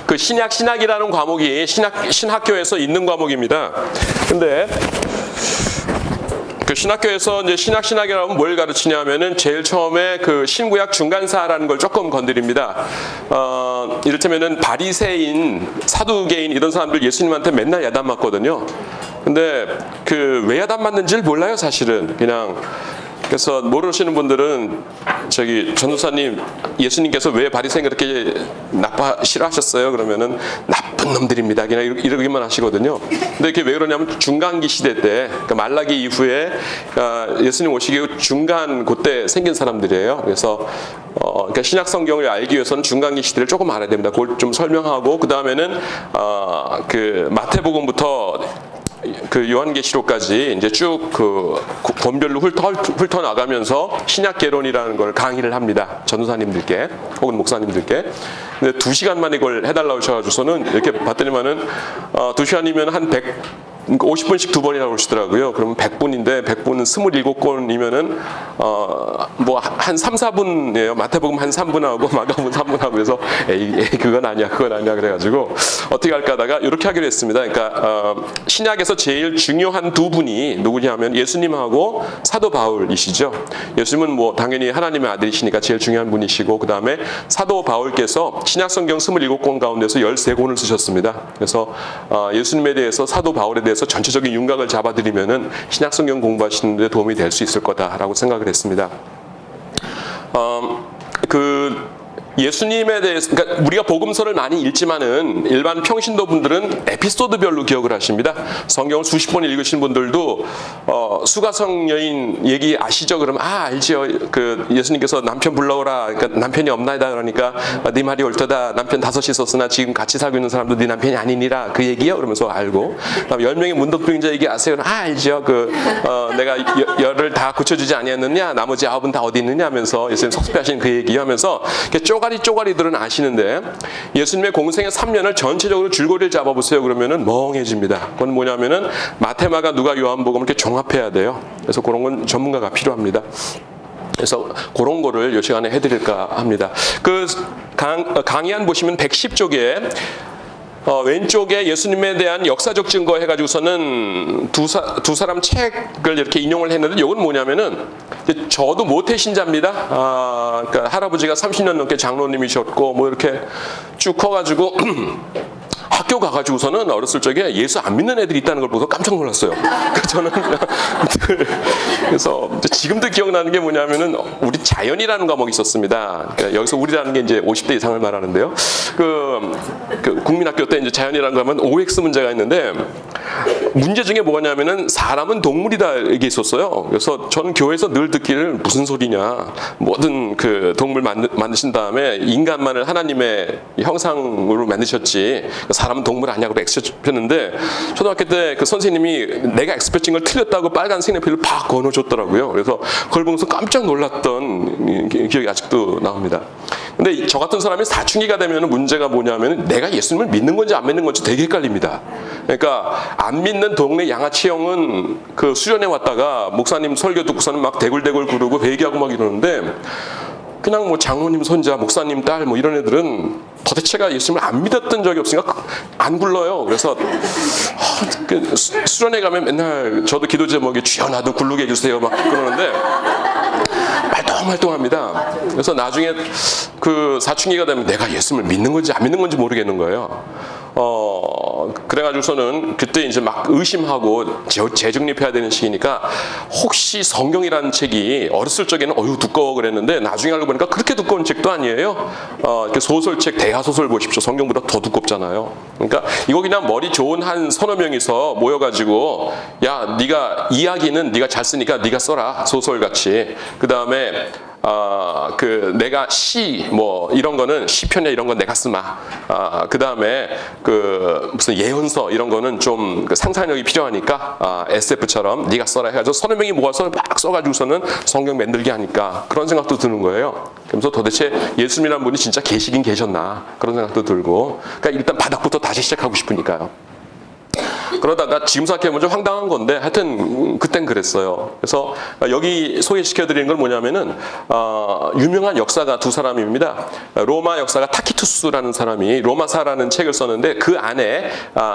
그 신약이라는 과목이 신학교에서 있는 과목입니다. 근데 그 신학교에서 이제 신학이라면 뭘 가르치냐면은 제일 처음에 그 신구약 중간사라는 걸 조금 건드립니다. 이를테면은 바리새인, 사두개인 이런 사람들 예수님한테 맨날 야단 맞거든요. 근데 그 왜 야단 맞는지를 몰라요, 사실은. 그냥 그래서 모르시는 분들은 저기 전도사님 예수님께서 왜 바리새인 그렇게 싫어하셨어요? 그러면은 나쁜 놈들입니다. 그냥 이러기만 하시거든요. 근데 이게 왜 그러냐면 중간기 시대 때 그러니까 말라기 이후에 예수님 오시기 중간 그때 생긴 사람들이에요. 그래서 그러니까 신약 성경을 알기 위해서는 중간기 시대를 조금 알아야 됩니다. 그걸 좀 설명하고 그 다음에는 그 마태복음부터 그 요한계시록까지 이제 쭉 그 권별로 훑어 나가면서 신약 개론이라는 걸 강의를 합니다. 전도사님들께 혹은 목사님들께. 근데 2시간 만에 이걸 해달라고 하셔가지고서는 이렇게 봤더니만은 2시간이면 한 50분씩 2번이라고 그러시더라고요. 그러면 100분인데 100분은 27권이면은 뭐 한 3, 4분이에요. 마태복음 한 3분 하고 마가복음 3분 하고 그래서 에이 그건 아니야 그래가지고 어떻게 할까 하다가 이렇게 하기로 했습니다. 그러니까 신약에서 제일 중요한 두 분이 누구냐면 예수님하고 사도 바울이시죠. 예수님은 뭐 당연히 하나님의 아들이시니까 제일 중요한 분이시고 그 다음에 사도 바울께서 신약 성경 27권 가운데서 13권을 쓰셨습니다. 그래서 예수님에 대해서 사도 바울에 대해서 전체적인 윤곽을 잡아드리면은 신약 성경 공부하시는 데 도움이 될 수 있을 거다라고 생각을 했습니다. 예수님에 대해서, 그러니까 우리가 복음서를 많이 읽지만은 일반 평신도 분들은 에피소드별로 기억을 하십니다. 성경을 수십 번 읽으신 분들도 수가성 여인 얘기 아시죠? 그러면 알지요. 그 예수님께서 남편 불러오라. 그러니까 남편이 없나이다 그러니까 네 말이 옳도다. 남편 5이 있었으나 지금 같이 살고 있는 사람도 네 남편이 아니니라. 그 얘기요. 그러면서 알고. 그다음 10명의 문둥병자 얘기 아세요? 알죠. 내가 열을 다 고쳐주지 아니했느냐? 나머지 9은 다 어디 있느냐? 하면서 예수님 속습하신 그 얘기 하면서 쪼가리들은 아시는데 예수님의 공생의 3년을 전체적으로 줄거리를 잡아보세요. 그러면은 멍해집니다. 그건 뭐냐면은 마태, 마가, 누가, 요한복음을 이렇게 종합해야 돼요. 그래서 그런 건 전문가가 필요합니다. 그래서 그런 거를 이 시간에 해드릴까 합니다. 그 강의안 보시면 110쪽에 왼쪽에 예수님에 대한 역사적 증거 해가지고서는 두 사람 책을 이렇게 인용을 했는데 이건 뭐냐면은 저도 모태 신자입니다. 그러니까 할아버지가 30년 넘게 장로님이셨고 뭐 이렇게 쭉 커가지고 학교 가가지고서는 어렸을 적에 예수 안 믿는 애들이 있다는 걸 보고 깜짝 놀랐어요. 저는 그래서 지금도 기억나는 게 뭐냐면은 우리 자연이라는 과목이 있었습니다. 그러니까 여기서 우리라는 게 이제 50대 이상을 말하는데요. 그 국민학교 때 이제 자연이라는 거 하면 OX 문제가 있는데 문제 중에 뭐냐면은 사람은 동물이다 이게 있었어요. 그래서 저는 교회에서 늘 듣기를 무슨 소리냐. 모든 그 동물 만드신 다음에 인간만을 하나님의 형상으로 만드셨지. 사람은 동물 아니냐고 X 폈는데 초등학교 때 그 선생님이 내가 X 펴진 걸 틀렸다고 빨간 색연필을 팍 건너줬더라고요. 그래서 그걸 보면서 깜짝 놀랐던 기억이 아직도 나옵니다. 근데 저 같은 사람이 사춘기가 되면 문제가 뭐냐면 내가 예수님을 믿는 건지 안 믿는 건지 되게 헷갈립니다. 그러니까 안 믿는 동네 양아치 형은 그 수련회 왔다가 목사님 설교 듣고서는 막 대굴대굴 구르고 회개하고 막 이러는데 그냥 뭐 장로님 손자, 목사님 딸 뭐 이런 애들은 도대체가 예수님을 안 믿었던 적이 없으니까 안 굴러요. 그래서 수련회 가면 맨날 저도 기도 제목이 주여 나도 굴르게 해주세요 막 그러는데 말똥말똥합니다. 그래서 나중에 그 사춘기가 되면 내가 예수님을 믿는 건지 안 믿는 건지 모르겠는 거예요. 그래가지고서는 그때 이제 막 의심하고 재정립해야 되는 시기니까 혹시 성경이라는 책이 어렸을 적에는 두꺼워 그랬는데 나중에 알고 보니까 그렇게 두꺼운 책도 아니에요. 소설책 대하소설 보십시오. 성경보다 더 두껍잖아요. 그러니까 이거 그냥 머리 좋은 한 서너 명이서 모여가지고 야 네가 이야기는 네가 잘 쓰니까 네가 써라 소설같이. 그 다음에 내가 시 뭐 이런 거는 시편이나 이런 건 내가 쓰마. 그 다음에 무슨 예언서 이런 거는 좀 그 상상력이 필요하니까 SF처럼 네가 써라 해가지고 서너 명이 모아서 막 써가지고서는 성경 만들게 하니까 그런 생각도 드는 거예요. 그러면서 도대체 예수님이라는 분이 진짜 계시긴 계셨나 그런 생각도 들고. 그러니까 일단 바닥부터 다시 시작하고 싶으니까요. 그러다가 지금 생각해보면 좀 황당한 건데 하여튼 그땐 그랬어요. 그래서 여기 소개시켜드리는 건 뭐냐면은 유명한 역사가 두 사람입니다. 로마 역사가 타키투스라는 사람이 로마사라는 책을 썼는데 그 안에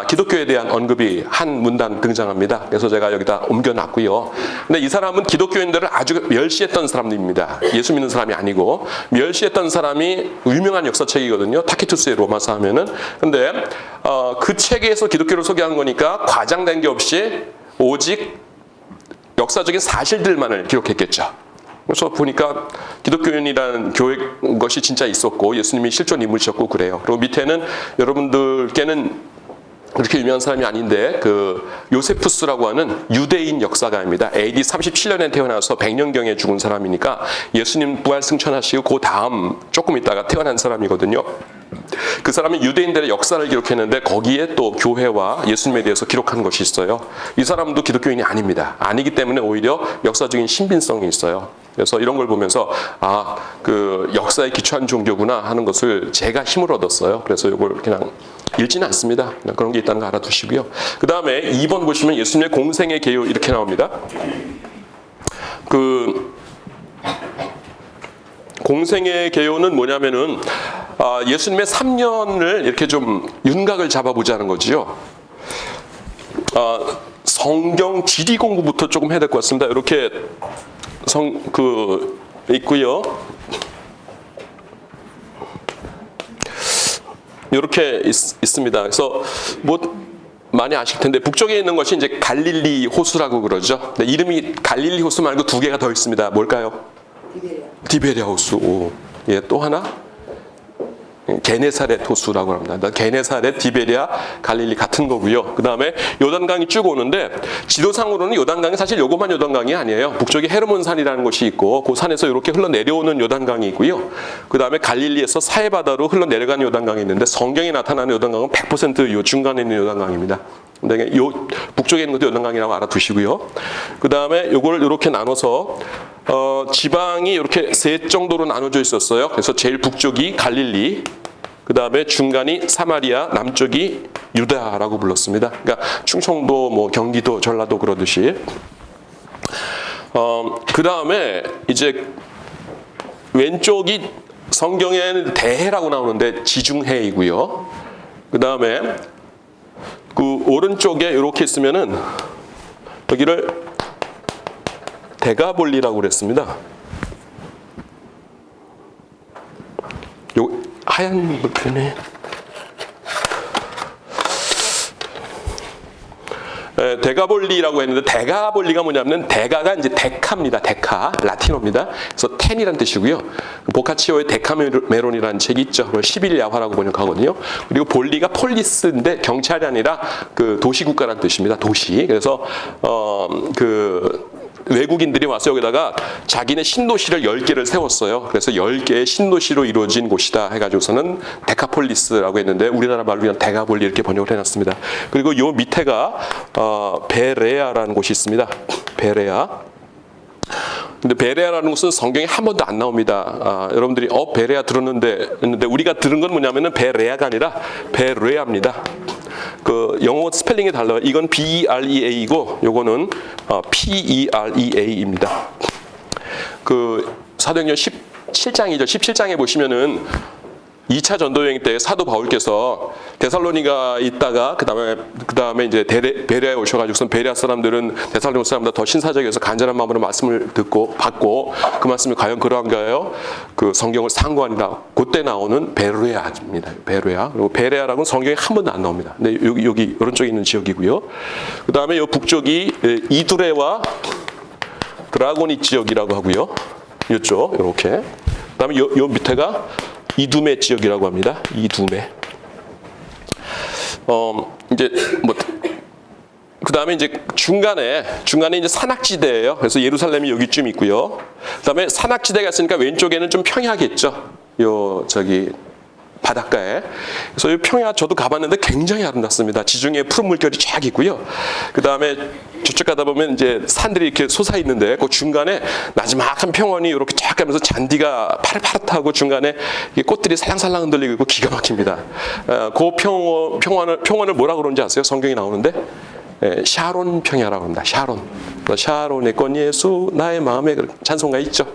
기독교에 대한 언급이 한 문단 등장합니다. 그래서 제가 여기다 옮겨놨고요. 근데 이 사람은 기독교인들을 아주 멸시했던 사람입니다. 예수 믿는 사람이 아니고 멸시했던 사람이 유명한 역사책이거든요. 타키투스의 로마사 하면은. 근데 그 책에서 기독교를 소개한 거니까 과장된 게 없이 오직 역사적인 사실들만을 기록했겠죠. 그래서 보니까 기독교인이라는 교회 것이 진짜 있었고 예수님이 실존 인물이셨고 그래요. 그리고 밑에는 여러분들께는 그렇게 유명한 사람이 아닌데 그 요세푸스라고 하는 유대인 역사가입니다. AD 37년에 태어나서 100년경에 죽은 사람이니까 예수님 부활 승천하시고 그 다음 조금 있다가 태어난 사람이거든요. 그 사람이 유대인들의 역사를 기록했는데 거기에 또 교회와 예수님에 대해서 기록한 것이 있어요. 이 사람도 기독교인이 아닙니다. 아니기 때문에 오히려 역사적인 신빙성이 있어요. 그래서 이런 걸 보면서 그 역사에 기초한 종교구나 하는 것을 제가 힘을 얻었어요. 그래서 이걸 그냥 읽지는 않습니다. 그런 게 있다는 거 알아두시고요. 그 다음에 2번 보시면 예수님의 공생의 계요 이렇게 나옵니다. 그 공생의 계요는 뭐냐면은 예수님의 3년을 이렇게 좀 윤곽을 잡아보자는 거지요. 성경 지리 공부부터 조금 해야 될 것 같습니다. 이렇게 있고요. 이렇게 있습니다. 그래서 뭐 많이 아실 텐데 북쪽에 있는 것이 이제 갈릴리 호수라고 그러죠. 이름이 갈릴리 호수 말고 두 개가 더 있습니다. 뭘까요? 디베리아 호수. 예, 또 하나? 게네사렛 호수라고 합니다. 게네사렛, 디베리아, 갈릴리 같은 거고요. 그 다음에 요단강이 쭉 오는데 지도상으로는 요단강이 사실 요것만 요단강이 아니에요. 북쪽에 헤르몬산이라는 곳이 있고 그 산에서 이렇게 흘러내려오는 요단강이 있고요. 그 다음에 갈릴리에서 사해바다로 흘러내려가는 요단강이 있는데 성경에 나타나는 요단강은 100% 중간에 있는 요단강입니다. 근데 요 북쪽에 있는 것도 요단강이라고 알아두시고요. 그 다음에 요거를 이렇게 나눠서 지방이 이렇게 셋 정도로 나눠져 있었어요. 그래서 제일 북쪽이 갈릴리, 그 다음에 중간이 사마리아, 남쪽이 유다라고 불렀습니다. 그러니까 충청도, 뭐 경기도, 전라도 그러듯이. 그 다음에 이제 왼쪽이 성경에는 대해라고 나오는데 지중해이고요. 그 다음에 그 오른쪽에 이렇게 있으면은 여기를 대가볼리라고 그랬습니다. 요 하얀 볼펜에 대가볼리라고 했는데 대가볼리가 뭐냐면 대가가 이제 데카입니다. 데카 라틴어입니다. 그래서 10이라는 뜻이고요. 보카치오의 데카메론이라는 책이 있죠. 11야화라고 번역하거든요. 그리고 볼리가 폴리스인데 경찰이 아니라 그 도시국가라는 뜻입니다. 도시. 그래서 그 외국인들이 와서 여기다가 자기네 신도시를 10개를 세웠어요. 그래서 10개의 신도시로 이루어진 곳이다 해가지고서는 데카폴리스라고 했는데 우리나라 말로 그냥 대가볼리 이렇게 번역을 해놨습니다. 그리고 요 밑에가 베레아라는 곳이 있습니다. 베레아. 근데 베레아라는 곳은 성경에 한 번도 안 나옵니다. 여러분들이 베레아 들었는데 했는데 우리가 들은 건 뭐냐면은 베레아가 아니라 베레아입니다. 그 영어 스펠링이 달라요. 이건 B-E-R-E-A이고 요거는 P-E-R-E-A입니다. 그 사도행전 17장이죠. 17장에 보시면은 2차 전도 여행 때 사도 바울께서 데살로니가 있다가 그다음에 이제 베레아에 오셔가지고선 베레아 사람들은 데살로니가 사람보다 더 신사적이어서 간절한 마음으로 말씀을 받고 그 말씀이 과연 그러한가요? 그 성경을 상고하니라. 그때 나오는 베레아입니다. 베레아. 그리고 베레아라고는 성경에 한 번도 안 나옵니다. 근데 여기 오른쪽에 있는 지역이고요. 그다음에 요 북쪽이 이두레와 드라고니 지역이라고 하고요. 이쪽 이렇게. 그다음에 요 밑에가 이두메 지역이라고 합니다. 이두메. 이제 뭐 그다음에 이제 중간에 이제 산악지대예요. 그래서 예루살렘이 여기쯤 있고요. 그다음에 산악지대가 있으니까 왼쪽에는 좀 평야겠죠. 요 저기 바닷가에. 그래서 이 평야 저도 가봤는데 굉장히 아름답습니다. 지중해 푸른 물결이 쫙 있고요. 그다음에 저쪽 가다 보면 이제 산들이 이렇게 솟아 있는데 그 중간에 나지막한 평원이 이렇게 쫙 가면서 잔디가 파릇파릇하고 중간에 꽃들이 살랑살랑 흔들리고 있고 기가 막힙니다. 그 평원을 뭐라 그러는지 아세요? 성경이 나오는데 샤론 평야라고 합니다. 샤론. 샤론의 꽃 예수 나의 마음에 찬송가 있죠.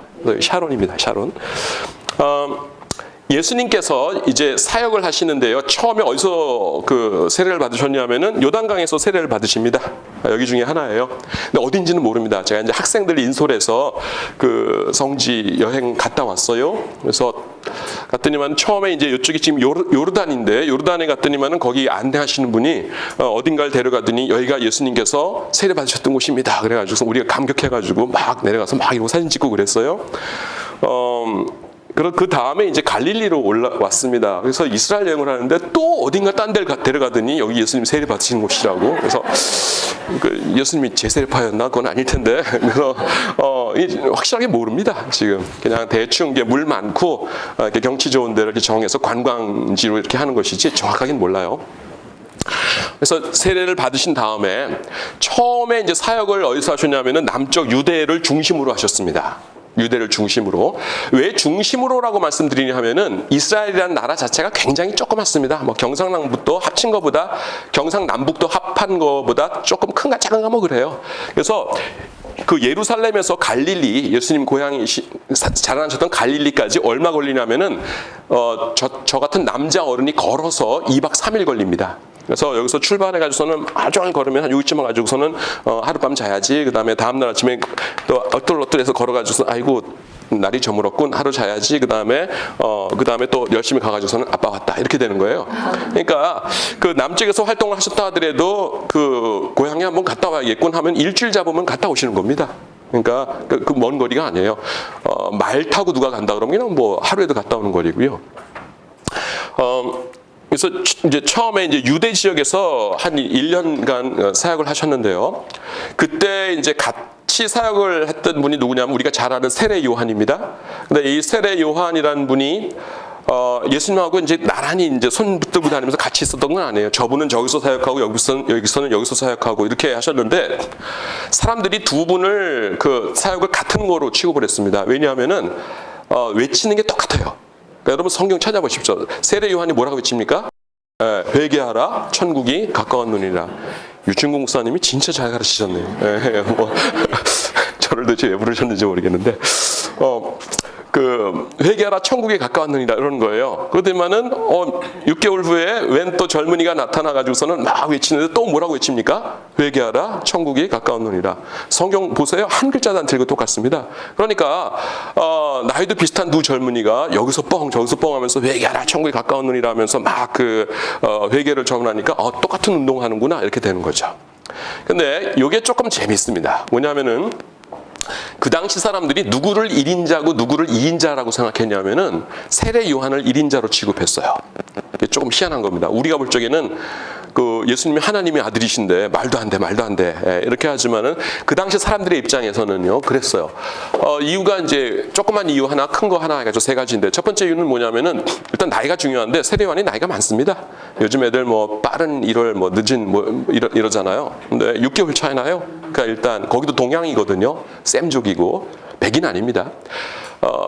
샤론입니다. 샤론. 예수님께서 이제 사역을 하시는데요. 처음에 어디서 그 세례를 받으셨냐면은 요단강에서 세례를 받으십니다. 여기 중에 하나예요. 근데 어딘지는 모릅니다. 제가 이제 학생들 인솔해서 그 성지 여행 갔다 왔어요. 그래서 갔더니만 처음에 이제 이쪽이 지금 요르단인데 요르단에 갔더니만은 거기 안내하시는 분이 어딘가를 데려가더니 여기가 예수님께서 세례 받으셨던 곳입니다. 그래가지고 우리가 감격해가지고 막 내려가서 막 이러고 사진 찍고 그랬어요. 그 다음에 이제 갈릴리로 올라왔습니다. 그래서 이스라엘 여행을 하는데 또 어딘가 딴 데를 데려가더니 여기 예수님 세례 받으시는 곳이라고. 그래서 예수님이 제 세례파였나? 그건 아닐 텐데. 그래서 확실하게 모릅니다. 지금 그냥 대충 물 많고 이렇게 경치 좋은 데를 이렇게 정해서 관광지로 이렇게 하는 것이지 정확하게는 몰라요. 그래서 세례를 받으신 다음에 처음에 이제 사역을 어디서 하셨냐면은 남쪽 유대를 중심으로 하셨습니다. 유대를 중심으로. 왜 중심으로라고 말씀드리냐 하면은 이스라엘이라는 나라 자체가 굉장히 조그맣습니다. 뭐 경상남북도 합친 것보다 경상남북도 합한 것보다 조금 큰가 작은가 뭐 그래요. 그래서 그 예루살렘에서 갈릴리, 예수님 고향이 자라나셨던 갈릴리까지 얼마 걸리냐면은 저 같은 남자 어른이 걸어서 2박 3일 걸립니다. 그래서 여기서 출발해가지고서는 하루 종일 걸으면 한 6일쯤 가지고서는 하룻밤 자야지. 그 다음에 다음날 아침에 또 어떨어떨해서 걸어가지고서 아이고 날이 저물었군 하루 자야지. 그 다음에 또 열심히 가가지고서는 아빠 왔다 이렇게 되는 거예요. 그러니까 그 남쪽에서 활동을 하셨다 하더라도 그 고향에 한번 갔다 와야겠군 하면 일주일 잡으면 갔다 오시는 겁니다. 그러니까 그 먼 거리가 아니에요. 말 타고 누가 간다 그러면 그냥 뭐 하루에도 갔다 오는 거리고요. 그래서 이제 처음에 이제 유대 지역에서 한 1년간 사역을 하셨는데요. 그때 이제 같이 사역을 했던 분이 누구냐면 우리가 잘 아는 세례 요한입니다. 근데 이 세례 요한이라는 분이 예수님하고 이제 나란히 이제 손 붙들고 다니면서 같이 있었던 건 아니에요. 저분은 저기서 사역하고 여기서는 여기서 사역하고 이렇게 하셨는데 사람들이 두 분을 그 사역을 같은 거로 취급을 했습니다. 왜냐하면은 외치는 게 똑같아요. 여러분 성경 찾아보십시오. 세례 요한이 뭐라고 외칩니까? 회개하라 천국이 가까운 눈이라. 유충국 목사님이 진짜 잘 가르치셨네요. 저를 도대체 왜 부르셨는지 모르겠는데 그 회개하라 천국이 가까웠느니라 이러는 거예요. 그러더니만은 6개월 후에 웬 또 젊은이가 나타나가지고서는 막 외치는데 또 뭐라고 외칩니까? 회개하라 천국이 가까웠느니라. 성경 보세요. 한 글자도 안 틀리고 똑같습니다. 그러니까 나이도 비슷한 두 젊은이가 여기서 뻥 저기서 뻥 하면서 회개하라 천국이 가까웠느니라 하면서 막 그 회개를 전하니까 똑같은 운동하는구나 이렇게 되는 거죠. 근데 이게 조금 재밌습니다. 뭐냐면은 그 당시 사람들이 누구를 1인자고 누구를 2인자라고 생각했냐면은 세례 요한을 1인자로 취급했어요. 이게 조금 희한한 겁니다. 우리가 볼 적에는 그 예수님이 하나님의 아들이신데 말도 안 돼. 이렇게 하지만은 그 당시 사람들의 입장에서는요, 그랬어요. 이유가 이제 조그만 이유 하나, 큰 거 하나 해가지고 세 가지인데 첫 번째 이유는 뭐냐면은 일단 나이가 중요한데 세례 요한이 나이가 많습니다. 요즘 애들 뭐 빠른 1월 뭐 늦은 뭐 이러잖아요. 근데 6개월 차이 나요. 그러니까 일단 거기도 동양이거든요. 셈족이고 백인 아닙니다.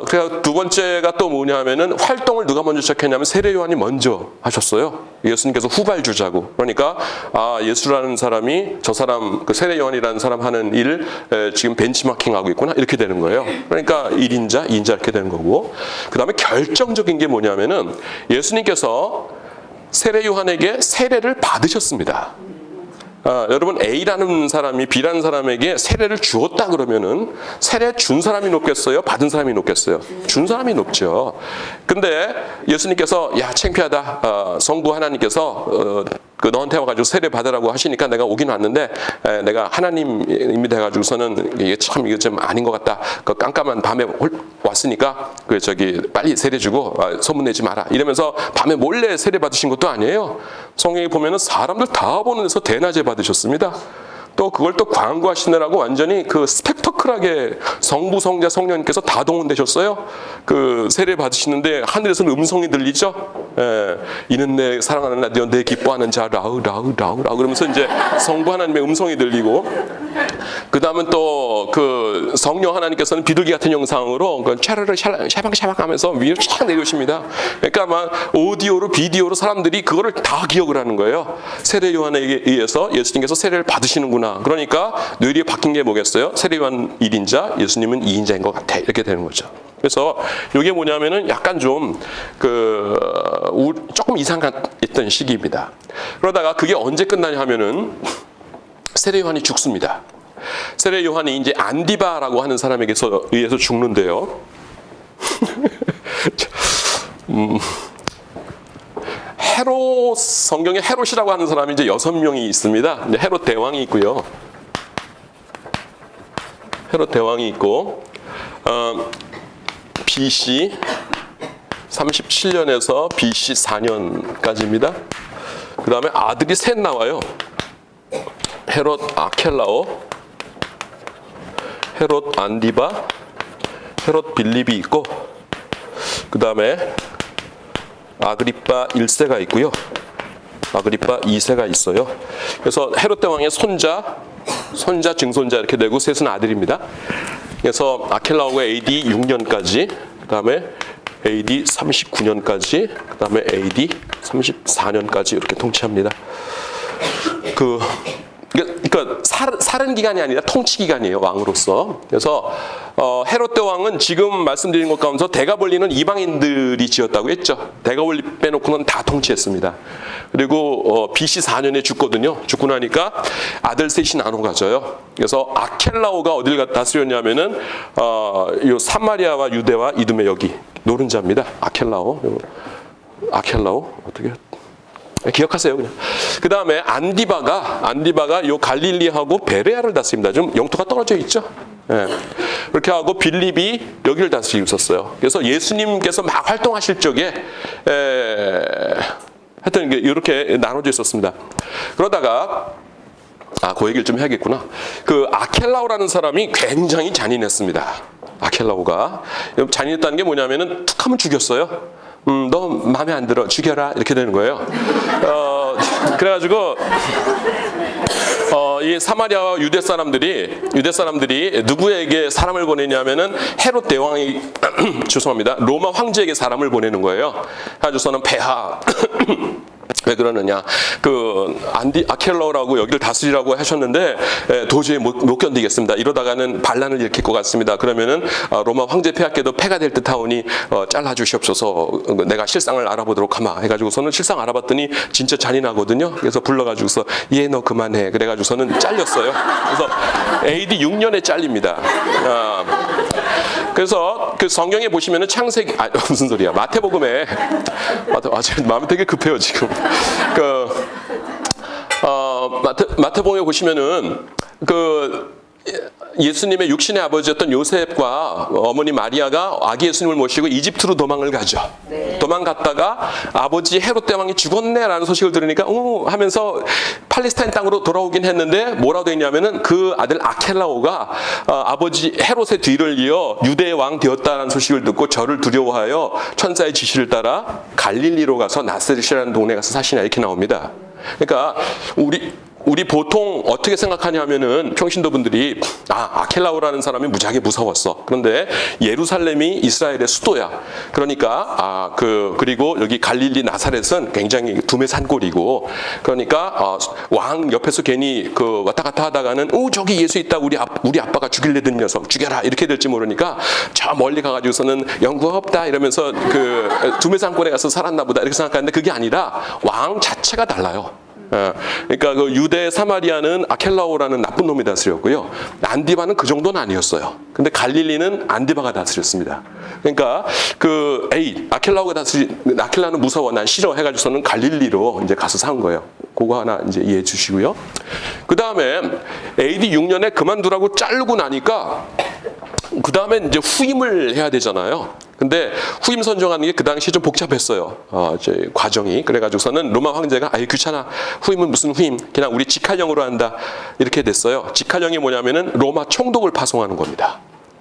그래서 두 번째가 또 뭐냐면은 활동을 누가 먼저 시작했냐면 세례 요한이 먼저 하셨어요. 예수님께서 후발주자고. 그러니까 예수라는 사람이 저 사람 그 세례 요한이라는 사람 하는 일 지금 벤치마킹하고 있구나 이렇게 되는 거예요. 그러니까 1인자, 2인자 이렇게 되는 거고. 그다음에 결정적인 게 뭐냐면은 예수님께서 세례 요한에게 세례를 받으셨습니다. 여러분 A라는 사람이 B라는 사람에게 세례를 주었다 그러면은 세례 준 사람이 높겠어요? 받은 사람이 높겠어요? 준 사람이 높죠. 근데 예수님께서 야 창피하다. 성부 하나님께서 그 너한테 와가지고 세례 받으라고 하시니까 내가 오긴 왔는데 내가 하나님이 돼가지고서는 이게 참 이게 좀 아닌 것 같다. 그 깜깜한 밤에 왔으니까 그 저기 빨리 세례 주고 소문내지 마라. 이러면서 밤에 몰래 세례 받으신 것도 아니에요. 성경에 보면은 사람들 다 보는 데서 대낮에 받으셨습니다. 또 그걸 또 광고하시느라고 완전히 그 스펙터클하게 성부, 성자, 성령님께서 다 동원되셨어요. 그 세례 받으시는데 하늘에서는 음성이 들리죠. 이는 내 사랑하는 아들이여 내 기뻐하는 자 라우 그러면서 이제 성부 하나님의 음성이 들리고 그 다음은 또 그 성령 하나님께서는 비둘기 같은 영상으로 그 차르르 샤방샤방 하면서 위로 쫙 내려오십니다. 그러니까 막 오디오로 비디오로 사람들이 그거를 다 기억을 하는 거예요. 세례 요한에 의해서 예수님께서 세례를 받으시는구나. 그러니까 뇌리에 박힌 게 뭐겠어요? 세례 요한 1인자, 예수님은 2인자인 것 같아. 이렇게 되는 거죠. 그래서 이게 뭐냐면은 약간 좀 조금 이상했던 시기입니다. 그러다가 그게 언제 끝나냐 하면은 세례 요한이 죽습니다. 세례 요한이 이제 안디바라고 하는 사람에게 의해서 죽는데요. 헤롯, 성경에 헤롯이라고 하는 사람이 이제 6명이 있습니다. 이제 헤롯 대왕이 있고요. 헤롯 대왕이 있고, BC 37년에서 BC 4년까지입니다. 그 다음에 아들이 셋 나와요. 헤롯 아켈라오, 헤롯 안디바, 헤롯 빌립이 있고, 그 다음에 아그리파 1세가 있고요. 아그리파 2세가 있어요. 그래서 헤롯 대왕의 손자, 증손자 이렇게 되고 셋은 아들입니다. 그래서 아켈라오가 AD 6년까지, 그 다음에 AD 39년까지, 그 다음에 AD 34년까지 이렇게 통치합니다. 그러니까 살은 기간이 아니라 통치 기간이에요, 왕으로서. 그래서 헤롯 대왕은 지금 말씀드린 것 가운데서 대가볼리는 이방인들이 지었다고 했죠. 대가볼리 빼놓고는 다 통치했습니다. 그리고 BC 4년에 죽거든요. 죽고 나니까 아들 셋이 나눠 가져요. 그래서 아켈라오가 어딜 다스렸냐면은 요 사마리아와 유대와 이두메 여기 노른자입니다. 아켈라오 어떻게? 기억하세요, 그냥. 그 다음에 안디바가 요 갈릴리하고 베레아를 다스립니다. 좀 영토가 떨어져 있죠. 예. 그렇게 하고 빌립이 여기를 다스리고 있었어요. 그래서 예수님께서 막 활동하실 적에 하여튼 이렇게 나눠져 있었습니다. 그러다가 그 얘기를 좀 해야겠구나. 그 아켈라오라는 사람이 굉장히 잔인했습니다. 아켈라오가 잔인했다는 게 뭐냐면은 툭 하면 죽였어요. 너 마음에 안 들어, 죽여라, 이렇게 되는 거예요. 그래가지고 이 사마리아와 유대 사람들이 누구에게 사람을 보내냐면은 헤롯 대왕이 죄송합니다, 로마 황제에게 사람을 보내는 거예요. 그래가지고서는 폐하 왜 그러느냐, 아켈라오라고 여기를 다스리라고 하셨는데 도저히 못 견디겠습니다. 이러다가는 반란을 일으킬 것 같습니다. 그러면은 로마 황제 폐하께도 패가 될 듯하오니 잘라주시옵소서. 내가 실상을 알아보도록 하마 해가지고서는 실상 알아봤더니 진짜 잔인하거든요. 그래서 불러가지고서 너 그만해. 그래가지고서는 잘렸어요. 그래서 AD 6년에 잘립니다. 그래서 그 성경에 보시면은 창세기 무슨 소리야, 마태복음에 마음이 되게 급해요 지금. 마태복음에 보시면은 예수님의 육신의 아버지였던 요셉과 어머니 마리아가 아기 예수님을 모시고 이집트로 도망을 가죠. 네. 도망갔다가 아버지 헤롯 대왕이 죽었네라는 소식을 들으니까 하면서 팔레스타인 땅으로 돌아오긴 했는데 뭐라고 되어 있냐면은 그 아들 아켈라오가 아버지 헤롯의 뒤를 이어 유대의 왕 되었다는 소식을 듣고 저를 두려워하여 천사의 지시를 따라 갈릴리로 가서 나사렛이라는 동네 가서 사시나, 이렇게 나옵니다. 그러니까 우리 보통 어떻게 생각하냐면은 평신도분들이 아켈라오라는 사람이 무지하게 무서웠어. 그런데 예루살렘이 이스라엘의 수도야. 그러니까 그리고 여기 갈릴리 나사렛은 굉장히 두메 산골이고, 그러니까 왕 옆에서 괜히 왔다 갔다 하다가는 저기 예수 있다, 우리 아빠가 죽일래던 녀석 죽여라, 이렇게 될지 모르니까 저 멀리 가가지고서는 영구가 없다 이러면서 두메 산골에 가서 살았나 보다 이렇게 생각하는데 그게 아니라 왕 자체가 달라요. 그러니까 유대 사마리아는 아켈라오라는 나쁜 놈이 다스렸고요. 안디바는 그 정도는 아니었어요. 근데 갈릴리는 안디바가 다스렸습니다. 그러니까 아켈라는 무서워, 난 싫어 해가지고서는 갈릴리로 이제 가서 산 거예요. 그거 하나 이제 이해해 주시고요. 그 다음에 AD 6년에 그만두라고 자르고 나니까 그 다음에 이제 후임을 해야 되잖아요. 근데 후임 선정하는 게 그 당시에 좀 복잡했어요. 과정이. 그래가지고서는 로마 황제가 귀찮아, 후임은 무슨 후임, 그냥 우리 직할령으로 한다, 이렇게 됐어요. 직할령이 뭐냐면은 로마 총독을 파송하는 겁니다.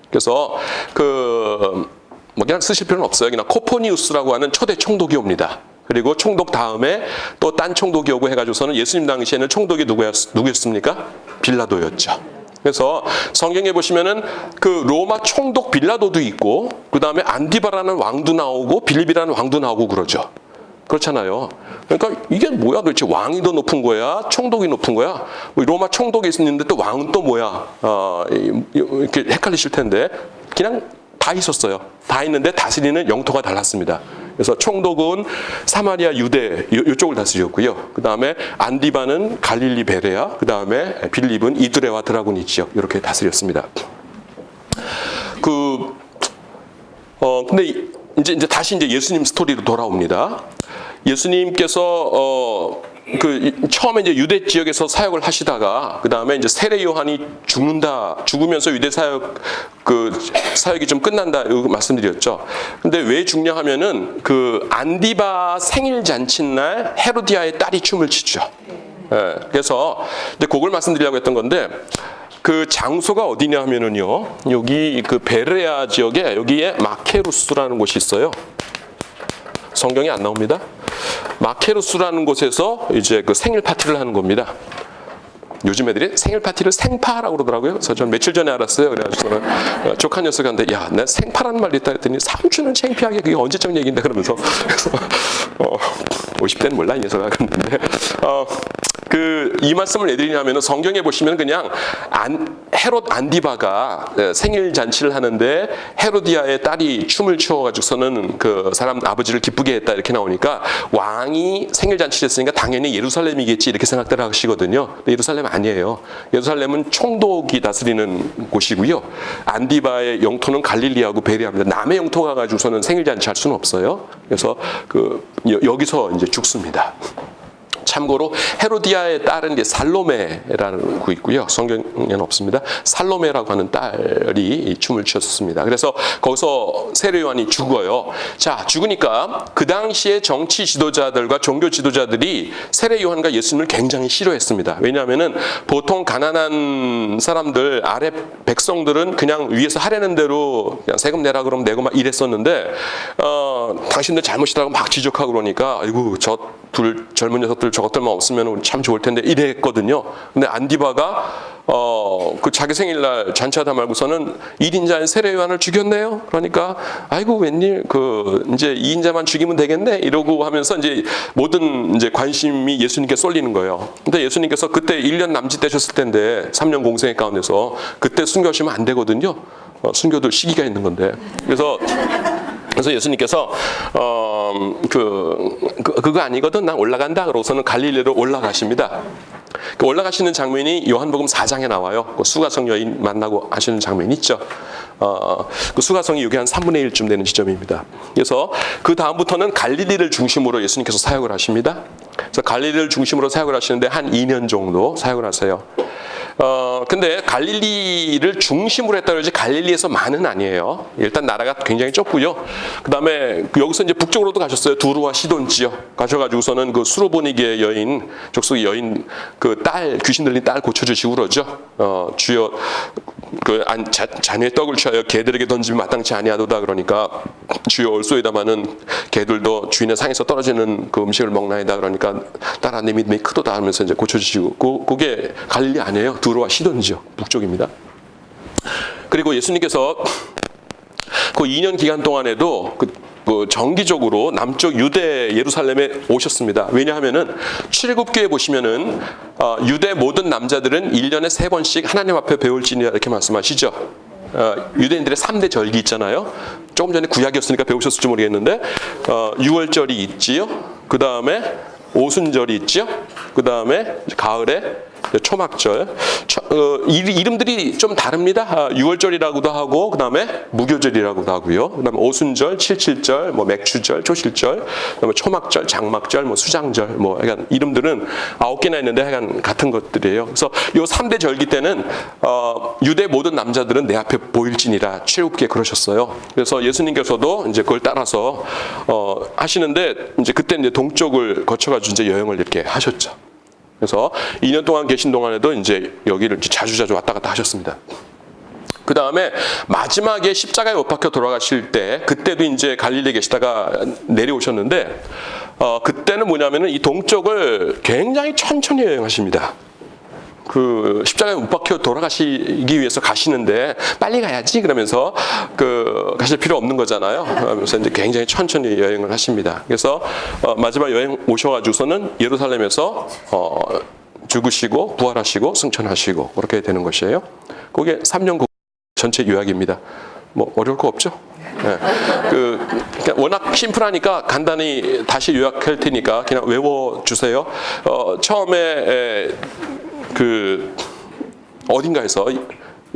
그래서 그냥 쓰실 필요는 없어요. 그냥 코포니우스라고 하는 초대 총독이 옵니다. 그리고 총독 다음에 또 딴 총독이 오고 해가지고서는 예수님 당시에는 총독이 누구였습니까? 빌라도였죠. 그래서 성경에 보시면은 그 로마 총독 빌라도도 있고, 그 다음에 안디바라는 왕도 나오고 빌립이라는 왕도 나오고 그러죠. 그렇잖아요. 그러니까 이게 뭐야 도대체, 왕이 더 높은 거야? 총독이 높은 거야? 로마 총독이 있는데 또 왕은 또 뭐야? 이렇게 헷갈리실 텐데 그냥 다 있었어요. 다 있는데 다스리는 영토가 달랐습니다. 그래서 총독은 사마리아, 유대 이쪽을 다스렸고요. 그 다음에 안디바는 갈릴리, 베레아, 그 다음에 빌립은 이두레와 드라곤 지역 이렇게 다스렸습니다. 근데 이제 다시 이제 예수님 스토리로 돌아옵니다. 예수님께서 처음에 이제 유대 지역에서 사역을 하시다가 그 다음에 이제 세례 요한이 죽으면서 유대 사역이 좀 끝난다 이거 말씀드렸죠. 근데 왜 죽냐 하면은 그 안디바 생일 잔칫날 헤로디아의 딸이 춤을 추죠. 예, 그래서 이제 그걸 말씀드리려고 했던 건데, 그 장소가 어디냐 하면은요, 여기 그 베레아 지역에 여기에 마케루스라는 곳이 있어요. 성경에 안 나옵니다. 마케루스라는 곳에서 이제 그 생일 파티를 하는 겁니다. 요즘 애들이 생일 파티를 생파라고 그러더라고요. 그래서 저는 며칠 전에 알았어요. 그래가지고 저는 조카 녀석한테 야, 내 생파라는 말이 있다 했더니 삼촌은 창피하게 그게 언제적 얘기인데 그러면서 그래서 50대는 몰라 이 녀석아 그랬는데 이 말씀을 해드리냐면은 성경에 보시면 그냥 헤롯 안디바가 생일 잔치를 하는데 헤로디아의 딸이 춤을 추어가지고서는 그 사람 아버지를 기쁘게 했다 이렇게 나오니까 왕이 생일 잔치를 했으니까 당연히 예루살렘이겠지 이렇게 생각들 하시거든요. 근데 예루살렘 아니에요. 예루살렘은 총독이 다스리는 곳이고요. 안디바의 영토는 갈릴리하고 베레아입니다. 남의 영토 가가지고서는 생일 잔치 할 수는 없어요. 그래서 여기서 이제 죽습니다. 참고로 헤로디아의 딸은 이제 살로메라는 거 있고요. 성경에는 없습니다. 살로메라고 하는 딸이 춤을 추었습니다. 그래서 거기서 세례 요한이 죽어요. 자, 죽으니까 그 당시에 정치 지도자들과 종교 지도자들이 세례 요한과 예수님을 굉장히 싫어했습니다. 왜냐하면은 보통 가난한 사람들, 아래 백성들은 그냥 위에서 하려는 대로 그냥 세금 내라 그러면 내고 막 이랬었는데 당신들 잘못이라고 막 지적하고 그러니까 아이고 저 둘 젊은 녀석들 저것들만 없으면 참 좋을 텐데 이랬거든요. 근데 안디바가 그 자기 생일날 잔치하다 말고서는 1인자인 세례 요한을 죽였네요. 그러니까 아이고 웬일 이제 2인자만 죽이면 되겠네 이러고 하면서 이제 모든 이제 관심이 예수님께 쏠리는 거예요. 근데 예수님께서 그때 1년 남짓 되셨을 텐데 3년 공생의 가운데서 그때 순교하시면 안 되거든요. 순교도 시기가 있는 건데. 그래서 예수님께서 그거 아니거든 난 올라간다 그러고서는 갈릴리로 올라가십니다. 올라가시는 장면이 요한복음 4장에 나와요. 그 수가성 여인 만나고 하시는 장면이 있죠. 그 수가성이 여기 한 3분의 1쯤 되는 지점입니다. 그래서 그 다음부터는 갈릴리를 중심으로 예수님께서 사역을 하십니다. 그래서 갈릴리를 중심으로 사역을 하시는데 한 2년 정도 사역을 하세요. 근데 갈릴리를 중심으로 했다 그러지 갈릴리에서만은 아니에요. 일단 나라가 굉장히 좁고요. 그 다음에 여기서 이제 북쪽으로도 가셨어요. 두루와 시돈 지역 가셔가지고서는 그 수로보니게 여인, 족속의 여인 그 딸 귀신 들린 딸 고쳐주시고 그러죠. 주여 자녀의 떡을 취하여 개들에게 던지면 마땅치 아니하도다 그러니까 주여 올소이다마는 개들도 주인의 상에서 떨어지는 그 음식을 먹나이다 그러니까 딸아 내 믿음이 크도다 하면서 이제 고쳐주시고 그게 갈릴리 아니에요. 두루와 시돈 지역 북쪽입니다. 그리고 예수님께서 그 2년 기간 동안에도 정기적으로 남쪽 유대 예루살렘에 오셨습니다. 왜냐하면은 출애굽기에 보시면은 유대 모든 남자들은 1년에 3번씩 하나님 앞에 배울지니라 이렇게 말씀하시죠. 유대인들의 3대 절기 있잖아요. 조금 전에 구약이었으니까 배우셨을지 모르겠는데 6월절이 있지요. 그 다음에 오순절이 있지요. 그 다음에 가을에 초막절. 이름들이 좀 다릅니다. 6월절이라고도 하고, 그 다음에 무교절이라고도 하고요. 그 다음에 오순절, 칠칠절, 맥추절, 초실절, 그 다음에 초막절, 장막절, 수장절, 약간 이름들은 9개나 있는데 약간 같은 것들이에요. 그래서 이 3대 절기 때는 유대 모든 남자들은 내 앞에 보일지니라 출애굽기에 그러셨어요. 그래서 예수님께서도 이제 그걸 따라서 하시는데 이제 그때 이제 동쪽을 거쳐가지고 이제 여행을 이렇게 하셨죠. 그래서 2년 동안 계신 동안에도 이제 여기를 자주 왔다 갔다 하셨습니다. 그 다음에 마지막에 십자가에 못 박혀 돌아가실 때 그때도 이제 갈릴리에 계시다가 내려오셨는데 그때는 뭐냐면은 이 동쪽을 굉장히 천천히 여행하십니다. 그 십자가에 못 박혀 돌아가시기 위해서 가시는데 빨리 가야지 그러면서 그 가실 필요 없는 거잖아요. 그래서 이제 굉장히 천천히 여행을 하십니다. 그래서 마지막 여행 오셔가지고서는 예루살렘에서 죽으시고 부활하시고 승천하시고 그렇게 되는 것이에요. 그게 3년 전체 요약입니다. 뭐 어려울 거 없죠? 네. 그러니까 워낙 심플하니까 간단히 다시 요약할 테니까 그냥 외워주세요. 처음에 그 어딘가에서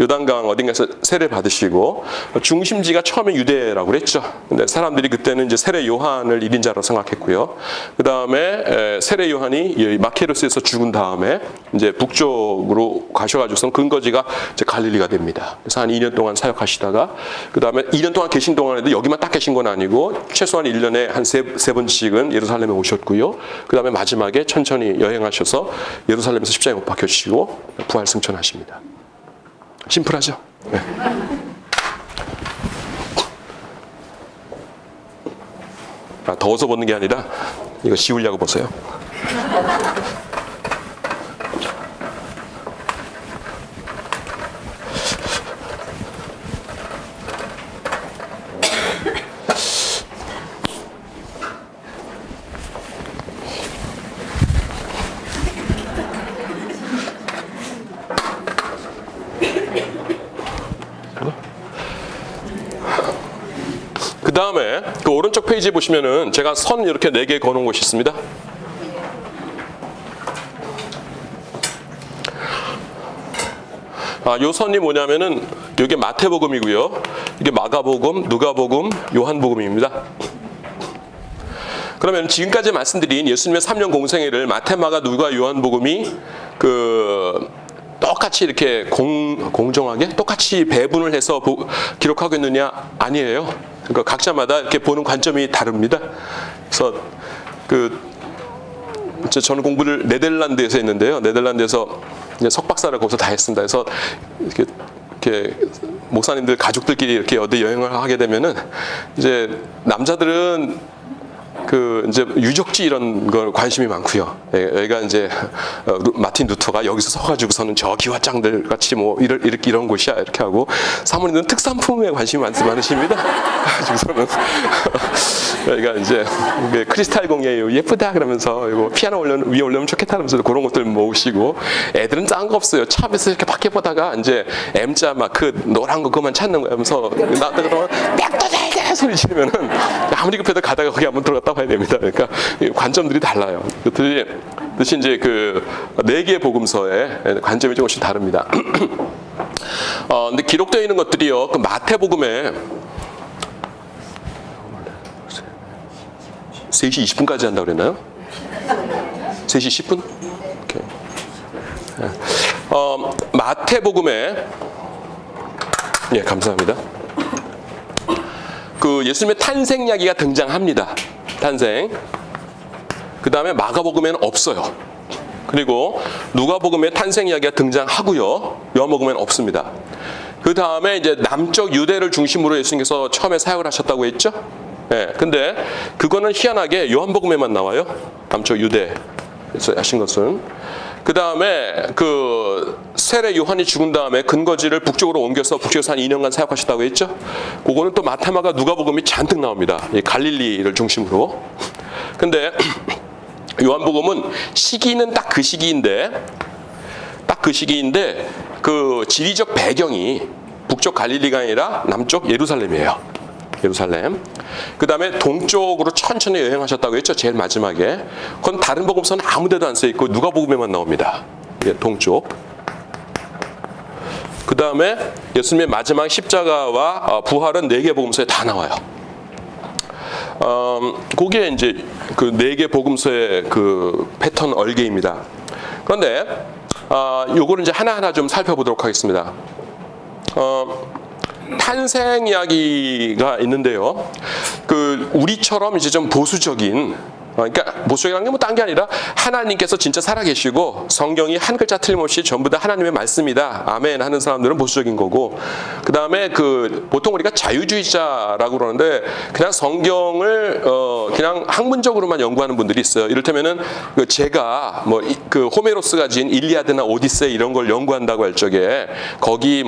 요단강 어딘가에서 세례 받으시고 중심지가 처음에 유대라고 그랬죠. 근데 사람들이 그때는 이제 세례 요한을 1인자로 생각했고요. 그 다음에 세례 요한이 마케로스에서 죽은 다음에 이제 북쪽으로 가셔가지고선 근거지가 이제 갈릴리가 됩니다. 그래서 한 2년 동안 사역하시다가 그 다음에 2년 동안 계신 동안에도 여기만 딱 계신 건 아니고 최소한 1년에 한 세 번씩은 예루살렘에 오셨고요. 그 다음에 마지막에 천천히 여행하셔서 예루살렘에서 십자가에 못 박혀주시고 부활 승천하십니다. 심플하죠? 네. 더워서 벗는 게 아니라 이거 씌우려고 벗어요. 그 다음에 그 오른쪽 페이지에 보시면은 제가 선 이렇게 4개 거놓은 곳이 있습니다. 요 선이 뭐냐면은 이게 마태복음이고요. 이게 마가복음, 누가복음, 요한복음입니다. 그러면 지금까지 말씀드린 예수님의 3년 공생애를 마태, 마가, 누가, 요한복음이 똑같이 이렇게 공정하게 똑같이 배분을 해서 기록하고 있느냐? 아니에요. 그러니까 각자마다 이렇게 보는 관점이 다릅니다. 그래서 저는 공부를 네덜란드에서 했는데요. 네덜란드에서 이제 석박사를 거기서 다 했습니다. 그래서 이렇게 목사님들 가족들끼리 이렇게 어디 여행을 하게 되면은 이제 남자들은 이제 유적지 이런 걸 관심이 많고요. 여기가 이제 마틴 루터가 여기서 서가지고서는 저 기와장들 같이 뭐 이런 곳이야 이렇게 하고 사모님은 특산품에 관심이 많으십니다. 그래서는 여기가 이제 크리스탈 공예요 예쁘다 그러면서 이거 피아노 위에 올려면 좋겠다 그러면서 그런 것들 모으시고 애들은 짠 거 없어요. 차 앞에서 이렇게 밖에 보다가 이제 M자 막 그 노란 거 그만 찾는 거야. 하면서 나한테 그러면 빽도잘돼 소리 지르면은 아무리 급해도 가다가 거기 한번 들어갔다 봐야 됩니다. 그러니까 관점들이 달라요. 뜻이 이제 그 4개의 복음서의 관점이 조금씩 다릅니다. 근데 기록되어 있는 것들이요. 그 마태복음에 3시 20분까지 한다고 그랬나요? 3시 10분? 오케이. 마태복음에 예, 감사합니다. 그 예수님의 탄생 이야기가 등장합니다. 탄생. 그 다음에 마가복음에는 없어요. 그리고 누가복음에 탄생 이야기가 등장하고요. 요한복음에는 없습니다. 그 다음에 이제 남쪽 유대를 중심으로 예수님께서 처음에 사역을 하셨다고 했죠. 예, 근데 그거는 희한하게 요한복음에만 나와요. 남쪽 유대에서 하신 것은. 그 다음에 그 세례 요한이 죽은 다음에 근거지를 북쪽으로 옮겨서 북쪽에서 한 2년간 사역하셨다고 했죠. 그거는 또 마태, 마가, 누가복음이 잔뜩 나옵니다. 이 갈릴리를 중심으로. 근데 요한복음은 시기는 딱 그 시기인데 그 지리적 배경이 북쪽 갈릴리가 아니라 남쪽 예루살렘이에요. 예루살렘. 그 다음에 동쪽으로 천천히 여행하셨다고 했죠. 제일 마지막에. 그건 다른 복음서는 아무 데도 안 써있고 누가복음에만 나옵니다. 동쪽. 그 다음에 예수님의 마지막 십자가와 부활은 4개 복음서에 다 나와요. 그게 이제 그 4개 복음서의 그 패턴 얼개입니다. 그런데 요거를 이제 하나하나 좀 살펴보도록 하겠습니다. 탄생 이야기가 있는데요. 그 우리처럼 이제 좀 보수적인 그러니까 보수적이라는 게 뭐 딴 게 아니라 하나님께서 진짜 살아계시고 성경이 한 글자 틀림없이 전부 다 하나님의 말씀이다. 아멘 하는 사람들은 보수적인 거고, 그 다음에 보통 우리가 자유주의자라고 그러는데 그냥 성경을 그냥 학문적으로만 연구하는 분들이 있어요. 이를테면은 제가 그 호메로스가 지은 일리아드나 오디세이 이런 걸 연구한다고 할 적에 거기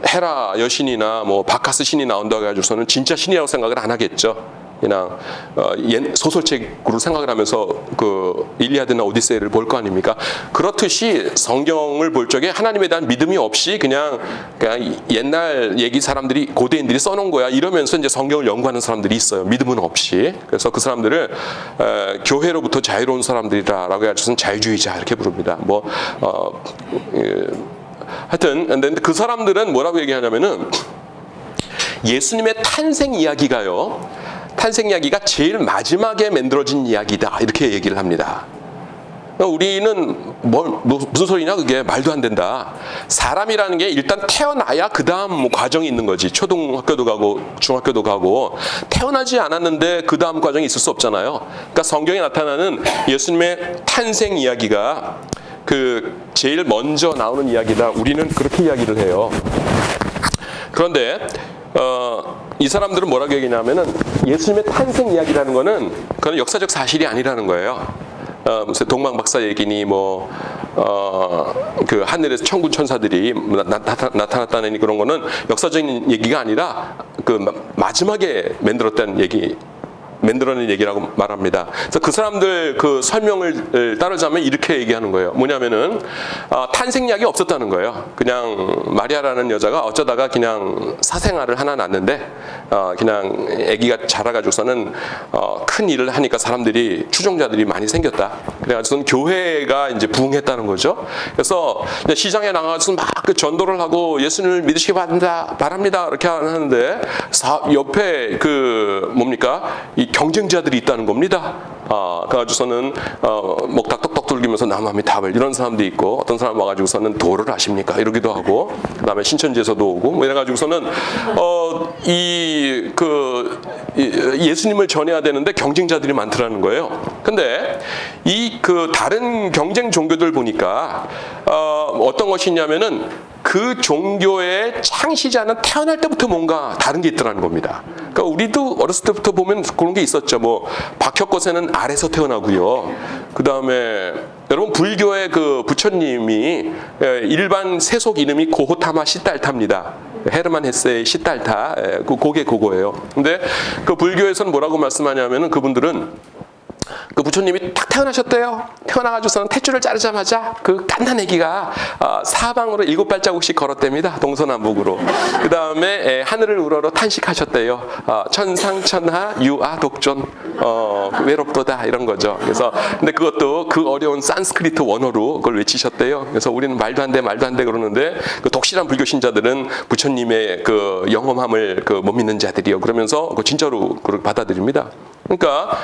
헤라 여신이나 바카스 신이 나온다고 해가지고서는 진짜 신이라고 생각을 안 하겠죠. 그냥 소설책으로 생각을 하면서 그 일리아드나 오디세이를 볼 거 아닙니까? 그렇듯이 성경을 볼 적에 하나님에 대한 믿음이 없이 그냥 옛날 얘기 사람들이 고대인들이 써놓은 거야 이러면서 이제 성경을 연구하는 사람들이 있어요. 믿음은 없이. 그래서 그 사람들을 교회로부터 자유로운 사람들이라고 해가지고는 자유주의자 이렇게 부릅니다. 하여튼 근데 그 사람들은 뭐라고 얘기하냐면은 예수님의 탄생 이야기가요. 탄생 이야기가 제일 마지막에 만들어진 이야기다 이렇게 얘기를 합니다. 우리는 무슨 소리냐 그게 말도 안 된다. 사람이라는 게 일단 태어나야 그 다음 과정이 있는 거지. 초등학교도 가고 중학교도 가고 태어나지 않았는데 그 다음 과정이 있을 수 없잖아요. 그러니까 성경에 나타나는 예수님의 탄생 이야기가 그 제일 먼저 나오는 이야기다. 우리는 그렇게 이야기를 해요. 그런데 이 사람들은 뭐라고 얘기냐면은 예수님의 탄생 이야기라는 거는 그건 역사적 사실이 아니라는 거예요. 무슨 동방박사 얘기니 그 하늘에서 천군 천사들이 나타났다는 그런 거는 역사적인 얘기가 아니라 그 마지막에 만들어낸 얘기라고 말합니다. 그래서 그 사람들 그 설명을 따르자면 이렇게 얘기하는 거예요. 뭐냐면은 탄생 이야기 없었다는 거예요. 그냥 마리아라는 여자가 어쩌다가 그냥 사생아를 하나 낳는데 그냥 아기가 자라가지고서는 큰 일을 하니까 사람들이 추종자들이 많이 생겼다. 그래가지고는 교회가 이제 부흥했다는 거죠. 그래서 시장에 나가서 막 그 전도를 하고 예수님을 믿으시기 바랍니다 이렇게 하는데 옆에 이 경쟁자들이 있다는 겁니다. 그래가지고서는 목탁 떡떡 돌리면서 남함이 답을 이런 사람도 있고, 어떤 사람 와가지고서는 도를 아십니까 이러기도 하고, 그 다음에 신천지에서도 오고 이래가지고서는 예수님을 전해야 되는데 경쟁자들이 많더라는 거예요. 근데 그 다른 경쟁 종교들 보니까 어떤 것이 있냐면은 그 종교의 창시자는 태어날 때부터 뭔가 다른 게 있더라는 겁니다. 그러니까 우리도 어렸을 때부터 보면 그런 게 있었죠. 박혁거세는 알에서 태어나고요. 그 다음에 여러분 불교의 그 부처님이 일반 세속 이름이 고호타마 시달타입니다. 헤르만 헤세의 시달타, 그거예요. 근데 그 불교에서는 뭐라고 말씀하냐면은 그분들은 그 부처님이 딱 태어나셨대요. 태어나가지고서는 탯줄을 자르자마자 그 갓난 아기가 사방으로 7발자국씩 걸었답니다. 동서남북으로. 그 다음에 하늘을 우러러 탄식하셨대요. 천상천하 유아 독존 외롭도다 이런 거죠. 그래서 근데 그것도 그 어려운 산스크리트 원어로 그걸 외치셨대요. 그래서 우리는 말도 안 돼 그러는데 그 독실한 불교 신자들은 부처님의 그 영험함을 못 믿는 자들이요. 그러면서 진짜로 그걸 받아들입니다. 그러니까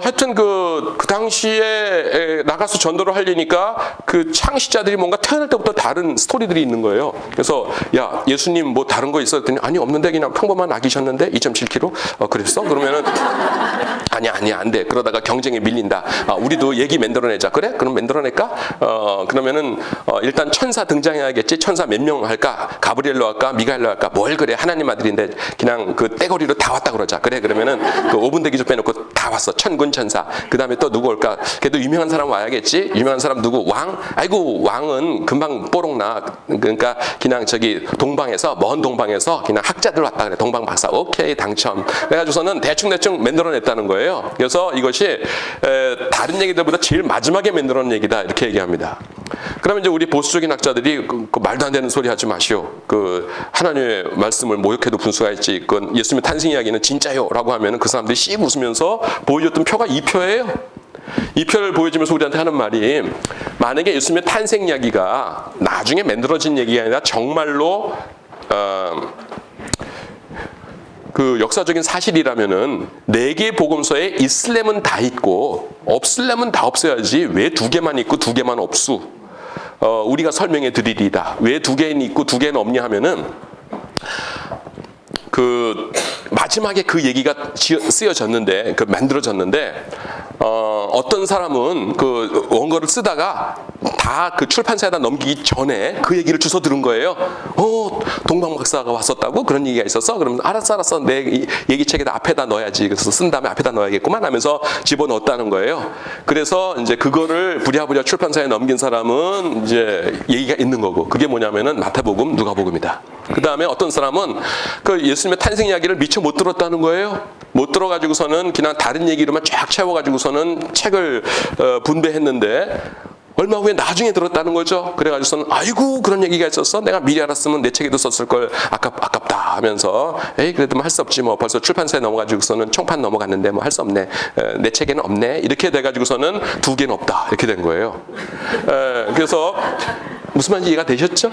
하여튼 그 당시에 나가서 전도를 하려니까 그 창시자들이 뭔가 태어날 때부터 다른 스토리들이 있는 거예요. 그래서 야 예수님 뭐 다른 거 있어? 했더니 아니 없는데 그냥 평범한 아기셨는데 2.7kg? 그랬어? 그러면은 아니야 안 돼. 그러다가 경쟁에 밀린다. 우리도 얘기 만들어내자. 그래? 그럼 만들어낼까? 그러면은 일단 천사 등장해야겠지. 천사 몇 명 할까? 가브리엘로 할까? 미가엘로 할까? 뭘 그래? 하나님 아들인데 그냥 그 떼거리로 다 왔다 그러자. 그래? 그러면은 그 5분 대기조 빼놓고 다 왔어. 천군 천사. 그 다음에 또 누구 올까? 그래도 유명한 사람 와야겠지. 유명한 사람 누구? 왕? 아이고 왕은 금방 뽀록나. 그러니까 그냥 저기 동방에서 먼 동방에서 그냥 학자들 왔다 그래. 동방 박사. 오케이 당첨. 그래가지고서는 대충 만들어냈다는 거예요. 그래서 이것이 다른 얘기들보다 제일 마지막에 만들어낸 얘기다 이렇게 얘기합니다. 그러면 이제 우리 보수적인 학자들이 그 말도 안 되는 소리 하지 마시오. 그 하나님의 말씀을 모욕해도 분수가 있지. 그건 예수님의 탄생 이야기는 진짜요라고 하면은 그 사람들이 씩 웃으면서 보여줬던 표가 이 표예요. 이 표를 보여주면서 우리한테 하는 말이, 만약에 예수님의 탄생 이야기가 나중에 만들어진 얘기가 아니라 정말로 그 역사적인 사실이라면은 4개 복음서에 있으려면 다 있고 없으려면 다 없어야지 왜 2개만 있고 2개만 없수? 우리가 설명해 드리리다. 왜 2개는 있고 2개는 없냐 하면은 그 마지막에 그 얘기가 쓰여졌는데, 그 만들어졌는데, 어떤 사람은 그 원고를 쓰다가 다 그 출판사에다 넘기기 전에 그 얘기를 주워 들은 거예요. 동방 박사가 왔었다고? 그런 얘기가 있었어? 그러면 알았어. 내 얘기책에다 앞에다 넣어야지. 그래서 쓴 다음에 앞에다 넣어야겠구만 하면서 집어넣었다는 거예요. 그래서 이제 그거를 부랴부랴 출판사에 넘긴 사람은 이제 얘기가 있는 거고, 그게 뭐냐면은 마태복음, 누가복음이다. 그 다음에 어떤 사람은 그 예수님의 탄생 이야기를 미처 못 들었다는 거예요. 못 들어가지고서는 그냥 다른 얘기로만 쫙 채워가지고서는 책을 분배했는데, 얼마 후에 나중에 들었다는 거죠. 그래가지고서는 아이고 그런 얘기가 있었어? 내가 미리 알았으면 내 책에도 썼을 걸 아깝다 하면서 에이 그래도 뭐 할 수 없지 뭐 벌써 출판사에 넘어가지고서는 총판 넘어갔는데 뭐 할 수 없네. 내 책에는 없네. 이렇게 돼가지고서는 두 개는 없다. 이렇게 된 거예요. 그래서 무슨 말인지 이해가 되셨죠?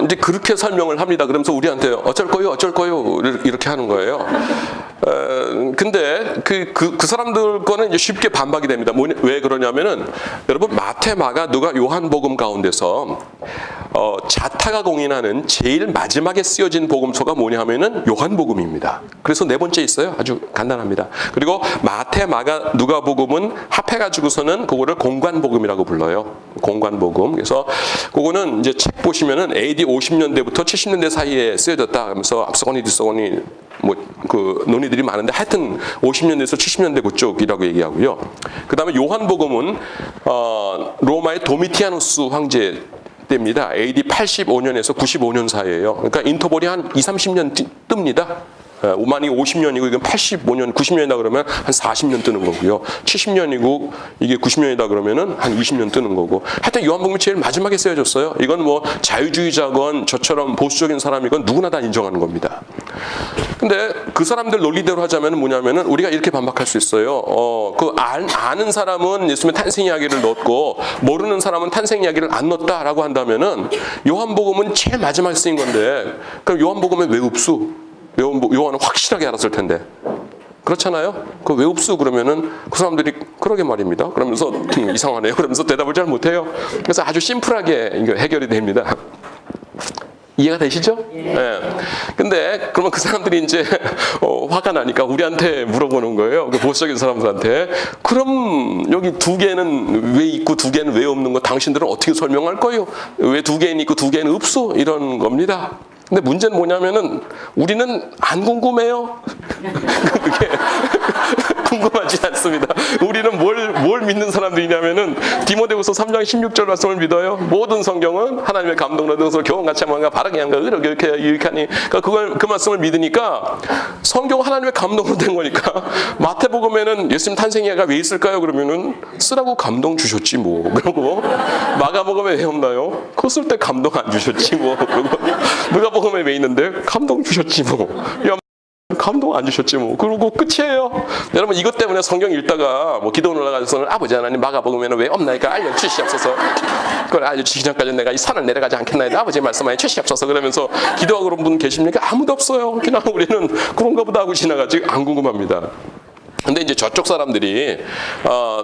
이제 그렇게 설명을 합니다. 그러면서 우리한테 어쩔 거요 이렇게 하는 거예요. 근데 그 사람들 거는 이제 쉽게 반박이 됩니다. 왜 그러냐면은 여러분 마태, 마가, 누가, 요한복음 가운데서 자타가 공인하는 제일 마지막에 쓰여진 복음서가 뭐냐 하면은 요한복음입니다. 그래서 네 번째 있어요. 아주 간단합니다. 그리고 마태, 마가, 누가복음은 합해가지고서는 그거를 공관복음이라고 불러요. 공관복음. 그래서 그거는 이제 책 보시면은 AD 50년대부터 70년대 사이에 쓰여졌다 하면서 앞서거니 뒤서거니 뭐 그 논의들이 많은데 하여튼 50년대에서 70년대 그쪽이라고 얘기하고요. 그 다음에 요한복음은 로마의 도미티아누스 황제 때입니다. AD 85년에서 95년 사이에요. 그러니까 인터벌이 한 20-30년 뜹니다. 만약에 50년이고 이건 85년, 90년이다 그러면 한 40년 뜨는 거고요. 70년이고 이게 90년이다 그러면은 한 20년 뜨는 거고. 하여튼 요한복음이 제일 마지막에 쓰여졌어요. 이건 뭐 자유주의자건 저처럼 보수적인 사람이건 누구나 다 인정하는 겁니다. 근데 그 사람들 논리대로 하자면 뭐냐면은 우리가 이렇게 반박할 수 있어요. 아는 사람은 예수님의 탄생 이야기를 넣었고 모르는 사람은 탄생 이야기를 안 넣었다라고 한다면은 요한복음은 제일 마지막에 쓰인 건데 그럼 요한복음에 왜 없수? 요한은 확실하게 알았을 텐데. 그렇잖아요? 그 왜 없어? 그러면은 그 사람들이 그러게 말입니다. 그러면서 이상하네요. 그러면서 대답을 잘 못해요. 그래서 아주 심플하게 이거 해결이 됩니다. 이해가 되시죠? 네. 근데 그러면 그 사람들이 이제 화가 나니까 우리한테 물어보는 거예요. 그 보수적인 사람들한테. 그럼 여기 두 개는 왜 있고 두 개는 왜 없는 거 당신들은 어떻게 설명할 거예요? 왜 두 개는 있고 두 개는 없어? 이런 겁니다. 근데 문제는 뭐냐면은 우리는 안 궁금해요. 그게 궁금하지 않습니다. 우리는 뭘 믿는 사람들이냐면은 디모데후서 3장 16절 말씀을 믿어요. 모든 성경은 하나님의 감동으로 등서 교훈같이 한가 바르게 한가 이렇게 유익하니 그 말씀을 믿으니까 성경 하나님의 감동으로 된 거니까 마태복음에는 예수님 탄생 이야기가 왜 있을까요? 그러면은 쓰라고 감동 주셨지 뭐. 그러고 마가복음에 왜 없나요? 그거 쓸 때 감동 안 주셨지 뭐. 그리고 누가복음에 왜 있는데 감동 주셨지 뭐. 야, 감동 안 주셨지 뭐. 그러고 끝이에요. 여러분 이것 때문에 성경 읽다가 뭐 기도 올라가서는 아버지 하나님 마가복음에는 왜 없나이까 알려주시옵소서. 그걸 알려주시기 전까지 내가 이 산을 내려가지 않겠나이다. 아버지 말씀하여 주시옵소서. 그러면서 기도하고 그런 분 계십니까? 아무도 없어요. 그냥 우리는 그런가 보다 하고 지나가지 안 궁금합니다. 근데 이제 저쪽 사람들이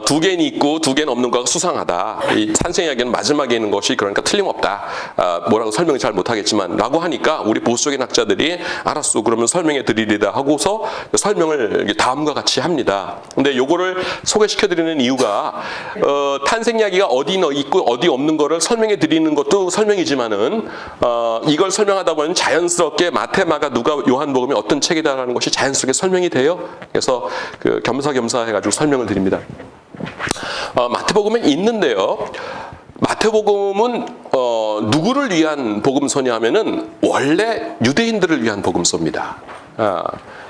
두 개는 있고 두 개는 없는 거가 수상하다. 이 탄생 이야기는 마지막에 있는 것이 그러니까 틀림없다. 뭐라고 설명을 잘 못하겠지만 라고 하니까 우리 보수적인 학자들이 알았어. 그러면 설명해 드리리다 하고서 설명을 다음과 같이 합니다. 근데 요거를 소개시켜 드리는 이유가 탄생 이야기가 어디 있고 어디 없는 거를 설명해 드리는 것도 설명이지만은 이걸 설명하다 보면 자연스럽게 마태, 마가, 누가, 요한복음이 어떤 책이다라는 것이 자연스럽게 설명이 돼요. 그래서 겸사겸사 해가지고 설명을 드립니다. 마태복음에 있는데요. 마태복음은 누구를 위한 복음서냐 하면은 원래 유대인들을 위한 복음서입니다.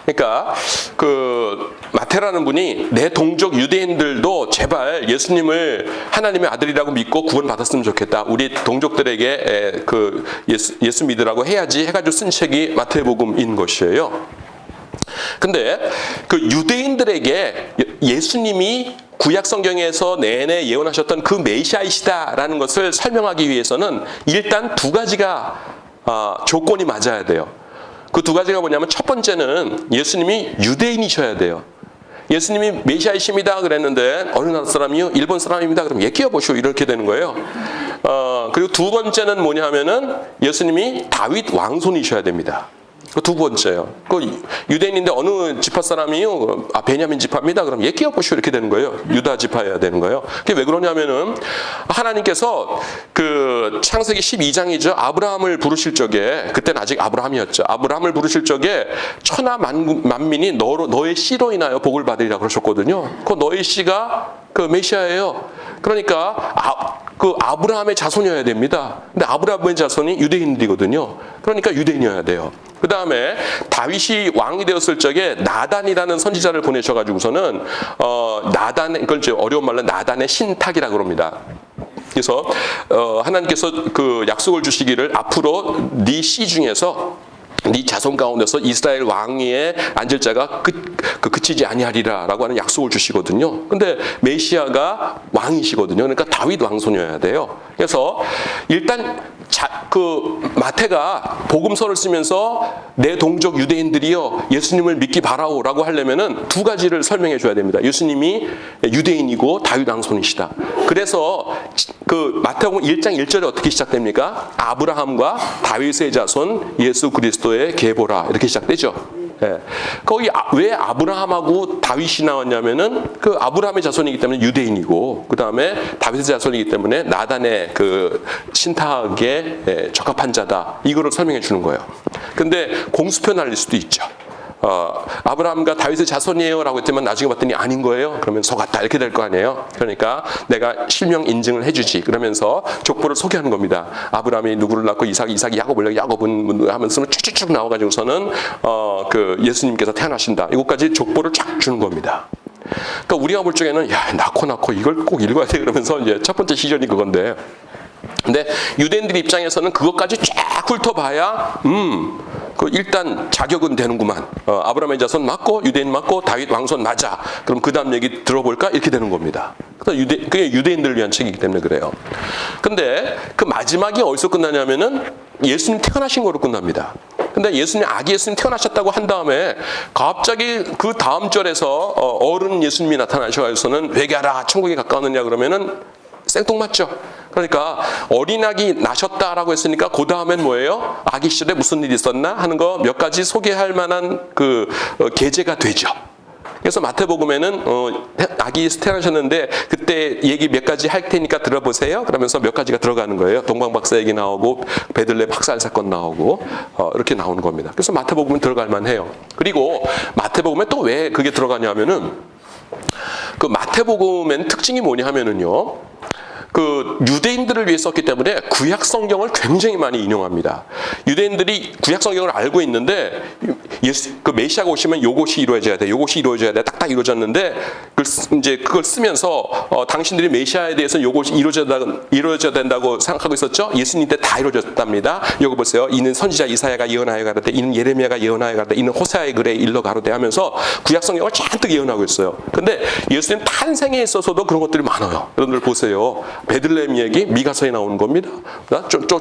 그러니까 그 마태라는 분이 내 동족 유대인들도 제발 예수님을 하나님의 아들이라고 믿고 구원받았으면 좋겠다. 우리 동족들에게 그 예수 믿으라고 해야지 해가지고 쓴 책이 마태복음인 것이에요. 근데 그 유대인들에게 예수님이 구약 성경에서 내내 예언하셨던 그 메시아이시다라는 것을 설명하기 위해서는 일단 두 가지가 조건이 맞아야 돼요. 그 두 가지가 뭐냐면 첫 번째는 예수님이 유대인이셔야 돼요. 예수님이 메시아이십니다 그랬는데 어느 나라 사람이요? 일본 사람입니다. 그럼 끼워보시오 이렇게 되는 거예요. 그리고 두 번째는 뭐냐 하면은 예수님이 다윗 왕손이셔야 됩니다. 그 두 번째요. 그 유대인인데 어느 지파 사람이요? 베냐민 지파입니다. 그럼 얘 끼어보시오 이렇게 되는 거예요. 유다 지파여야 되는 거예요. 그게 왜 그러냐면은 하나님께서 그 창세기 12장이죠. 아브라함을 부르실 적에 그때는 아직 아브라함이었죠. 아브라함을 부르실 적에 천하 만민이 너의 씨로 인하여 복을 받으리라 그러셨거든요. 그 너의 씨가 그 메시아예요. 그러니까 그 아브라함의 자손이어야 됩니다. 근데 아브라함의 자손이 유대인들이거든요. 그러니까 유대인이어야 돼요. 그 다음에 다윗이 왕이 되었을 적에 나단이라는 선지자를 보내셔가지고서는 이걸 이제 어려운 말로 나단의 신탁이라고 합니다. 그래서 하나님께서 그 약속을 주시기를 앞으로 네 씨 중에서 네 자손 가운데서 이스라엘 왕위에 앉을 자가 그치지 아니하리라라고 하는 약속을 주시거든요. 근데 메시아가 왕이시거든요. 그러니까 다윗 왕손이어야 돼요. 그래서 일단 그 마태가 복음서를 쓰면서 내 동족 유대인들이여 예수님을 믿기 바라오라고 하려면은 두 가지를 설명해 줘야 됩니다. 예수님이 유대인이고 다윗 왕손이시다. 그래서 그 마태복음 1장 1절에 어떻게 시작됩니까? 아브라함과 다윗의 자손 예수 그리스도의 계보라 이렇게 시작되죠. 예. 거기 왜 아브라함하고 다윗이 나왔냐면은 그 아브라함의 자손이기 때문에 유대인이고 그 다음에 다윗의 자손이기 때문에 나단의 그 신탁에 적합한 자다 이거를 설명해 주는 거예요. 근데 공수표 날릴 수도 있죠. 아브라함과 다윗의 자손이에요라고 했더니 나중에 봤더니 아닌 거예요. 그러면 속았다 이렇게 될 거 아니에요. 그러니까 내가 실명 인증을 해주지. 그러면서 족보를 소개하는 겁니다. 아브라함이 누구를 낳고 이삭이 야곱을 낳고 야곱은 하면서 쭉쭉쭉 나와가지고서는 그 예수님께서 태어나신다. 이것까지 족보를 쫙 주는 겁니다. 그러니까 우리가 볼 적에는 야 낳고 이걸 꼭 읽어야 돼 그러면서 이제 첫 번째 시전이 그건데. 근데 유대인들 입장에서는 그것까지 쫙 훑어봐야 그 일단 자격은 되는구만. 아브라함의 자손 맞고 유대인 맞고 다윗 왕손 맞아. 그럼 그 다음 얘기 들어볼까? 이렇게 되는 겁니다. 그게 유대인들을 위한 책이기 때문에 그래요. 근데 그 마지막이 어디서 끝나냐면은 예수님 태어나신 거로 끝납니다. 근데 아기 예수님 태어나셨다고 한 다음에 갑자기 그 다음 절에서 어른 예수님이 나타나셔서는 회개하라 천국에 가까웠느냐 그러면은 생뚱맞죠. 그러니까 어린아기 나셨다라고 했으니까 그 다음엔 뭐예요? 아기 시절에 무슨 일이 있었나 하는 거 몇 가지 소개할 만한 그 계제가 되죠. 그래서 마태복음에는 아기 태어나셨는데 그때 얘기 몇 가지 할 테니까 들어보세요. 그러면서 몇 가지가 들어가는 거예요. 동방박사 얘기 나오고 베들레헴 학살 사건 나오고 이렇게 나오는 겁니다. 그래서 마태복음은 들어갈 만해요. 그리고 마태복음에 또 왜 그게 들어가냐면은 그 마태복음엔 특징이 뭐냐 하면은요. 그 유대인들을 위해 썼기 때문에 구약 성경을 굉장히 많이 인용합니다. 유대인들이 구약 성경을 알고 있는데 그 메시아가 오시면 요것이 이루어져야 돼. 요것이 이루어져야 돼. 딱딱 이루어졌는데 그걸 쓰면서 당신들이 메시아에 대해서 요것이 이루어져야 된다고 생각하고 있었죠. 예수님 때 다 이루어졌답니다. 요거 보세요. 이는 선지자 이사야가 예언하여 가로되 이는 예레미야가 예언하여 가로되 이는 호세아의 글에 일러 가로되 하면서 구약 성경을 잔뜩 예언하고 있어요. 근데 예수님 탄생에 있어서도 그런 것들이 많아요. 여러분들 보세요. 베들레헴 얘기 미가서에 나오는 겁니다.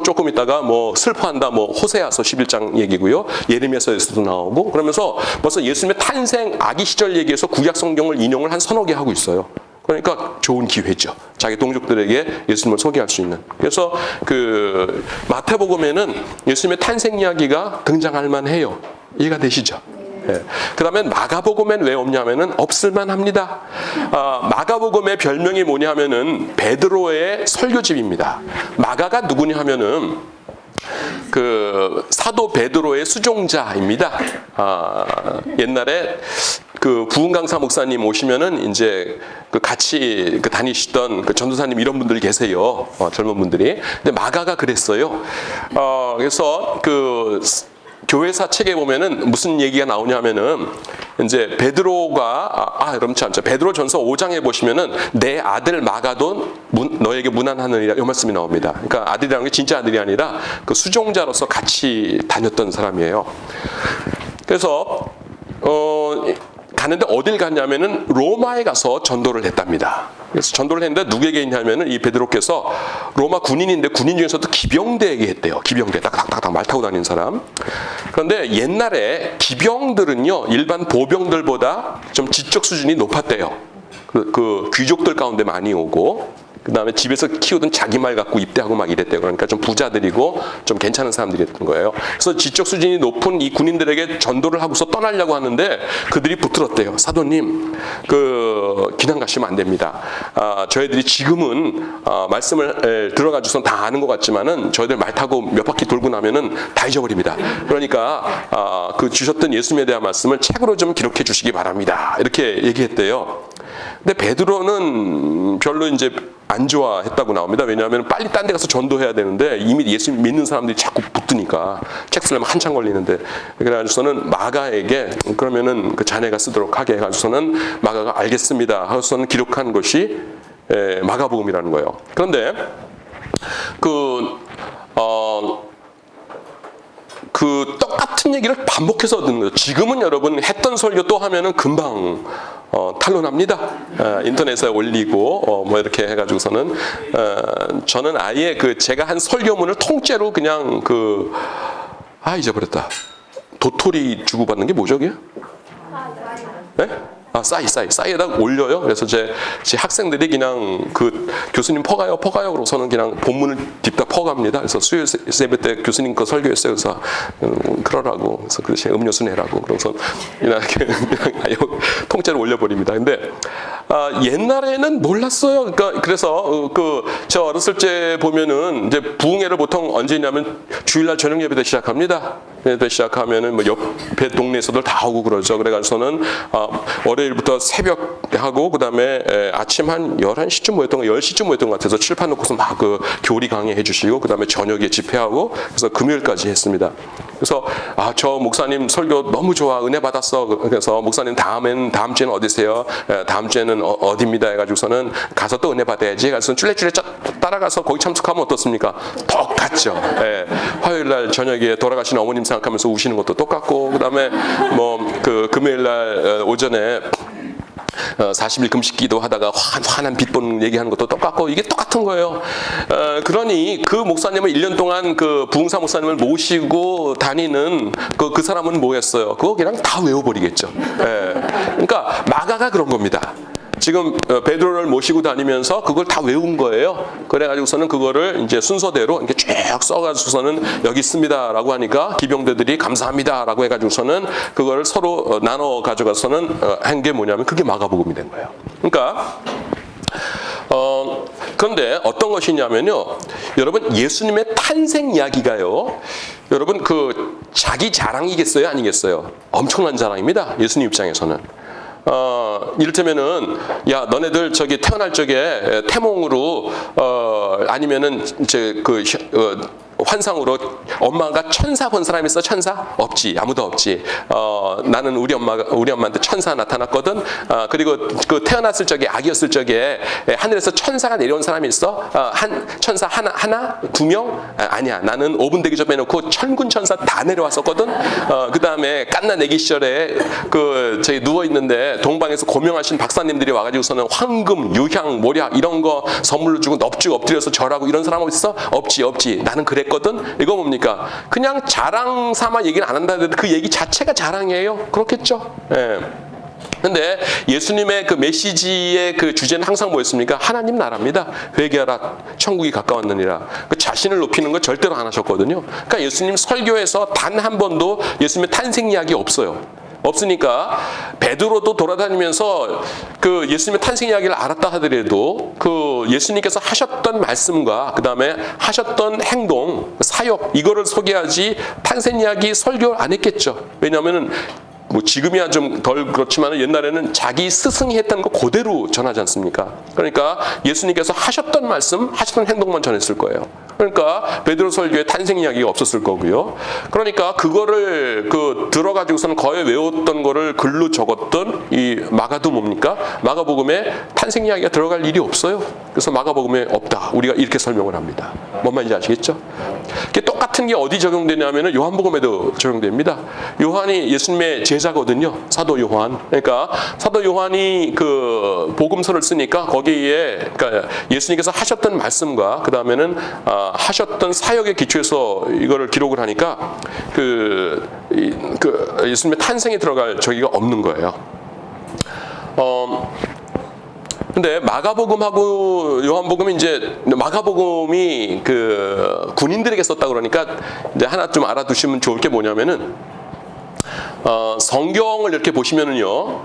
조금 있다가 뭐 슬퍼한다 뭐 호세아서 11장 얘기고요. 예레미야서에서도 나오고 그러면서 벌써 예수님의 탄생 아기 시절 얘기해서 구약 성경을 인용을 한 서너 개 하고 있어요. 그러니까 좋은 기회죠. 자기 동족들에게 예수님을 소개할 수 있는. 그래서 그 마태복음에는 예수님의 탄생 이야기가 등장할 만해요. 이해가 되시죠? 예. 그 다음에 마가복음엔 왜 없냐면은 없을만 합니다. 마가복음의 별명이 뭐냐 하면은 베드로의 설교집입니다. 마가가 누구냐 하면은 그 사도 베드로의 수종자입니다. 옛날에 그 부흥강사 목사님 오시면은 이제 그 같이 다니시던 그 전도사님 이런 분들 계세요. 젊은 분들이. 근데 마가가 그랬어요. 그래서 그 교회사 책에 보면은 무슨 얘기가 나오냐면은 이제 베드로가 그럼 참 베드로 전서 5장에 보시면은 내 아들 마가도 너에게 문안하느니라 이 말씀이 나옵니다. 그러니까 아들이라는 게 진짜 아들이 아니라 그 수종자로서 같이 다녔던 사람이에요. 그래서 가는데 어딜 갔냐면은 로마에 가서 전도를 했답니다. 그래서 전도를 했는데 누구에게 했냐면은 이 베드로께서 로마 군인인데 군인 중에서도 기병대에게 했대요. 기병대 딱딱딱 말 타고 다니는 사람. 그런데 옛날에 기병들은요 일반 보병들보다 좀 지적 수준이 높았대요. 그 귀족들 가운데 많이 오고 그 다음에 집에서 키우던 자기 말 갖고 입대하고 막 이랬대요. 그러니까 좀 부자들이고 좀 괜찮은 사람들이었던 거예요. 그래서 지적 수준이 높은 이 군인들에게 전도를 하고서 떠나려고 하는데 그들이 붙들었대요. 사도님, 그기낭 가시면 안 됩니다. 저희들이 지금은 말씀을 들어가지고선 다 아는 것 같지만은 저희들 말 타고 몇 바퀴 돌고 나면은 다 잊어버립니다. 그러니까 그 주셨던 예수님에 대한 말씀을 책으로 좀 기록해 주시기 바랍니다. 이렇게 얘기했대요. 근데 베드로는 별로 이제 안 좋아했다고 나옵니다. 왜냐하면 빨리 딴 데 가서 전도해야 되는데 이미 예수 믿는 사람들이 자꾸 붙드니까 책 쓰려면 한참 걸리는데, 그래가지고서는 마가에게 그러면은 그 자네가 쓰도록 하게 해가지고서는 마가가 알겠습니다 하고서는 기록한 것이 마가복음이라는 거예요. 그런데 그 똑같은 얘기를 반복해서 듣는 거죠. 지금은 여러분 했던 설교 또 하면은 금방 탄론합니다. 인터넷에 올리고 뭐 이렇게 해가지고서는 저는 아예 제가 한 설교문을 통째로 그냥 잊어버렸다. 도토리 주고받는 게 뭐죠, 그게? 네? 싸이에다 올려요. 그래서 제 학생들이 그냥 교수님 퍼가요. 그러고서는 그냥 본문을 딥다 퍼갑니다. 그래서 수요일 예배 때 교수님 거 설교했어요. 그래서 그러라고. 그래서 그 대신 음료수 내라고. 그래서 그냥 통째로 올려버립니다. 근데 옛날에는 몰랐어요. 그래서 저 어렸을 때 보면은 이제 부흥회를 보통 언제냐면 주일날 저녁 예배 때 시작합니다. 예배 시작하면은 뭐 옆에 동네에서들 다 오고 그러죠. 그래가지고서는 월요일부터 새벽 하고 그다음에 아침 한 11시쯤 모였던 거 10시쯤 모였던 것 같아서 칠판 놓고서 막 교리 강의해 주시고 그다음에 저녁에 집회하고 그래서 금요일까지 했습니다. 그래서 저 목사님 설교 너무 좋아, 은혜 받았어. 그래서 목사님 다음 주에는 어디세요? 다음 주에는 어디입니다 해가지고서는 가서 또 은혜 받아야지. 그래서 쫄래쫄래 따라가서 거기 참석하면 어떻습니까? 똑같죠. 화요일날 저녁에 돌아가신 어머님 생각하면서 우시는 것도 똑같고, 그다음에 금요일날 오전에 40일 금식기도 하다가 환한 빚본 얘기하는 것도 똑같고 이게 똑같은 거예요. 그러니 그 목사님을 1년 동안 부흥사 목사님을 모시고 다니는 그 사람은 뭐였어요? 그거 그냥 다 외워버리겠죠. 그러니까 마가가 그런 겁니다. 지금 베드로를 모시고 다니면서 그걸 다 외운 거예요. 그래가지고서는 그거를 이제 순서대로 이렇게 쭉 써가지고서는 여기 있습니다라고 하니까 기병대들이 감사합니다라고 해가지고서는 그거를 서로 나눠 가져가서는 한 게 뭐냐면 그게 마가복음이 된 거예요. 그러니까 그런데 어떤 것이냐면요, 여러분 예수님의 탄생 이야기가요, 여러분 자기 자랑이겠어요, 아니겠어요? 엄청난 자랑입니다. 예수님 입장에서는. 이를테면은 야 너네들 저기 태어날 적에 태몽으로 아니면은 이제 환상으로 엄마가 천사 본 사람이 있어? 천사? 없지. 아무도 없지. 나는 우리 엄마한테 천사 나타났거든. 그리고 태어났을 적에 아기였을 적에 하늘에서 천사가 내려온 사람이 있어? 천사 하나? 2명? 아니야. 나는 5분 되기 전에 빼놓고 천군 천사 다 내려왔었거든. 그 다음에 깐나 내기 시절에 저기 누워 있는데 동방에서 고명하신 박사님들이 와가지고서는 황금, 유향, 모략 이런 거 선물로 주고 넙죽 엎드려서 절하고 이런 사람 있어? 없지. 나는 그랬거든. 이거 뭡니까? 그냥 자랑 삼아 얘기는 안 한다 해도 그 얘기 자체가 자랑이에요. 그렇겠죠? 근데 예수님의 그 메시지의 그 주제는 항상 뭐였습니까? 하나님 나라입니다. 회개하라, 천국이 가까웠느니라. 자신을 높이는 거 절대로 안 하셨거든요. 그러니까 예수님 설교에서 단 한 번도 예수님의 탄생 이야기 없어요. 없으니까 베드로도 돌아다니면서 예수님의 탄생 이야기를 알았다 하더라도 예수님께서 하셨던 말씀과 그 다음에 하셨던 행동, 사역 이거를 소개하지 탄생 이야기 설교 안 했겠죠. 왜냐하면은 뭐 지금이야 좀 덜 그렇지만 옛날에는 자기 스승이 했던 거 그대로 전하지 않습니까? 그러니까 예수님께서 하셨던 말씀, 하셨던 행동만 전했을 거예요. 그러니까 베드로 설교에 탄생 이야기가 없었을 거고요. 그러니까 그거를 들어가지고서는 거의 외웠던 거를 글로 적었던 이 마가도 뭡니까? 마가복음에 탄생 이야기가 들어갈 일이 없어요. 그래서 마가복음에 없다. 우리가 이렇게 설명을 합니다. 뭔 말인지 아시겠죠? 이게 똑같은 게 어디 적용되냐면은 요한복음에도 적용됩니다. 요한이 예수님의 제자거든요. 사도 요한. 그러니까 사도 요한이 복음서를 쓰니까 거기에 그러니까 예수님께서 하셨던 말씀과 그 다음에는 하셨던 사역의 기초에서 이거를 기록을 하니까 예수님의 탄생에 들어갈 저기가 없는 거예요. 근데 마가복음하고 요한복음이 이제 마가복음이 그 군인들에게 썼다 그러니까 이제 하나 좀 알아두시면 좋을 게 뭐냐면은 성경을 이렇게 보시면은요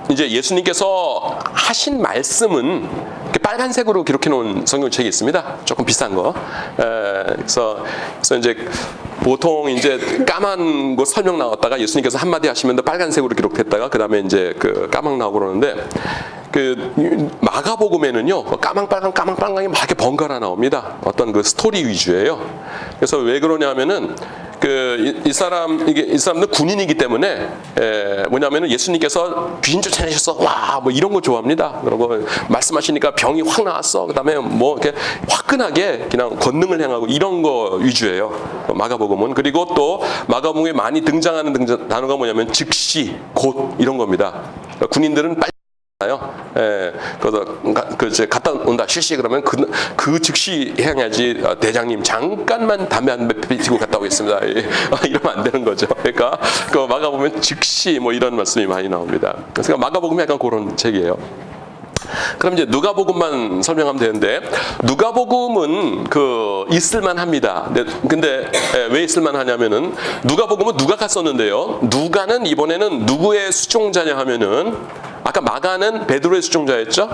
이제 예수님께서 하신 말씀은 이렇게 빨간색으로 기록해 놓은 성경책이 있습니다. 조금 비싼 거. 그래서 이제 보통 이제 까만 거 설명 나왔다가 예수님께서 한마디 하시면 빨간색으로 기록됐다가 그 다음에 이제 그 까망 나오고 그러는데 그 마가복음에는요 까망빨강이 막 이렇게 번갈아 나옵니다. 어떤 그 스토리 위주예요. 그래서 왜 그러냐면은 이 사람들 군인이기 때문에 뭐냐면은 예수님께서 귀신 쫓아내셨어 와 뭐 이런 거 좋아합니다. 그리고 말씀하시니까 병이 확 나왔어. 그다음에 뭐 이렇게 화끈하게 그냥 권능을 행하고 이런 거 위주예요. 마가복음은. 그리고 또 마가복음에 많이 등장하는 단어가 뭐냐면 즉시 곧 이런 겁니다. 군인들은 빨리 그래서 갔다 온다 실시 그러면 그 즉시 해야지. 대장님 잠깐만 담배 한 대 피우고 갔다 오겠습니다. 이러면 안 되는 거죠. 그러니까 그 마가복음은 즉시 뭐 이런 말씀이 많이 나옵니다. 그래서 마가복음이 약간 그런 책이에요. 그럼 이제 누가복음만 설명하면 되는데 누가복음은 있을만합니다. 근데 왜 있을만하냐면은 누가복음은 누가가 썼는데요. 누가는 이번에는 누구의 수종자냐 하면은 아까 마가는 베드로의 수종자였죠.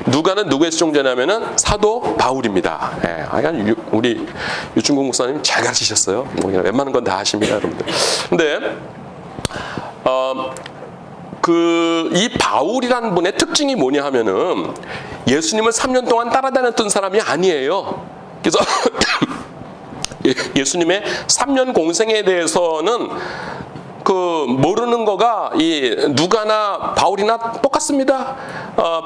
누가는 누구의 수종자냐면은 사도 바울입니다. 우리 유충국 목사님 잘 가르치셨어요. 웬만한 건 다 아십니다, 여러분들. 근데 이 바울이라는 분의 특징이 뭐냐 하면은 예수님을 3년 동안 따라다녔던 사람이 아니에요. 그래서 예수님의 3년 공생에 대해서는 모르는 거가 이 누가나 바울이나 똑같습니다.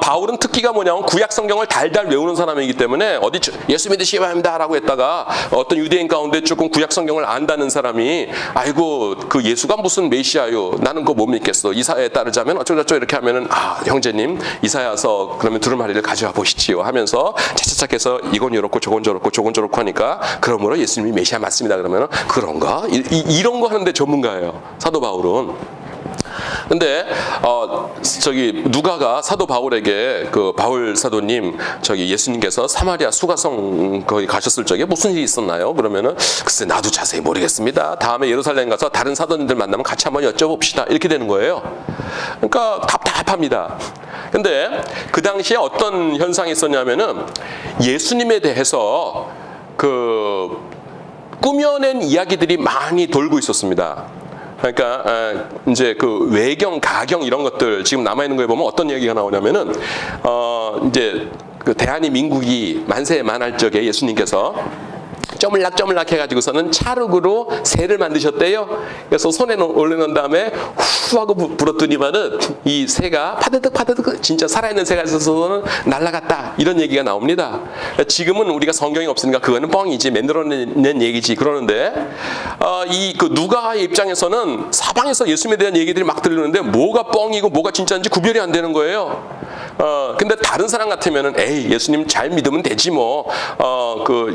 바울은 특기가 뭐냐면 구약 성경을 달달 외우는 사람이기 때문에 어디 예수 믿으시기 바랍니다라고 했다가 어떤 유대인 가운데 조금 구약 성경을 안다는 사람이 아이고 그 예수가 무슨 메시아요? 나는 그거 못 믿겠어. 이사야에 따르자면 어쩌고저쩌고 이렇게 하면은 형제님 이사야서 그러면 두루마리를 가져와 보시지요 하면서 차차차해서 이건 이렇고 저건 저렇고 저건 저렇고 하니까 그러므로 예수님이 메시아 맞습니다. 그러면은 그런가? 이런 거 하는데 전문가예요. 사도 바울은. 근데 누가가 사도 바울에게 바울 사도님 예수님께서 사마리아 수가성 거기 가셨을 적에 무슨 일이 있었나요? 그러면은 글쎄 나도 자세히 모르겠습니다. 다음에 예루살렘 가서 다른 사도님들 만나면 같이 한번 여쭤봅시다. 이렇게 되는 거예요. 그러니까 답답합니다. 근데 그 당시에 어떤 현상이 있었냐면은 예수님에 대해서 꾸며낸 이야기들이 많이 돌고 있었습니다. 그러니까 이제 외경, 가경 이런 것들 지금 남아 있는 거에 보면 어떤 얘기가 나오냐면은 이제 대한이 민국이 만세만할 적에 예수님께서 쪼물락 해가지고서는 찰흙으로 새를 만드셨대요. 그래서 손에 올려놓은 다음에 후 하고 불었더니만은 이 새가 파드득 진짜 살아있는 새가 있어서는 날아갔다 이런 얘기가 나옵니다. 지금은 우리가 성경이 없으니까 그거는 뻥이지 만들어낸 얘기지 그러는데 누가의 입장에서는 사방에서 예수님에 대한 얘기들이 막 들리는데 뭐가 뻥이고 뭐가 진짜인지 구별이 안 되는 거예요. 근데 다른 사람 같으면은 에이 예수님 잘 믿으면 되지 뭐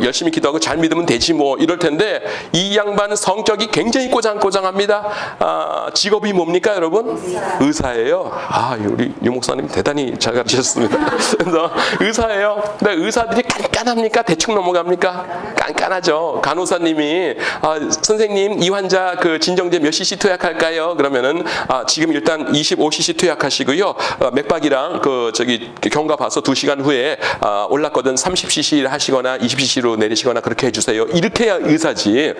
열심히 기도하고 잘 믿으면 되지 뭐 이럴 텐데 이 양반 성격이 굉장히 꼬장꼬장합니다. 직업이 뭡니까 여러분? 의사예요. 우리 유 목사님 대단히 잘 가르치셨습니다. 그래서 의사예요. 근데 의사들이 깐깐합니까? 대충 넘어갑니까? 깐깐하죠. 간호사님이 선생님 이 환자 진정제 몇 cc 투약할까요? 그러면은 지금 일단 25cc 투약하시고요. 맥박이랑 경과 봐서 2시간 후에 올랐거든 30cc 하시거나 20cc로 내리시거나 그렇게 해주세요. 이렇게 해야 의사지.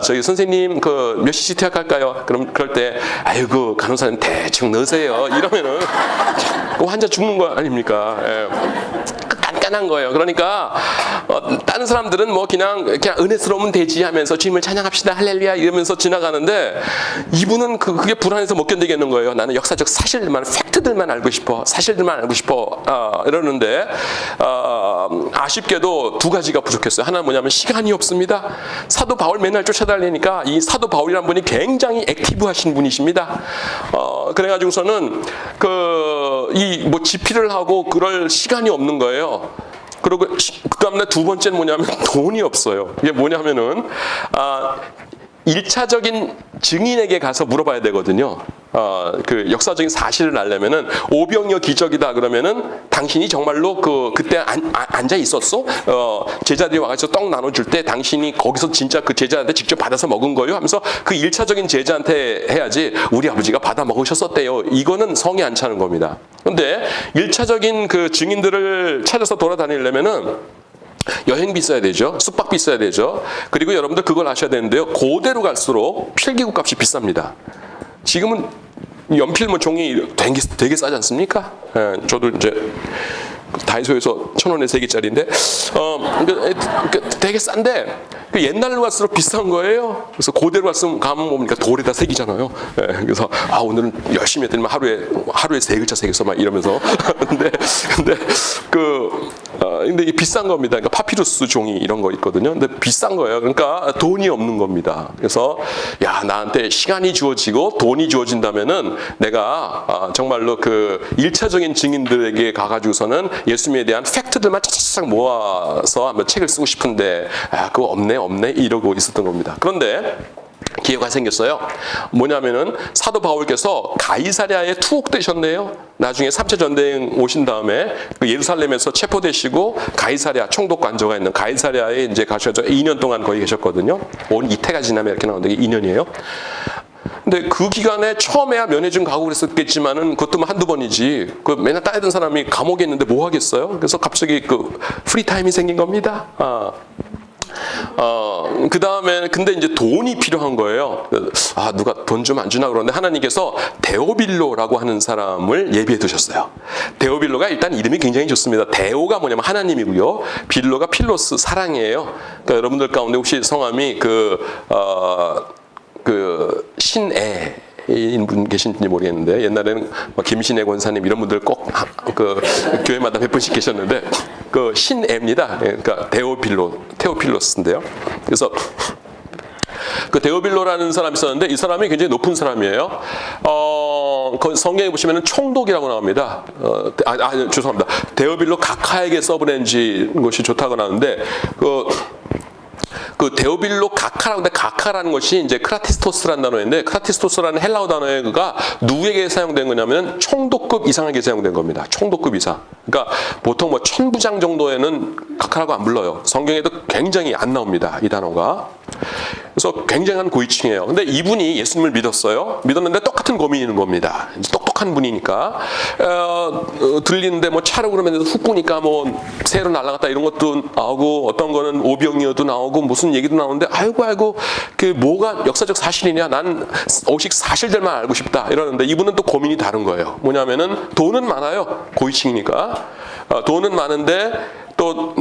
선생님 몇 cc 투약할까요? 그럴 때 아이고 간호사님 대충 넣으세요. 이러면은 환자 죽는 거 아닙니까? 깐깐한 거예요. 그러니까 다른 사람들은 뭐 그냥 은혜스러우면 되지 하면서 주님을 찬양합시다 할렐루야 이러면서 지나가는데 이분은 그게 불안해서 못 견디겠는 거예요. 나는 역사적 사실들만 팩트들만 알고 싶어. 사실들만 알고 싶어. 이러는데 아쉽게도 두 가지가 부족했어요. 하나는 뭐냐면 시간이 없습니다. 사도 바울 맨날 쫓아다니니까 이 사도 바울이라는 분이 굉장히 액티브하신 분이십니다. 그래가지고서는 뭐 집필을 하고 그럴 시간이 없는 거예요. 그리고 그 다음날 두 번째는 뭐냐면 돈이 없어요. 이게 뭐냐면은 1차적인 증인에게 가서 물어봐야 되거든요. 그 역사적인 사실을 알려면은 오병이어 기적이다 그러면은 당신이 정말로 그때 앉아 있었어? 제자들이 와가지고 떡 나눠줄 때 당신이 거기서 진짜 그 제자한테 직접 받아서 먹은 거요? 하면서 그 1차적인 제자한테 해야지 우리 아버지가 받아 먹으셨었대요. 이거는 성에 안 차는 겁니다. 근데 1차적인 그 증인들을 찾아서 돌아다니려면은 여행비 써야 되죠. 숙박비 써야 되죠. 그리고 여러분들 그걸 아셔야 되는데요. 고대로 갈수록 필기구 값이 비쌉니다. 지금은 연필 뭐 종이 되게 싸지 않습니까? 예, 저도 이제 다이소에서 1,000원에 3개짜리인데 되게 싼데 옛날로 갈수록 비싼 거예요. 그래서 고대로 가면 뭡니까? 돌에다 새기잖아요. 예, 그래서 오늘은 열심히 했더니 하루에 3글자 새겼어 막 이러면서 근데 이게 비싼 겁니다. 그러니까 파피루스 종이 이런 거 있거든요. 근데 비싼 거예요. 그러니까 돈이 없는 겁니다. 그래서 야 나한테 시간이 주어지고 돈이 주어진다면은 내가 정말로 그 1차적인 증인들에게 가가지고서는 예수님에 대한 팩트들만 차차차차 모아서 한번 책을 쓰고 싶은데 그거 없네 이러고 있었던 겁니다. 그런데 기회가 생겼어요. 뭐냐면은 사도 바울께서 가이사랴에 투옥되셨네요. 나중에 3차 전쟁 오신 다음에 그 예루살렘에서 체포되시고 가이사랴 총독 관저가 있는 가이사랴에 이제 가셔서 2년 동안 거기 계셨거든요. 온 이태가 지나면 이렇게 나오는데 2년이에요. 근데 그 기간에 처음에야 면회좀 가고 그랬었겠지만은 그것도 한두 번이지. 그 맨날 따이던 사람이 감옥에 있는데 뭐 하겠어요? 그래서 갑자기 그 프리타임이 생긴 겁니다. 그 다음에 근데 이제 돈이 필요한 거예요. 누가 돈 좀 안 주나 그러는데 하나님께서 데오빌로라고 하는 사람을 예비해 두셨어요. 데오빌로가 일단 이름이 굉장히 좋습니다. 데오가 뭐냐면 하나님이고요. 빌로가 필로스 사랑이에요. 그러니까 여러분들 가운데 혹시 성함이 신애인 분 계신지 모르겠는데 옛날에는 김신애 권사님 이런 분들 꼭 그 교회마다 몇 분씩 계셨는데 그 신애입니다. 그러니까 테오필로스인데요. 그래서 그 데오빌로라는 사람이 있었는데 이 사람이 굉장히 높은 사람이에요. 그 성경에 보시면은 총독이라고 나옵니다. 죄송합니다. 데오빌로 각하에게 서브렌지 것이 좋다고 나오는데 그 데오빌로 각하라고 하는데 각하라는 것이 이제 크라티스토스라는 단어인데 크라티스토스라는 헬라어 단어가 누구에게 사용된 거냐면 총독급 이상에게 사용된 겁니다. 총독급 이상. 그러니까 보통 뭐 천부장 정도에는 각하라고 안 불러요. 성경에도 굉장히 안 나옵니다. 이 단어가. 그래서 굉장한 고위층이에요. 근데 이분이 예수님을 믿었어요. 믿었는데 똑같은 고민이 있는 겁니다. 이제 똑똑한 분이니까 들리는데 뭐 차로 그러면 훅 보니까 뭐 새로 날아갔다 이런 것도 나오고 어떤 거는 오병이어도 나오고 무슨 얘기도 나오는데 아이고 그 뭐가 역사적 사실이냐 난 오직 사실들만 알고 싶다 이러는데 이분은 또 고민이 다른 거예요. 뭐냐면은 돈은 많아요. 고위층이니까 돈은 많은데 또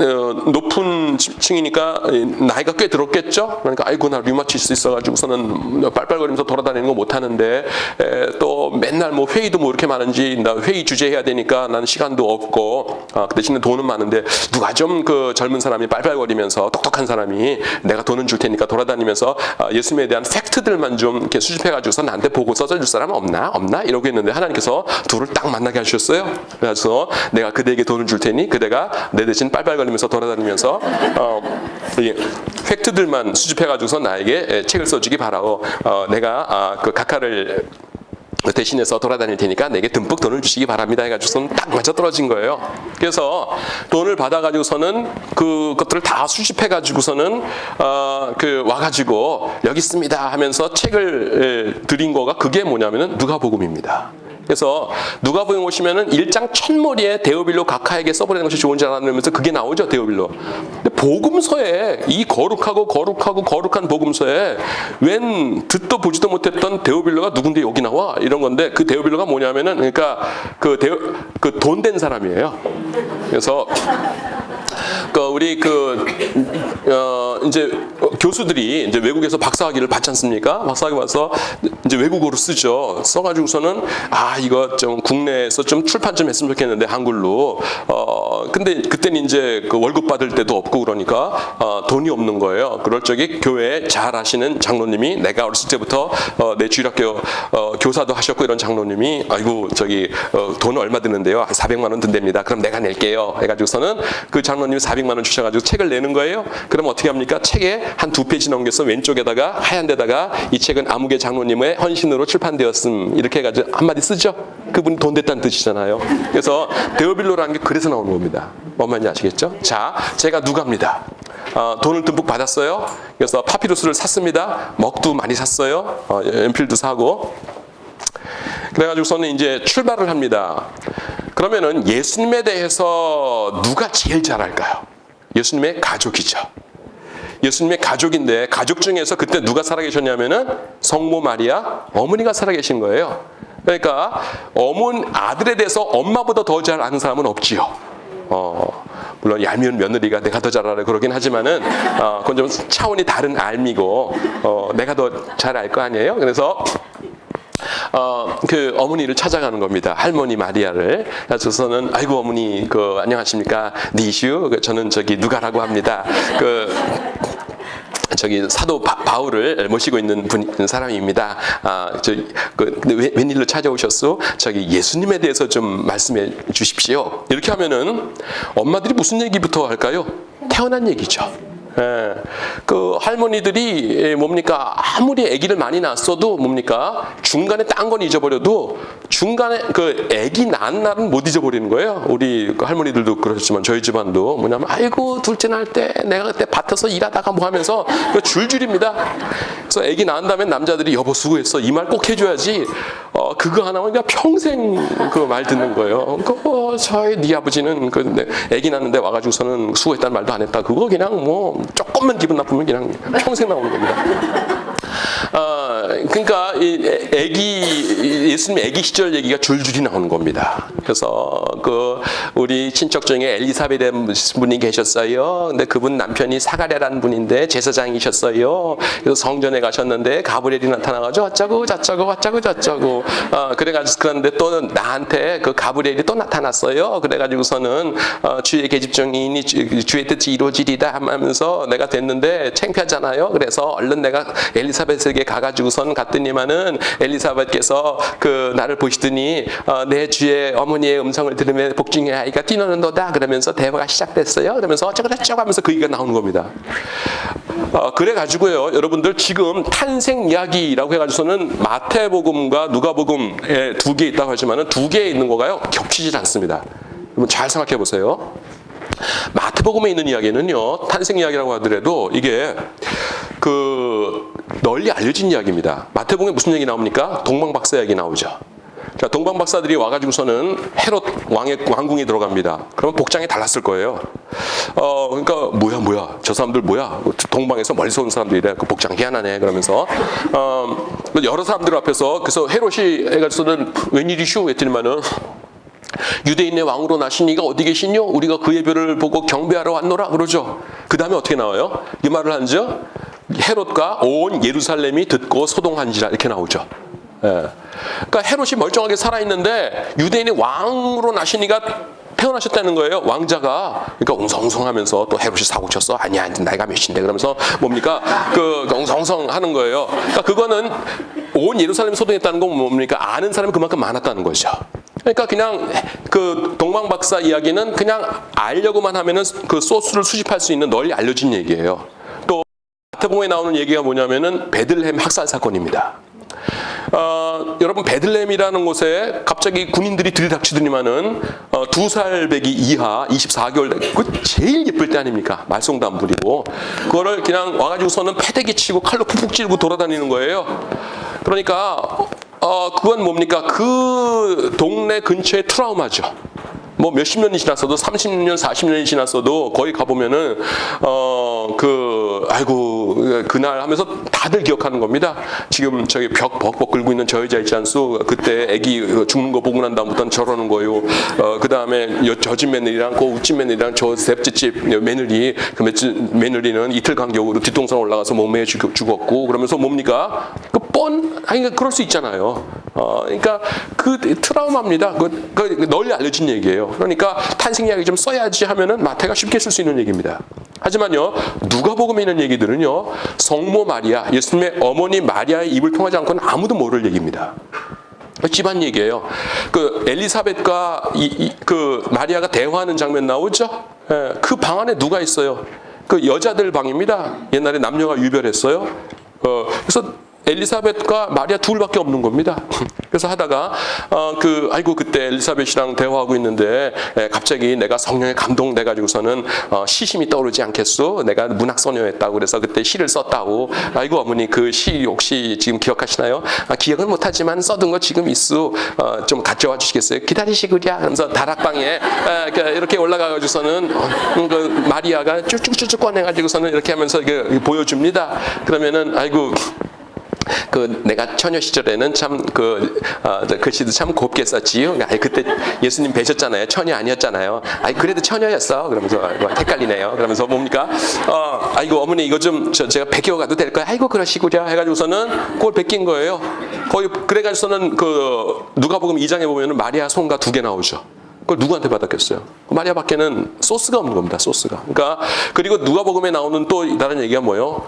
높은 층이니까 나이가 꽤 들었겠죠. 그러니까 아이고 나 류마티스 있어가지고서는 빨빨거리면서 돌아다니는 거 못하는데 또 맨날 뭐 회의도 뭐 이렇게 많은지 나 회의 주재 해야 되니까 나는 시간도 없고 그 대신에 돈은 많은데 누가 좀 그 젊은 사람이 빨빨거리면서 똑똑한 사람이 내가 돈은 줄 테니까 돌아다니면서 예수님에 대한 팩트들만 좀 이렇게 수집해가지고서 나한테 보고 써줄 사람 없나 이러고 했는데 하나님께서 둘을 딱 만나게 하셨어요. 그래서 내가 그대에게 돈을 줄 테니 그대가 내 대신 빨빨거리면서 돌아다니면서 팩트들만 수집해가지고서 나에게 책을 써주기 바라고 내가 그 각하를 대신해서 돌아다닐 테니까 내게 듬뿍 돈을 주시기 바랍니다 해가지고서는 딱 맞아 떨어진 거예요. 그래서 돈을 받아가지고서는 그것들을 다 수집해가지고서는 와가지고 여기 있습니다 하면서 책을 드린 거가 그게 뭐냐면은 누가복음입니다. 그래서 누가복음 오시면은 1장 첫머리에 데오빌로 각하에게 써보내는 것이 좋은지 알았는면서 그게 나오죠. 데오빌로. 근데 복음서에 이 거룩한 복음서에 웬 듣도 보지도 못했던 데오빌로가 누군데 여기 나와 이런 건데 그 데오빌로가 뭐냐면은 그러니까 그 돈 된 사람이에요. 그래서 우리 이제 교수들이 이제 외국에서 박사학위를 받지 않습니까? 박사학위 받아서 이제 외국어로 쓰죠. 써가지고서는 이거 좀 국내에서 좀 출판 좀 했으면 좋겠는데 한글로. 근데 그때는 이제 그 월급 받을 때도 없고 그러니까 돈이 없는 거예요. 그럴 적에 교회에 잘 하시는 장로님이 내가 어렸을 때부터 내 주일학교 교사도 하셨고 이런 장로님이 아이고 돈 얼마 드는데요? 400만 원 든답니다. 그럼 내가 낼게요. 해가지고서는 그 장로님이 400만 400만 원 주셔가지고 책을 내는 거예요. 그럼 어떻게 합니까? 책에 한 2페이지 넘겨서 왼쪽에다가 하얀 데다가 이 책은 아무개 장로님의 헌신으로 출판되었음 이렇게 해가지고 한마디 쓰죠. 그분이 돈 됐다는 뜻이잖아요. 그래서 데오빌로라는 게 그래서 나오는 겁니다. 뭔 말인지 아시겠죠? 자, 제가 누가입니다. 돈을 듬뿍 받았어요. 그래서 파피루스를 샀습니다. 먹도 많이 샀어요. 연필도 사고. 그래가지고서는 이제 출발을 합니다. 그러면은 예수님에 대해서 누가 제일 잘 알까요? 예수님의 가족이죠. 예수님의 가족인데 가족 중에서 그때 누가 살아계셨냐면은 성모 마리아 어머니가 살아계신 거예요. 그러니까 아들에 대해서 엄마보다 더 잘 아는 사람은 없지요. 물론 얄미운 며느리가 내가 더 잘 알아 그러긴 하지만은 그건 좀 차원이 다른 알미고 내가 더 잘 알 거 아니에요. 그래서 그 어머니를 찾아가는 겁니다. 할머니 마리아를. 그래서는 아이고 어머니 안녕하십니까 니슈 저는 저기 누가라고 합니다. 저기 사도 바울을 모시고 있는 사람입니다. 웬일로 찾아오셨소? 저기 예수님에 대해서 좀 말씀해 주십시오. 이렇게 하면은 엄마들이 무슨 얘기부터 할까요? 태어난 얘기죠. 예, 그 할머니들이 뭡니까 아무리 아기를 많이 낳았어도 뭡니까 중간에 딴 건 잊어버려도 중간에 그 아기 낳은 날은 못 잊어버리는 거예요. 우리 그 할머니들도 그렇지만 저희 집안도 뭐냐면 아이고 둘째 낳을 때 내가 그때 밭에서 일하다가 뭐 하면서 줄줄입니다. 그래서 아기 낳은 다음에 남자들이 여보 수고했어 이 말 꼭 해줘야지. 그거 하나면 그냥 평생 그 말 듣는 거예요. 저희 네 아버지는 아기 낳는데 와가지고서는 수고했다는 말도 안 했다. 그거 그냥 뭐 조금만 기분 나쁘면 그냥 평생 나오는 겁니다. 그러니까 예수님 아기 시절 얘기가 줄줄이 나오는 겁니다. 그래서 우리 친척 중에 엘리사벳 분이 계셨어요. 근데 그분 남편이 사가랴라는 분인데 제사장이셨어요. 그래서 성전에 가셨는데 가브리엘이 나타나가지고 어쩌고 저쩌고 그래가지고 그런데 또 나한테 그 가브리엘이 또 나타났어요. 그래가지고서는 주의 계집종이니 주의 뜻이 이루어지리다 하면서 내가 됐는데 창피하잖아요. 그래서 얼른 내가 엘리사벳에게 가가지고선 갔더니만은 엘리사벳께서 나를 보시더니 내 주의 어머니의 음성을 들으며 복중의 아이가 뛰노는도다 그러면서 대화가 시작됐어요. 그러면서 어쩌고 하면서 그 얘기가 나오는 겁니다. 그래가지고요 여러분들 지금 탄생 이야기라고 해가지고서는 마태복음과 누가복음에 2개 있다고 하지만은 2개에 있는 거가요 겹치질 않습니다. 여러분 잘 생각해 보세요. 마태복음에 있는 이야기는요 탄생 이야기라고 하더라도 이게 널리 알려진 이야기입니다. 마태복음에 무슨 얘기 나옵니까? 동방박사 얘기 나오죠. 자, 동방박사들이 와가지고서는 헤롯 왕궁에 들어갑니다. 그러면 복장이 달랐을 거예요. 그러니까 뭐야 저 사람들 뭐야 동방에서 멀리서 온 사람들이래 그 복장 희한하네 그러면서 여러 사람들 앞에서 그래서 헤롯이 해가지고서는 웬일이슈 했더니만은 유대인의 왕으로 나신 이가 어디 계시뇨? 우리가 그의 별을 보고 경배하러 왔노라 그러죠. 그 다음에 어떻게 나와요? 이 말을 한죠. 헤롯과 온 예루살렘이 듣고 소동한지라 이렇게 나오죠. 예. 그러니까 헤롯이 멀쩡하게 살아있는데 유대인의 왕으로 나신 이가 태어나셨다는 거예요. 왕자가. 그러니까 웅성웅성하면서 또 헤롯이 사고 쳤어. 아니야 나이가 몇인데 그러면서 뭡니까 웅성웅성 하는 거예요. 그러니까 그거는 온 예루살렘 소동했다는 건 뭡니까 아는 사람이 그만큼 많았다는 거죠. 그러니까 그냥 동방박사 이야기는 그냥 알려고만 하면은 그 소스를 수집할 수 있는 널리 알려진 얘기예요. 또 마태복음에 나오는 얘기가 뭐냐면은 베들레헴 학살 사건입니다. 여러분 베들레헴이라는 곳에 갑자기 군인들이 들이닥치더니만은 2살 배기 이하 24개월 그 제일 예쁠 때 아닙니까? 말썽도 안 부리고 그거를 그냥 와가지고서는 패대기 치고 칼로 푹푹 찌르고 돌아다니는 거예요. 그러니까 그건 뭡니까? 그 동네 근처의 트라우마죠. 뭐 몇십 년이 지났어도 30년, 40년이 지났어도 거기 가보면은 아이고 그날 하면서 다들 기억하는 겁니다. 지금 저기 벽 벅벅 긁고 있는 저 여자 있지 않소? 그때 애기 죽는 거 보고 난 다음부터는 저러는 거요. 그 다음에 저 집 며느리랑 그 우집 며느리랑 저 셋째 며느리 그 며느리는 이틀 간격으로 뒷동산 올라가서 몸에 죽었고 그러면서 뭡니까? 아니 그럴 수 있잖아요. 그러니까 그 트라우마입니다. 널리 알려진 얘기예요. 그러니까 탄생 이야기 좀 써야지 하면은 마태가 쉽게 쓸 수 있는 얘기입니다. 하지만요, 누가복음에 있는 얘기들은요, 성모 마리아, 예수님의 어머니 마리아의 입을 통하지 않고는 아무도 모를 얘기입니다. 집안 얘기예요. 엘리사벳과 그 마리아가 대화하는 장면 나오죠? 그 방 안에 누가 있어요? 그 여자들 방입니다. 옛날에 남녀가 유별했어요. 그래서 엘리사벳과 마리아 둘밖에 없는 겁니다. 그래서 하다가 아이고 그때 엘리사벳이랑 대화하고 있는데 갑자기 내가 성령에 감동돼 가지고서는 시심이 떠오르지 않겠소? 내가 문학소녀였다고 그래서 그때 시를 썼다고. 아이고 어머니 그 시 혹시 지금 기억하시나요? 기억은 못하지만 써둔 거 지금 있어. 좀 가져와 주시겠어요? 기다리시구랴. 하면서 다락방에 이렇게 올라가 가지고서는 그 마리아가 쭉쭉쭉쭉 꺼내 가지고서는 이렇게 하면서 보여줍니다. 그러면은 아이고. 내가 처녀 시절에는 참 글씨도 참 곱게 썼지요. 그때 예수님 뵈셨잖아요. 처녀 아니었잖아요. 그래도 처녀였어. 그러면서 헷갈리네요. 그러면서 뭡니까? 아이고 어머니 이거 좀 제가 베껴 가도 될까요? 아이고 그러시구려 해가지고서는 그걸 베낀 거예요. 거의 그래가지고서는 누가복음 2장에 보면은 마리아 손가 2개 나오죠. 그걸 누구한테 받았겠어요? 마리아밖에는 소스가 없는 겁니다. 소스가. 그러니까 그리고 누가복음에 나오는 또 다른 얘기가 뭐예요?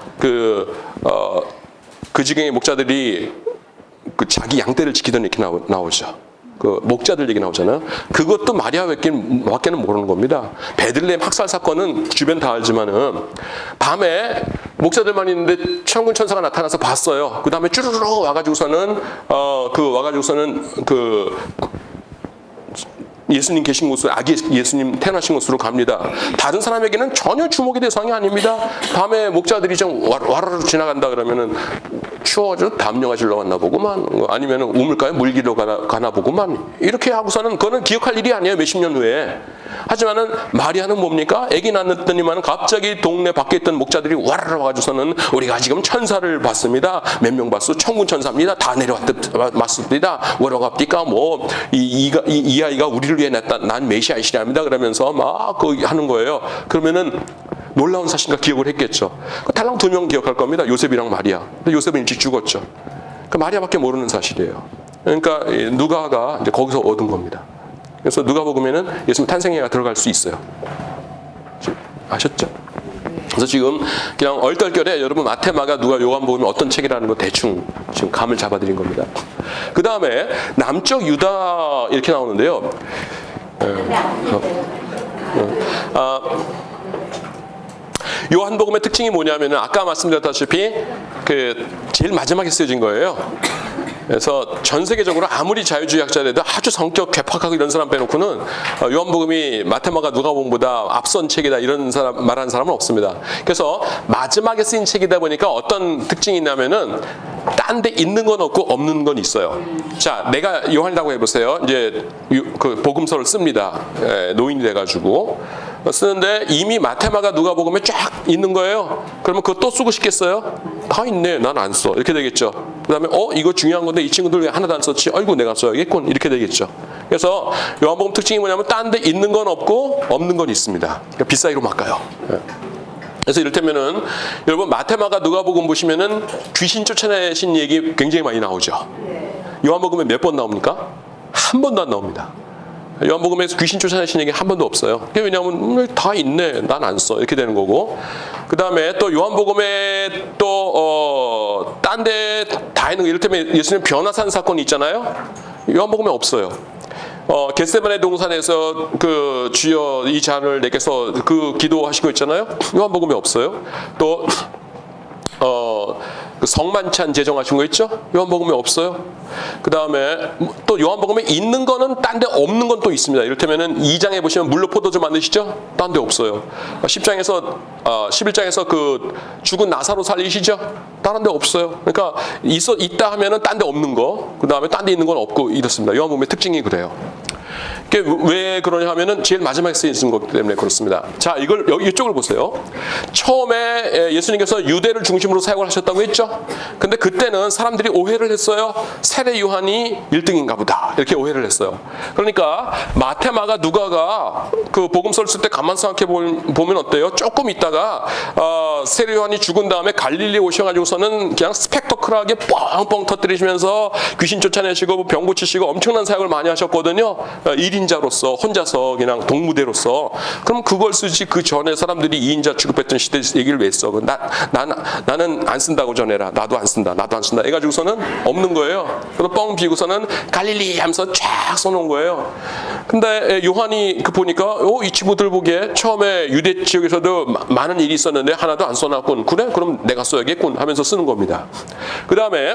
그 지경의 목자들이 자기 양떼를 지키던 이렇게 나오죠. 목자들 얘기 나오잖아요. 그것도 마리아밖에는 모르는 겁니다. 베들레헴 학살 사건은 주변 다 알지만은 밤에 목자들만 있는데 천군 천사가 나타나서 봤어요. 그 다음에 쭈르르 와가지고서는 예수님 계신 곳으로 아기 예수님 태어나신 곳으로 갑니다. 다른 사람에게는 전혀 주목의 대상이 아닙니다. 밤에 목자들이 좀 와르르 지나간다 그러면은 추워져 담요가 질러 갔나 보구만, 아니면은 우물가에 물기로 가나 보구만, 이렇게 하고서는 그거는 기억할 일이 아니에요. 몇십 년 후에. 하지만은 마리아는 뭡니까? 아기 낳았더니만 갑자기 동네 밖에 있던 목자들이 와르르 와가지고서는 우리가 지금 천사를 봤습니다. 몇 명 봤어? 천군 천사입니다. 다 내려왔습니다. 뭐라고 합니까? 이 아이가 우리를 위해 난 메시아이시랍니다. 그러면서 막 하는 거예요. 그러면은 놀라운 사실과 기억을 했겠죠. 달랑 2명 기억할 겁니다. 요셉이랑 마리아. 근데 요셉은 일찍 죽었죠. 마리아밖에 모르는 사실이에요. 그러니까 누가가 이제 거기서 얻은 겁니다. 그래서 누가복음에는 예수님 탄생회가 들어갈 수 있어요. 아셨죠? 그래서 지금 그냥 얼떨결에 여러분 마태마가 누가 요한복음이 어떤 책이라는 거 대충 지금 감을 잡아드린 겁니다. 그 다음에 남쪽 유다 이렇게 나오는데요. 요한복음의 특징이 뭐냐면은 아까 말씀드렸다시피 제일 마지막에 쓰여진 거예요. 그래서 전 세계적으로 아무리 자유주의학자라도 아주 성격 괴팍하고 이런 사람 빼놓고는 요한복음이 마태마가 누가복음보다 앞선 책이다 이런 사람 말하는 사람은 없습니다. 그래서 마지막에 쓰인 책이다 보니까 어떤 특징이 있냐면은 딴 데 있는 건 없고 없는 건 있어요. 자, 내가 요한이라고 해보세요. 이제 복음서를 씁니다. 노인이 돼가지고 쓰는데 이미 마태마가 누가복음에 쫙 있는 거예요. 그러면 그거 또 쓰고 싶겠어요? 다 있네. 난 안 써. 이렇게 되겠죠. 그 다음에 이거 중요한 건데 이 친구들 왜 하나도 안 썼지? 아이고 내가 써야겠군. 이렇게 되겠죠. 그래서 요한복음 특징이 뭐냐면 딴 데 있는 건 없고 없는 건 있습니다. 그러니까 빗사이로 막 가요. 그래서 이를테면은 여러분 마태마가 누가복음 보시면은 귀신 쫓아내신 얘기 굉장히 많이 나오죠. 요한복음에 몇 번 나옵니까? 한 번도 안 나옵니다. 요한복음에서 귀신 쫓아내신 얘기 한 번도 없어요. 왜냐하면 다 있네. 난 안 써. 이렇게 되는 거고. 그 다음에 또 요한복음에 또 딴 데 다 있는 거. 이를테면 예수님 변화산 사건이 있잖아요. 요한복음에 없어요. 겟세마네 동산에서 주여 이 잔을 내게서 기도하신 거 있잖아요. 요한복음에 없어요. 또 성만찬 제정하신 거 있죠? 요한복음에 없어요. 그 다음에 또 요한복음에 있는 거는 딴 데 없는 건 또 있습니다. 이를테면은 2장에 보시면 물로 포도주 만드시죠? 딴 데 없어요. 11장에서 죽은 나사로 살리시죠? 다른 데 없어요. 그러니까 있다 하면은 딴 데 없는 거, 그 다음에 딴 데 있는 건 없고 이렇습니다. 요한복음의 특징이 그래요. 왜 그러냐 하면은 제일 마지막에 쓰인 거기 때문에 그렇습니다. 자, 이쪽을 보세요. 처음에 예수님께서 유대를 중심으로 사역을 하셨다고 했죠? 근데 그때는 사람들이 오해를 했어요. 세례 요한이 1등인가 보다. 이렇게 오해를 했어요. 그러니까 마태마가 누가가 복음서를 쓸 때 가만 생각해 보면 어때요? 조금 있다가 세례 요한이 죽은 다음에 갈릴리 오셔가지고서는 그냥 스펙터클하게 뻥뻥 터뜨리시면서 귀신 쫓아내시고 병 고치시고 엄청난 사역을 많이 하셨거든요. 1인 1인자로서 혼자서 그냥 동무대로서 그럼 그걸 쓰지 그 전에 사람들이 2인자 취급했던 시대 얘기를 왜 써? 나는 안 쓴다고 전해라. 나도 안 쓴다. 해가지고서는 없는 거예요. 그래서 뻥 비고서는 갈릴리 하면서 쫙 써놓은 거예요. 근데 요한이 보니까 이 친구들 보기에 처음에 유대 지역에서도 많은 일이 있었는데 하나도 안 써놨군. 그래? 그럼 내가 써야겠군 하면서 쓰는 겁니다. 그 다음에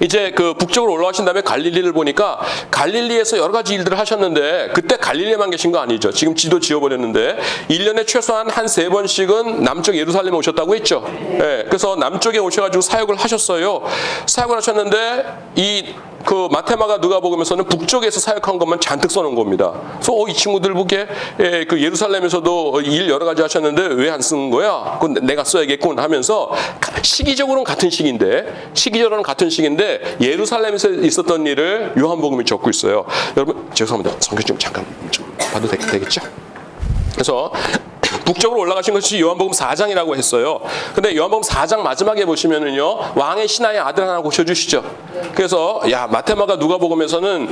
이제 그 북쪽으로 올라가신 다음에 갈릴리를 보니까 갈릴리에서 여러 가지 일들을 하셨는데 그때 갈릴리에만 계신 거 아니죠. 지금 지도 지어버렸는데 1년에 최소한 한 3번씩은 남쪽 예루살렘에 오셨다고 했죠. 네, 그래서 남쪽에 오셔가지고 사역을 하셨어요. 사역을 하셨는데 그 마테마가 누가복음에서는 북쪽에서 사역한 것만 잔뜩 써놓은 겁니다. 그래서 이 친구들 보기에 그 예루살렘에서도 일 여러 가지 하셨는데 왜 안 쓴 거야? 그건 내가 써야겠군 하면서 시기적으로는 같은 시기인데 예루살렘에서 있었던 일을 요한복음이 적고 있어요. 여러분 죄송합니다. 성경 좀 잠깐 좀 봐도 되겠죠? 그래서 북쪽으로 올라가신 것이 요한복음 4장이라고 했어요. 근데 요한복음 4장 마지막에 보시면은요, 왕의 신하의 아들 하나 고쳐주시죠. 그래서 마테마가 누가복음에서는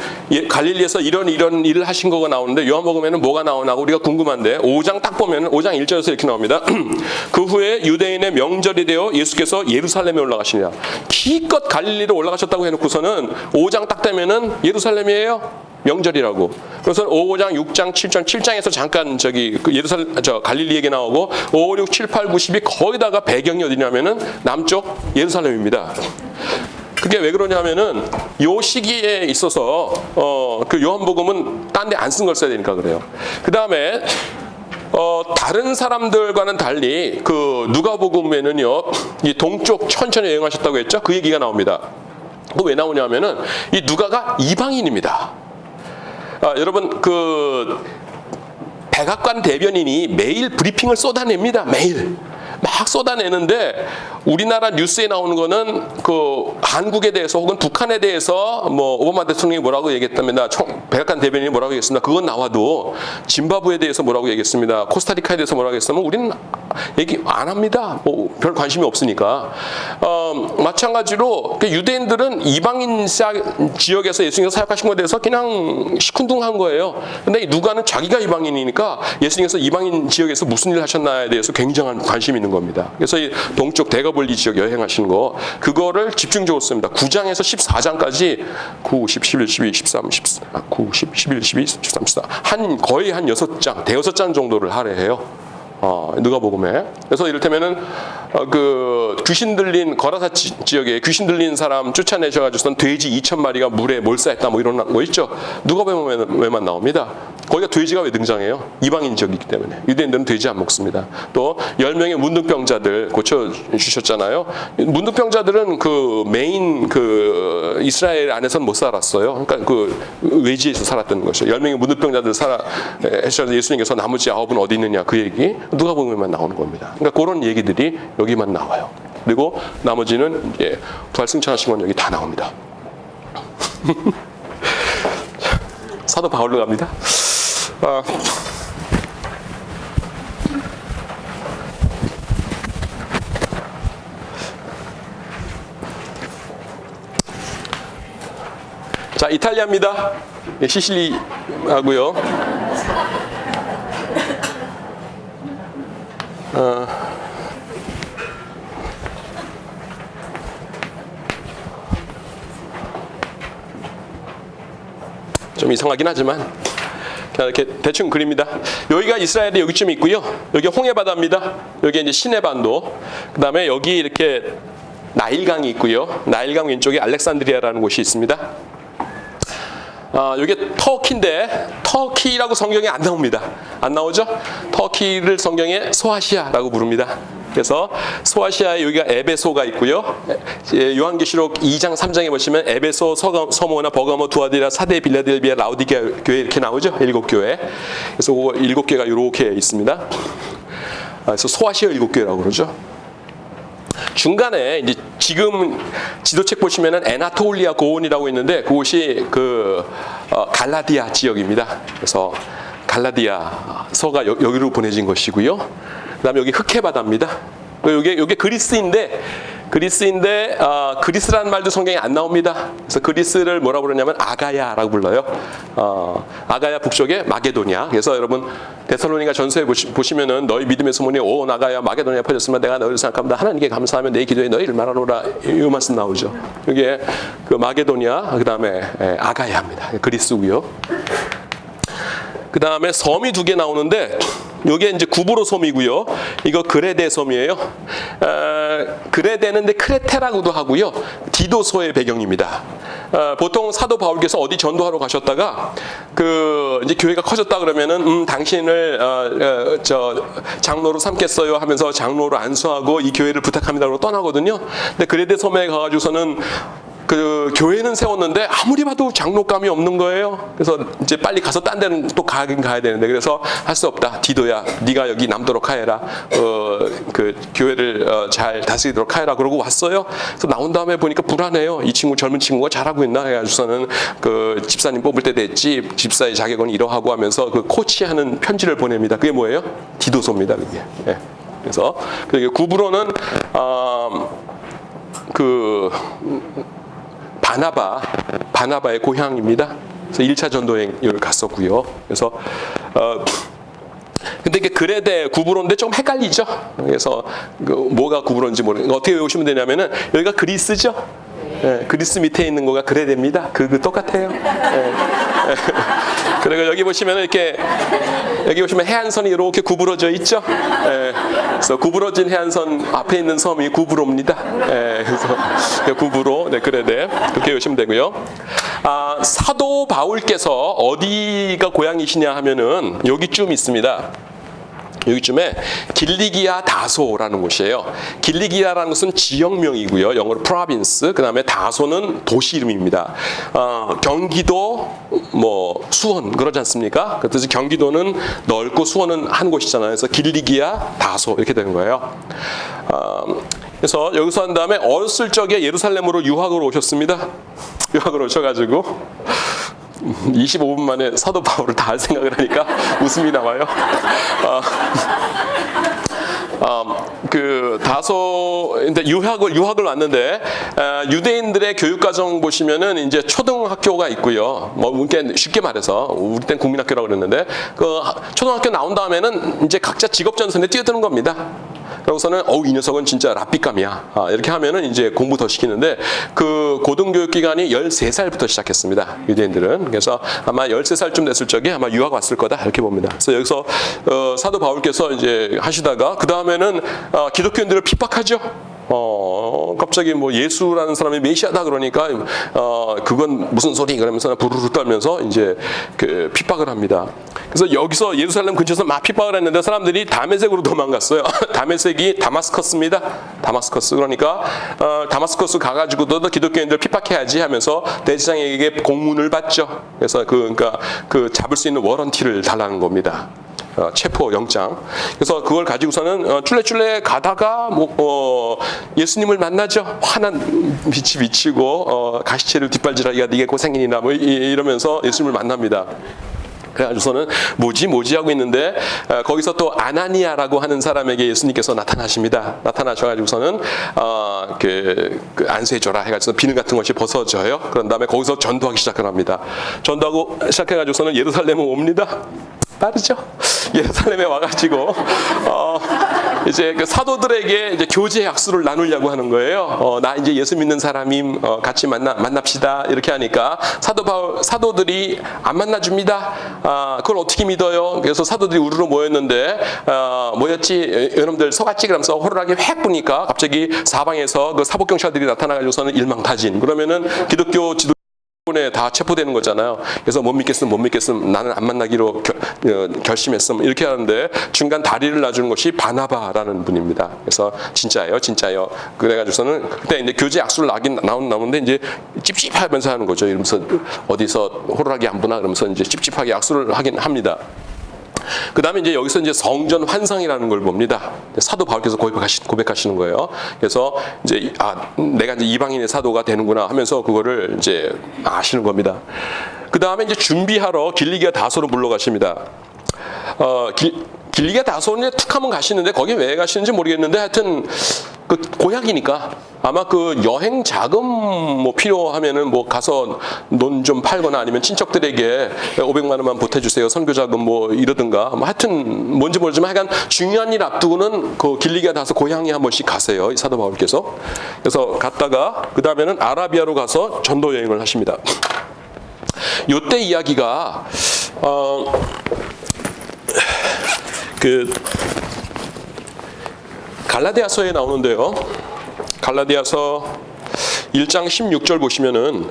갈릴리에서 이런 일을 하신 거가 나오는데 요한복음에는 뭐가 나오나고 우리가 궁금한데 5장 딱 보면 5장 1절에서 이렇게 나옵니다. 그 후에 유대인의 명절이 되어 예수께서 예루살렘에 올라가시냐. 기껏 갈릴리로 올라가셨다고 해놓고서는 5장 딱 되면은 예루살렘이에요. 명절이라고. 그래서 5장, 6장, 7장, 7장에서 잠깐 갈릴리 얘기 나오고 5, 6, 7, 8, 9, 10이 거의 다가 배경이 어디냐면은 남쪽 예루살렘입니다. 그게 왜 그러냐면은 요 시기에 있어서 그 요한복음은 딴 데 안 쓴 걸 써야 되니까 그래요. 그 다음에 다른 사람들과는 달리 그 누가복음에는요, 이 동쪽 천천히 여행하셨다고 했죠. 그 얘기가 나옵니다. 그 왜 나오냐면은 이 누가가 이방인입니다. 여러분 그 백악관 대변인이 매일 브리핑을 쏟아냅니다. 매일 막 쏟아내는데 우리나라 뉴스에 나오는 거는 그 한국에 대해서 혹은 북한에 대해서 뭐 오바마 대통령이 뭐라고 얘기했답니다. 백악관 대변인이 뭐라고 얘기했습니다. 그건 나와도 짐바브웨에 대해서 뭐라고 얘기했습니다. 코스타리카에 대해서 뭐라고 했으면 우리는 얘기 안 합니다. 뭐 별 관심이 없으니까. 마찬가지로 유대인들은 이방인 지역에서 예수님께서 사역하신 것에 대해서 그냥 시큰둥한 거예요. 근데 누가는 자기가 이방인이니까 예수님께서 이방인 지역에서 무슨 일을 하셨나에 대해서 굉장한 관심이 있는 겁니다. 그래서 이 동쪽 대거벌리 지역 여행하시는 거 그거를 집중적으로 씁니다. 9장에서 14장까지 9, 10, 11, 12, 13, 14, 9, 10, 11, 12, 13, 14 거의 한 6장, 대여섯 장 정도를 할애해요. 누가복음에. 그래서 이를테면은 그 귀신 들린 거라사 지역에 귀신 들린 사람 쫓아내셔가지고선 돼지 2,000마리가 물에 몰사했다 뭐 이런 거 있죠. 누가복음에만 나옵니다. 거기가 돼지가 왜 등장해요? 이방인 지역이기 때문에. 유대인들은 돼지 안 먹습니다. 또 10명의 문둥병자들 고쳐주셨잖아요. 문둥병자들은 그 메인 그 이스라엘 안에서는 못 살았어요. 그러니까 그 외지에서 살았던 것이죠. 10명의 문둥병자들 해서 예수님께서 나머지 9은 어디 있느냐 그 얘기 누가복음에만 나오는 겁니다. 그러니까 그런 얘기들이 여기만 나와요. 그리고 나머지는 이제 부활승천하신 건 여기 다 나옵니다. 사도 바울로 갑니다. 자, 이탈리아입니다. 시실리하고요. 좀 이상하긴 하지만 이렇게 대충 그립니다. 여기가 이스라엘이 여기쯤 있고요. 여기 홍해바다입니다. 여기 이제 시내반도. 그 다음에 여기 이렇게 나일강이 있고요. 나일강 왼쪽에 알렉산드리아라는 곳이 있습니다. 이게 터키인데 터키라고 성경에 안 나옵니다. 안 나오죠? 터키를 성경에 소아시아라고 부릅니다. 그래서 소아시아에 여기가 에베소가 있고요. 요한계시록 2장 3장에 보시면 에베소, 서모나 버가모, 두아디라, 사데, 빌라델비아, 라우디게아 교회 이렇게 나오죠. 7교회. 그래서 7개가 이렇게 있습니다. 그래서 소아시아 7교회라고 그러죠. 중간에 이제 지금 지도책 보시면은 에나톨리아 고원이라고 있는데 그곳이 그 갈라디아 지역입니다. 그래서 갈라디아서가 여기로 보내진 것이고요. 그다음에 여기 흑해바다입니다. 요게 그리스인데 그리스인데 그리스라는 말도 성경에 안 나옵니다. 그래서 그리스를 뭐라고 그러냐면 아가야라고 불러요. 아가야 북쪽에 마게도냐. 그래서 여러분 데살로니가 전서에 보시면은 너희 믿음의 소문이 온 아가야 마게도냐에 퍼졌으면 내가 너희를 생각합니다. 하나님께 감사하며 내 기도에 너희를 말하노라. 이 말씀 나오죠. 이게 그 마게도냐 그다음에 아가야입니다. 그리스고요. 그다음에 섬이 두 개 나오는데 이게 이제 구브로 섬이고요. 이거 그레데 섬이에요. 그레데는데 크레테라고도 하고요. 디도소의 배경입니다. 보통 사도 바울께서 어디 전도하러 가셨다가 그 이제 교회가 커졌다 그러면은 당신을 장로로 삼겠어요 하면서 장로로 안수하고 이 교회를 부탁합니다라고 떠나거든요. 근데 그레데 섬에 가가지고서는 그 교회는 세웠는데 아무리 봐도 장로감이 없는 거예요. 그래서 이제 빨리 가서 딴 데는 또 가긴 가야 되는데 그래서 할 수 없다. 디도야, 네가 여기 남도록 하여라. 그 교회를 잘 다스리도록 하여라. 그러고 왔어요. 그래서 나온 다음에 보니까 불안해요. 이 친구 젊은 친구가 잘하고 있나 해가지고서는 그 집사님 뽑을 때 됐지. 집사의 자격은 이러하고 하면서 그 코치하는 편지를 보냅니다. 그게 뭐예요? 디도소입니다. 그게. 예. 그래서 구브로는 바나바의 고향입니다. 그래서 1차 전도행을 갔었고요. 그래서 근데 이게 그레데 구브로인데 좀 헷갈리죠. 그래서 뭐가 구브로인지 모르겠는데 어떻게 외우시면 되냐면은 여기가 그리스죠. 예, 그리스 밑에 있는 거가 그레데입니다. 그 똑같아요. 예. 그리고 여기 보시면 여기 보시면 해안선이 이렇게 구부러져 있죠. 예, 그래서 구부러진 해안선 앞에 있는 섬이 구브로입니다. 예, 그래서 구브로, 네, 그레데 그렇게 외우시면 되고요. 사도 바울께서 어디가 고향이시냐 하면은 여기쯤 있습니다. 여기쯤에 길리기아 다소라는 곳이에요. 길리기아라는 것은 지역명이고요. 영어로 province. 그 다음에 다소는 도시 이름입니다. 경기도, 수원 그러지 않습니까? 그래서 경기도는 넓고 수원은 한 곳이잖아요. 그래서 길리기아 다소 이렇게 되는 거예요. 그래서 여기서 한 다음에 어렸을 적에 예루살렘으로 유학으로 오셨습니다. 유학으로 오셔가지고 25분 만에 사도 바울을 다 할 생각을 하니까 웃음이 나와요. 그 다소인데 유학을 왔는데 유대인들의 교육 과정 보시면은 이제 초등학교가 있고요. 이렇게 쉽게 말해서 우리 땐 국민학교라고 그랬는데 그 초등학교 나온 다음에는 이제 각자 직업 전선에 뛰어드는 겁니다. 그러고서는 이 녀석은 진짜 랍비감이야. 이렇게 하면은 이제 공부 더 시키는데 그 고등교육 기간이 13살부터 시작했습니다. 유대인들은. 그래서 아마 13살쯤 됐을 적에 아마 유학 왔을 거다 이렇게 봅니다. 그래서 여기서 사도 바울께서 이제 하시다가 그 다음에는 기독교인들을 핍박하죠. 갑자기 예수라는 사람이 메시아다 그러니까 그건 무슨 소리 그러면서 부르르 떨면서 이제 그 핍박을 합니다. 그래서 여기서 예루살렘 근처에서 막 핍박을 했는데 사람들이 다메섹으로 도망갔어요. 다메섹이 다마스커스입니다. 다마스커스. 그러니까 다마스커스 가가지고도 기독교인들 핍박해야지 하면서 대제사장에게 공문을 받죠. 그래서 그러니까 잡을 수 있는 워런티를 달라는 겁니다. 체포 영장. 그래서 그걸 가지고서는 쫄래쫄래 가다가 예수님을 만나죠. 환한 빛이 비치고 가시체를 뒷발질하기가 네게 고생이니나 이러면서 예수님을 만납니다. 그래가지고서는 뭐지 하고 있는데 거기서 또 아나니아라고 하는 사람에게 예수님께서 나타나십니다. 나타나셔가지고서는 그 안수해줘라 해가지고 비늘 같은 것이 벗어져요. 그런 다음에 거기서 전도하기 시작을 합니다. 전도하고 시작해가지고서는 예루살렘에 옵니다. 빠르죠? 예루살렘에 와가지고 이제 그 사도들에게 이제 교제 약수를 나누려고 하는 거예요. 나 이제 예수 믿는 사람임, 같이 만납시다 이렇게 하니까 사도들이 안 만나줍니다. 그걸 어떻게 믿어요? 그래서 사도들이 우르르 모였는데 뭐였지? 여러분들 서갔지? 그러면서 호루라기 획 부니까 갑자기 사방에서 그 사복경찰들이 나타나가지고서는 일망타진. 그러면은 기독교 지도 다 체포되는 거잖아요. 그래서 못 믿겠음 나는 안 만나기로 결심했음 이렇게 하는데 중간 다리를 놔주는 것이 바나바라는 분입니다. 그래서 진짜예요. 그래가지고서는 그때 이제 교제 약수를 나오는데 이제 찝찝하면서 하는 거죠. 이러면서 어디서 호루라기 안 부나 그러면서 이제 찝찝하게 약수를 하긴 합니다. 그 다음에 이제 여기서 이제 성전 환상이라는 걸 봅니다. 사도 바울께서 고백하시는 거예요. 그래서 이제 내가 이제 이방인의 사도가 되는구나 하면서 그거를 이제 아시는 겁니다. 그 다음에 이제 준비하러 길리기아 다소로 물러가십니다. 길리기아 다소는 툭 하면 가시는데 거기 왜 가시는지 모르겠는데 하여튼 그 고향이니까 아마 그 여행 자금 뭐 필요하면은 뭐 가서 논 좀 팔거나 아니면 친척들에게 500만 원만 보태주세요. 선교 자금 뭐 이러든가. 뭐 하여튼 뭔지 모르지만 하여간 중요한 일 앞두고는 그 길리기아 닿아서 고향에 한 번씩 가세요. 이 사도 바울께서. 그래서 갔다가 그 다음에는 아라비아로 가서 전도 여행을 하십니다. 요때 이야기가 그 갈라디아서에 나오는데요. 갈라디아서 1장 16절 보시면은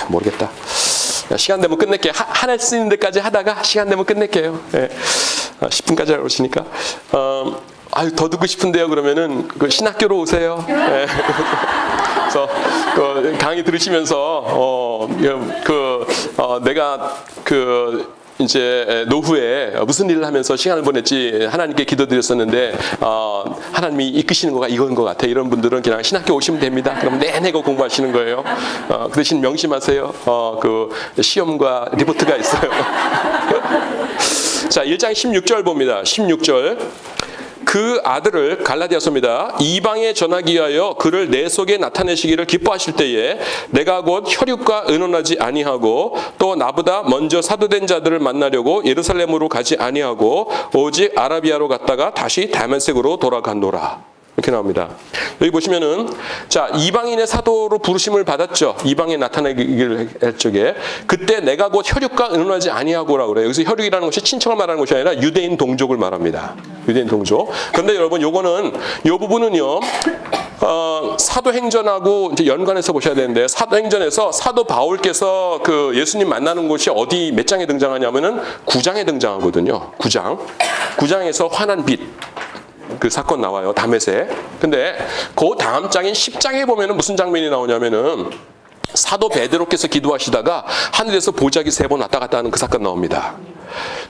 모르겠다. 시간 되면 끝낼게요. 하나 쓰는 데까지 하다가 시간 되면 끝낼게요. 네. 10분까지 오시니까. 더 듣고 싶은데요. 그러면은 그 신학교로 오세요. 네. 그래서 그 강의 들으시면서 내가 이제 노후에 무슨 일을 하면서 시간을 보냈지 하나님께 기도드렸었는데 하나님이 이끄시는 거가 이건 것 같아. 이런 분들은 그냥 신학교 오시면 됩니다. 그럼 내내 그 공부하시는 거예요. 그 대신 명심하세요. 그 시험과 리포트가 있어요. 자, 1장 16절 봅니다. 16절. 그 아들을 갈라디아서입니다. 이방에 전하기 위하여 그를 내 속에 나타내시기를 기뻐하실 때에 내가 곧 혈육과 의논하지 아니하고 또 나보다 먼저 사도된 자들을 만나려고 예루살렘으로 가지 아니하고 오직 아라비아로 갔다가 다시 다메섹으로 돌아간노라. 이렇게 나옵니다. 여기 보시면은 자, 이방인의 사도로 부르심을 받았죠. 이방에 나타나기를 할 적에 그때 내가 곧 혈육과 의논하지 아니하고라고 그래요. 여기서 혈육이라는 것이 친척을 말하는 것이 아니라 유대인 동족을 말합니다. 유대인 동족. 그런데 여러분 요거는 요 부분은요. 사도행전하고 이제 연관해서 보셔야 되는데 사도행전에서 사도 바울께서 그 예수님 만나는 곳이 어디 몇 장에 등장하냐면은 9장에 등장하거든요. 9장에서 환한 빛. 그 사건 나와요. 다메섹. 근데 그 다음 장인 10장에 보면은 무슨 장면이 나오냐면은 사도 베드로께서 기도하시다가 하늘에서 보자기 3번 왔다 갔다 하는 그 사건 나옵니다.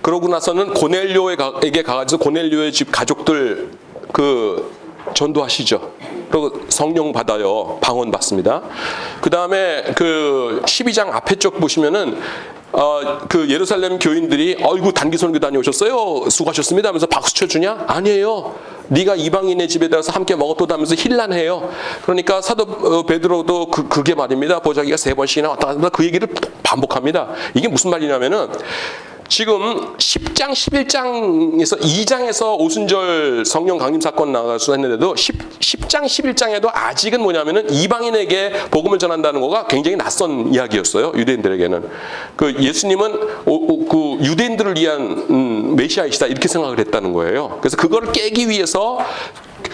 그러고 나서는 고넬료에게 가가지고 고넬료의 집 가족들 그 전도하시죠. 그리고 성령 받아요. 방언 받습니다. 그 다음에 그 12장 앞에 쪽 보시면은 그 예루살렘 교인들이 어이구 단기 선교 다녀오셨어요. 수고하셨습니다 하면서 박수 쳐주냐? 아니에요. 네가 이방인의 집에 들어서 함께 먹었도다 하면서 힐난해요. 그러니까 사도 베드로도 그게 말입니다. 보자기가 3번씩이나 왔다 갔다 그 얘기를 반복합니다. 이게 무슨 말이냐면은 지금 10장, 11장에서 2장에서 오순절 성령 강림 사건 나가서 했는데도 10장, 11장에도 아직은 뭐냐면은 이방인에게 복음을 전한다는 거가 굉장히 낯선 이야기였어요. 유대인들에게는. 그 예수님은 그 유대인들을 위한 메시아이시다 이렇게 생각을 했다는 거예요. 그래서 그거를 깨기 위해서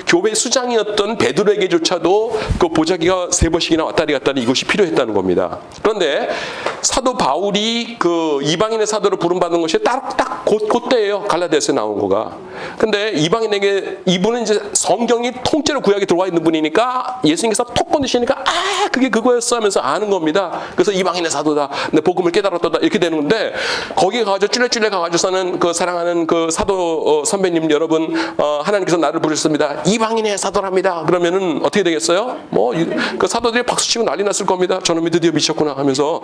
교회 수장이었던 베드로에게조차도 그 보자기가 3번씩이나 왔다리 갔다리 이것이 필요했다는 겁니다. 그런데 사도 바울이 그 이방인의 사도로 부름받은 것이 딱 그때예요. 갈라디아서에 나온 거가. 근데 이방인에게 이분은 이제 성경이 통째로 구약에 들어와 있는 분이니까 예수님께서 톡 건드시니까 그게 그거였어 하면서 아는 겁니다. 그래서 이방인의 사도다. 근데 복음을 깨달았다 이렇게 되는 건데 거기에 가가지고 찔레찔레 가가지고서는 그 사랑하는 그 사도 선배님 여러분 하나님께서 나를 부르셨습니다. 이방인의 사도랍니다. 그러면은 어떻게 되겠어요? 뭐 그 사도들이 박수치고 난리 났을 겁니다. 저놈이 드디어 미쳤구나 하면서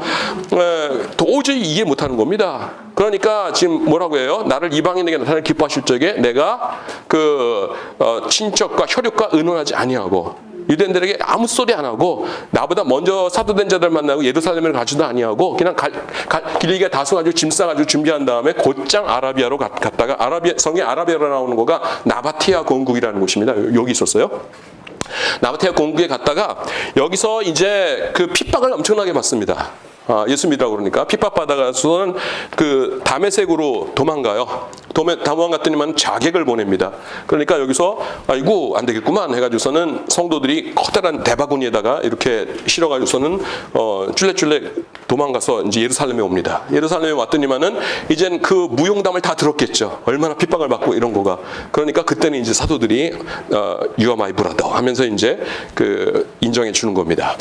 도저히 이해 못하는 겁니다. 그러니까 지금 뭐라고 해요? 나를 이방인에게 나타낼 기뻐하실 적에 내가 그 친척과 혈육과 의논하지 아니하고 유대인들에게 아무 소리 안 하고 나보다 먼저 사도된 자들 만나고 예루살렘을 가지도 아니하고 그냥 길리기아 다소 가지고 짐 싸가지고 준비한 다음에 곧장 아라비아로 갔다가 성에 아라비아로 나오는 거가 나바티아 공국이라는 곳입니다. 여기 있었어요. 나바티아 공국에 갔다가 여기서 이제 그 핍박을 엄청나게 받습니다. 예수 믿으라고 그러니까 핍박받아가서는 그 다메섹으로 도망가요. 도망갔더니만 자객을 보냅니다. 그러니까 여기서 아이고 안 되겠구만 해가지고서는 성도들이 커다란 대바구니에다가 이렇게 실어가지고서는 쫄래쫄래 도망가서 이제 예루살렘에 옵니다. 예루살렘에 왔더니만은 이젠 그 무용담을 다 들었겠죠. 얼마나 핍박을 받고 이런 거가. 그러니까 그때는 이제 사도들이 You are my brother 하면서 이제 그 인정해 주는 겁니다.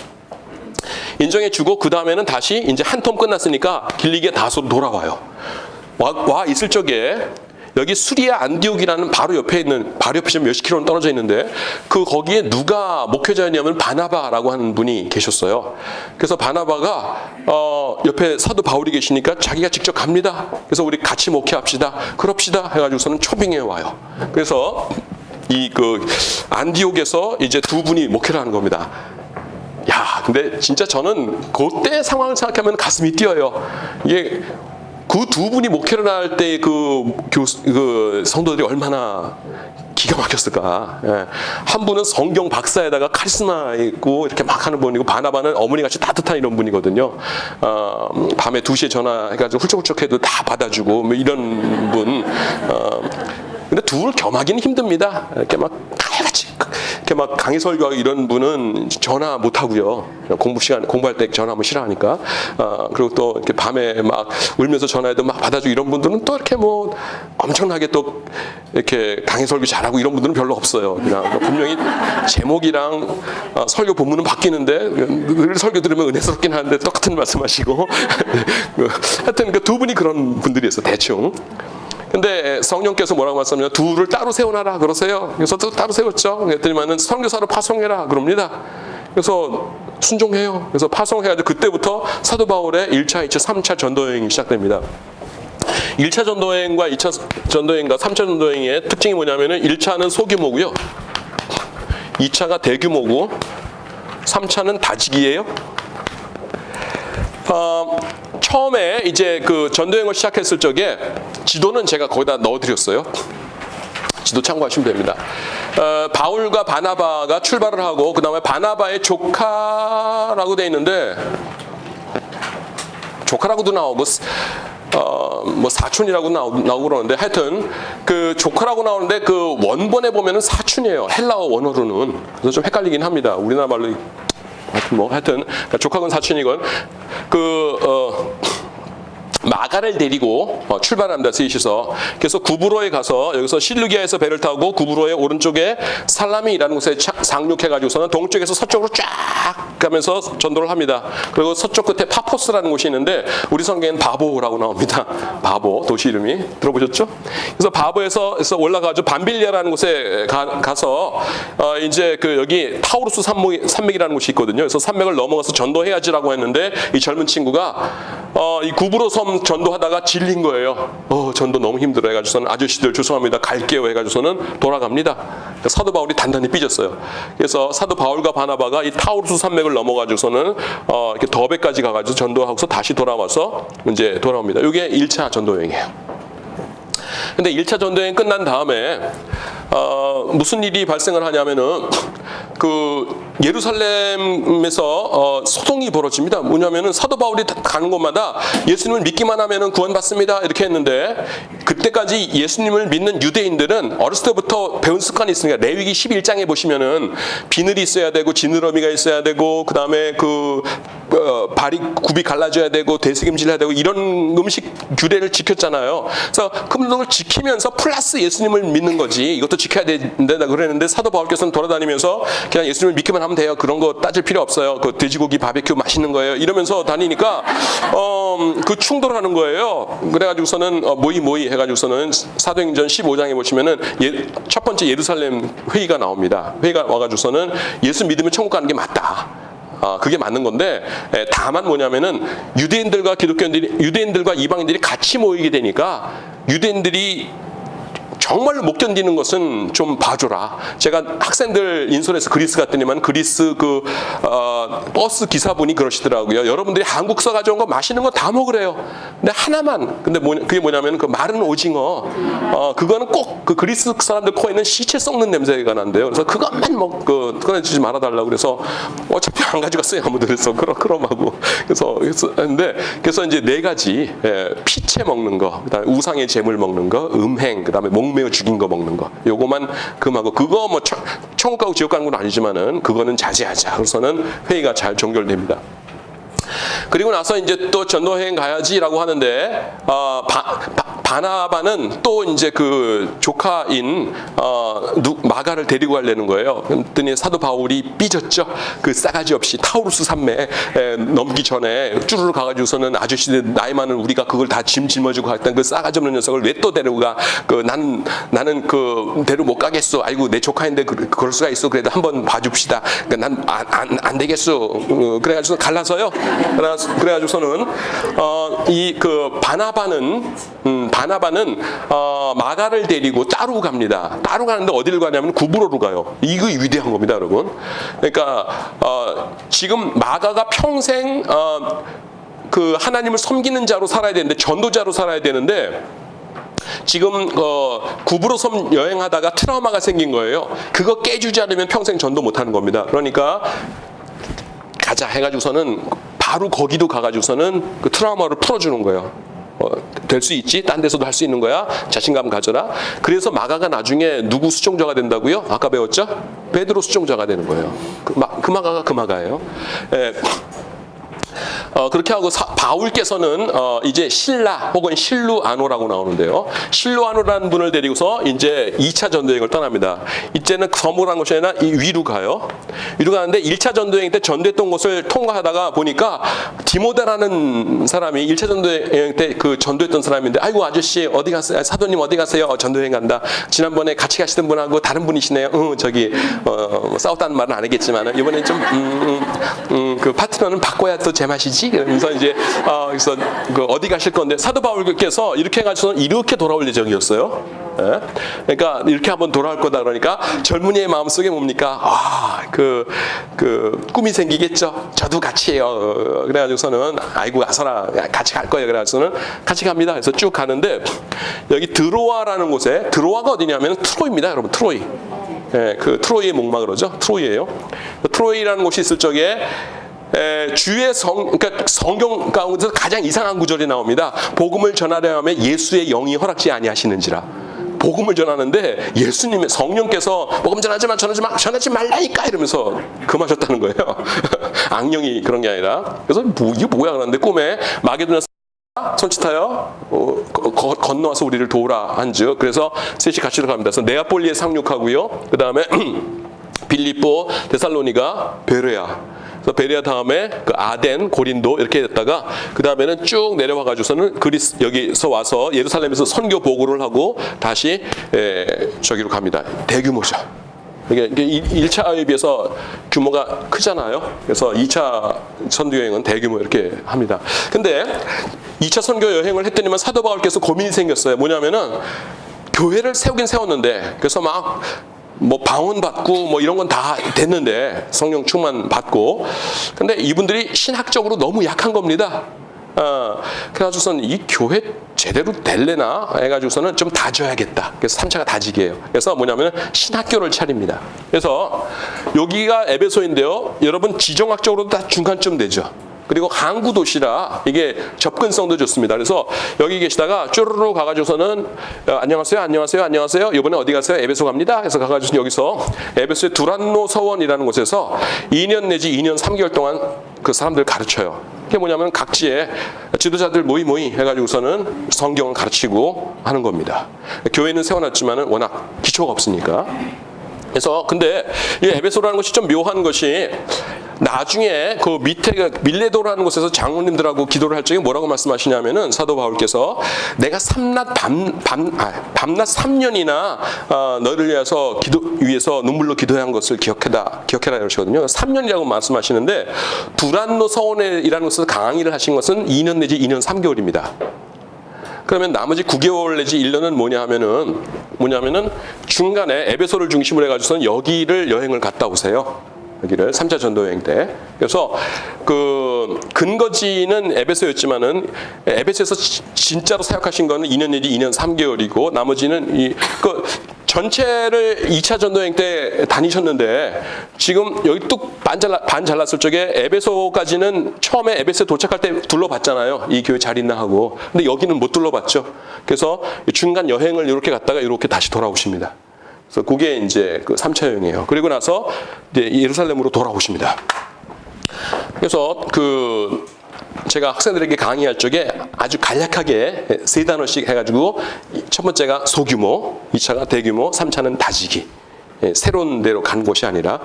인정해 주고 그 다음에는 다시 이제 한 텀 끝났으니까 길리기아 다소로 돌아와요. 와 있을 적에 여기 수리아 안디옥이라는 바로 옆에 좀 몇십 킬로는 떨어져 있는데 거기에 누가 목회자였냐면 바나바라고 하는 분이 계셨어요. 그래서 바나바가 옆에 사도 바울이 계시니까 자기가 직접 갑니다. 그래서 우리 같이 목회합시다. 그럽시다 해가지고서는 초빙해 와요. 그래서 안디옥에서 이제 두 분이 목회를 하는 겁니다. 야, 근데 진짜 저는 그때 상황을 생각하면 가슴이 뛰어요. 이게 그 두 분이 목회를 할 때 그 성도들이 얼마나 기가 막혔을까. 예. 한 분은 성경 박사에다가 카리스마 있고 이렇게 막 하는 분이고, 바나바는 어머니같이 따뜻한 이런 분이거든요. 밤에 2시에 전화해가지고 훌쩍훌쩍해도 다 받아주고 뭐 이런 분. 근데 둘을 겸하기는 힘듭니다. 이렇게 막 칼같이 이렇게 막 강의 설교하고 이런 분은 전화 못 하고요. 공부할 때 전화하면 싫어하니까. 그리고 또 이렇게 밤에 막 울면서 전화해도 막 받아주고 이런 분들은 또 이렇게 뭐 엄청나게 또 이렇게 강의 설교 잘하고 이런 분들은 별로 없어요. 그냥 분명히 제목이랑 설교 본문은 바뀌는데 늘 설교 들으면 은혜스럽긴 한데 똑같은 말씀하시고 하여튼 그 두 분이 그런 분들이었어요. 대충. 근데 성령께서 뭐라고 말씀하냐면 둘을 따로 세워놔라 그러세요. 그래서 또 따로 세웠죠. 그랬더니만은 선교사로 파송해라 그럽니다. 그래서 순종해요. 그래서 파송해가지고 그때부터 사도 바울의 1차, 2차, 3차 전도 여행이 시작됩니다. 1차 전도 여행과 2차 전도 여행과 3차 전도 여행의 특징이 뭐냐면은 1차는 소규모고요. 2차가 대규모고 3차는 다지기예요. 처음에 이제 그 전도여행을 시작했을 적에 지도는 제가 거기다 넣어드렸어요. 지도 참고하시면 됩니다. 바울과 바나바가 출발을 하고 그 다음에 바나바의 조카라고 돼 있는데 조카라고도 나오고 뭐 사촌이라고 나오고 그러는데 하여튼 그 조카라고 나오는데 그 원본에 보면은 사촌이에요. 헬라어 원어로는. 그래서 좀 헷갈리긴 합니다. 우리나라 말로 하여튼 조카건 사촌이건 마가를 데리고 출발합니다. 셋이서. 그래서 구브로에 가서 여기서 실루기아에서 배를 타고 구브로의 오른쪽에 살라미라는 곳에 상륙해가지고서는 동쪽에서 서쪽으로 쫙 가면서 전도를 합니다. 그리고 서쪽 끝에 파포스라는 곳이 있는데 우리 성경에는 바보라고 나옵니다. 바보 도시 이름이 들어보셨죠? 그래서 바보에서 올라가서 밤빌리아라는 곳에 가서 이제 여기 타우루스 산맥이라는 곳이 있거든요. 그래서 산맥을 넘어가서 전도해야지라고 했는데 이 젊은 친구가 이 구브로 섬 전도하다가 질린 거예요. 전도 너무 힘들어 해가지고서는 아저씨들 죄송합니다 갈게요 해가지고서는 돌아갑니다. 사도 바울이 단단히 삐졌어요. 그래서 사도 바울과 바나바가 이 타우루스 산맥을 넘어가지고서는 이렇게 더베까지 가가지고 전도하고서 다시 돌아와서 이제 돌아옵니다. 이게 1차 전도 여행이에요. 근데 1차 전도여행 끝난 다음에 무슨 일이 발생을 하냐면은 예루살렘에서 소동이 벌어집니다. 뭐냐면은 사도 바울이 가는 곳마다 예수님을 믿기만 하면은 구원받습니다 이렇게 했는데, 그때까지 예수님을 믿는 유대인들은 어렸을 때부터 배운 습관이 있으니까 레위기 11장에 보시면은 비늘이 있어야 되고 지느러미가 있어야 되고 그 다음에 발이 굽이 갈라져야 되고 되새김질 해야 되고 이런 음식 규례를 지켰잖아요. 그래서 그걸 지키면서 플러스 예수님을 믿는 거지 이것도 지켜야 된다 그랬는데, 사도 바울께서는 돌아다니면서 그냥 예수님을 믿기만 하면 돼요. 그런 거 따질 필요 없어요. 그 돼지고기 바베큐 맛있는 거예요. 이러면서 다니니까 그 충돌하는 거예요. 그래가지고서는 모이 해가지고서는 사도행전 15장에 보시면은 첫 번째 예루살렘 회의가 나옵니다. 회의가 와가지고서는 예수 믿으면 천국 가는 게 맞다. 그게 맞는 건데, 다만 뭐냐면은 유대인들과 이방인들이 같이 모이게 되니까 유대인들이 정말로 못 견디는 것은 좀 봐줘라. 제가 학생들 인솔에서 그리스 갔더니만 그리스 버스 기사분이 그러시더라고요. 여러분들이 한국서 가져온 거 맛있는 거 다 먹으래요. 근데 하나만, 근데 그게 뭐냐면 그 마른 오징어, 그거는 꼭 그 그리스 사람들 코에는 시체 썩는 냄새가 난대요. 그래서 그것만 꺼내주지 말아달라고 그래서 어차피 안 가져갔어요. 아무도. 그래서 그럼하고. 그래서 그래서 이제 4가지, 피채 먹는 거, 그다음에 우상의 재물 먹는 거, 음행, 그다음에 목매어 죽인 거 먹는 거, 요거만 금하고, 그거 뭐 천국 가고 지옥 가는 건 아니지만은 그거는 자제하자. 그래서는 회의가 잘 종결됩니다. 그리고 나서 이제 또 전도여행 가야지라고 하는데 바나바는 또 이제 그 조카인 마가를 데리고 가려는 거예요. 그랬더니 사도 바울이 삐졌죠. 그 싸가지 없이 타우루스 산맥 넘기 전에 쭈르르 가가지고서는 아저씨들 나이 많은 우리가 그걸 다 짐 짊어지고 갔던 그 싸가지 없는 녀석을 왜 또 데리고 가? 나는 그 데리고 못 가겠어. 아이고 내 조카인데 그럴 수가 있어. 그래도 한번 봐줍시다. 그러니까 난 안 되겠어. 그래가지고 갈라서요. 그래가지고서는 이 그 바나바는 마가를 데리고 따로 갑니다. 따로 가는데 어디를 가냐면 구브로로 가요. 이거 위대한 겁니다, 여러분. 그러니까 지금 마가가 평생 그 하나님을 섬기는 자로 살아야 되는데 전도자로 살아야 되는데 지금 구브로 섬 여행하다가 트라우마가 생긴 거예요. 그거 깨주지 않으면 평생 전도 못하는 겁니다. 그러니까 가자 해가지고서는 바로 거기도 가가지고서는 그 트라우마를 풀어주는 거예요. 될 수 있지? 딴 데서도 할 수 있는 거야? 자신감 가져라. 그래서 마가가 나중에 누구 수종자가 된다고요? 아까 배웠죠? 베드로 수종자가 되는 거예요. 그 마가예요. 예. 그렇게 하고 바울께서는 이제 신라 혹은 실루아노라고 나오는데요. 실루아노라는 분을 데리고서 이제 2차 전도여행을 떠납니다. 이제는 섬으로 간 것이 아니라 위로 가요. 위로 가는데 1차 전도여행 때 전도했던 곳을 통과하다가 보니까 디모데라는 사람이 1차 전도여행 때 그 전도했던 사람인데 아이고 아저씨 어디 갔어요? 사도님 어디 가세요? 전도여행 간다. 지난번에 같이 가시던 분하고 다른 분이시네요. 저기 싸웠다는 말은 안 하겠지만 이번에 좀 그 파트너는 바꿔야 또 제맛이지. 그러면서 이제 그래서 그 어디 가실 건데 사도 바울께서 이렇게 해가지고는 이렇게 돌아올 예정이었어요. 예? 그러니까 이렇게 한번 돌아올 거다 그러니까 젊은이의 마음속에 뭡니까? 그 꿈이 생기겠죠. 저도 같이 해요. 그래가지고서는 아이고 아서라 같이 갈 거예요. 그래가지고서는 같이 갑니다. 그래서 쭉 가는데 여기 드로아라는 곳에 드로아가 어디냐면 트로이입니다, 여러분. 트로이. 예, 그 트로이의 목마 그러죠. 트로이예요. 트로이라는 곳이 있을 적에 주의 그러니까 성경 가운데서 가장 이상한 구절이 나옵니다. 복음을 전하려 하면 예수의 영이 허락지 아니하시는지라. 복음을 전하는데 예수님의 성령께서 복음 전하지 전하지 말라니까 이러면서 금하셨다는 거예요. 악령이 그런 게 아니라. 그래서 이게 뭐야 그러는데 꿈에 마게도냐 손짓하여 건너와서 우리를 도우라 한즉 그래서 셋이 같이 들어갑니다. 그래서 네아폴리에 상륙하고요. 그 다음에 빌립보, 데살로니가, 베레아. 그래서 베레아 다음에 그 아덴, 고린도 이렇게 됐다가 그 다음에는 쭉 내려와 가지고서는 여기서 와서 예루살렘에서 선교 보고를 하고 다시 저기로 갑니다. 대규모죠. 이게 1차에 비해서 규모가 크잖아요. 그래서 2차 선교 여행은 대규모 이렇게 합니다. 근데 2차 선교 여행을 했더니만 사도 바울께서 고민이 생겼어요. 뭐냐면은 교회를 세우긴 세웠는데 그래서 뭐 방언 받고 뭐 이런 건 다 됐는데 성령 충만 받고 근데 이분들이 신학적으로 너무 약한 겁니다. 그래가지고서는 이 교회 제대로 될래나 해가지고서는 좀 다져야겠다. 그래서 3차가 다지기예요. 그래서 뭐냐면 신학교를 차립니다. 그래서 여기가 에베소인데요. 여러분 지정학적으로도 다 중간쯤 되죠. 그리고 항구 도시라 이게 접근성도 좋습니다. 그래서 여기 계시다가 쭈르르 가가지고서는 안녕하세요. 이번에 어디 가세요? 에베소 갑니다. 그래서 가가지고 여기서 에베소의 두란노 서원이라는 곳에서 2년 내지 2년 3개월 동안 그 사람들 가르쳐요. 그게 뭐냐면 각지에 지도자들 모이 해가지고서는 성경을 가르치고 하는 겁니다. 교회는 세워놨지만은 워낙 기초가 없으니까. 그래서 근데 이 에베소라는 것이 좀 묘한 것이 나중에 그 밑에 밀레도라는 곳에서 장로님들하고 기도를 할 적에 뭐라고 말씀하시냐면은 사도 바울께서 내가 밤낮 3년이나 너를 위해서 눈물로 기도한 것을 기억해라 이러시거든요. 3년이라고 말씀하시는데 두란노 서원이라는 곳에서 강의를 하신 것은 2년 내지 2년 3개월입니다. 그러면 나머지 9개월 내지 1년은 뭐냐면은 중간에 에베소를 중심으로 해가지고서는 여기를 여행을 갔다 오세요. 여기를 3차 전도 여행 때. 그래서 그 근거지는 에베소였지만은 에베소에서 진짜로 사역하신 거는 2년 내지 2년 3개월이고 나머지는 전체를 2차 전도여행 때 다니셨는데 지금 여기 뚝 반 잘랐을 적에 에베소까지는 처음에 에베소에 도착할 때 둘러봤잖아요. 이 교회 잘 있나 하고. 근데 여기는 못 둘러봤죠. 그래서 중간 여행을 이렇게 갔다가 이렇게 다시 돌아오십니다. 그래서 그게 이제 그 3차 여행이에요. 그리고 나서 이제 예루살렘으로 돌아오십니다. 그래서 제가 학생들에게 강의할 적에 아주 간략하게 세 단어씩 해가지고 첫 번째가 소규모, 2차가 대규모, 3차는 다지기. 새로운 데로 간 곳이 아니라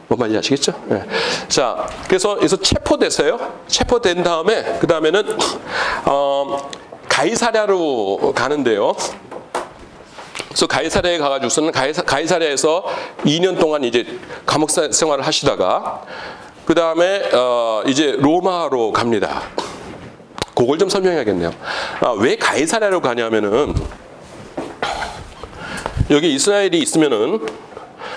뭔 말인지 아시겠죠? 자, 그래서 여기서 체포됐어요. 체포된 다음에 그 다음에는 가이사랴로 가는데요. 그래서 가이사랴에 가가지고서는 가이사랴에서 2년 동안 이제 감옥 생활을 하시다가 그 다음에 이제 로마로 갑니다. 그걸 좀 설명해야겠네요. 왜 가이사랴로 가냐면은 여기 이스라엘이 있으면은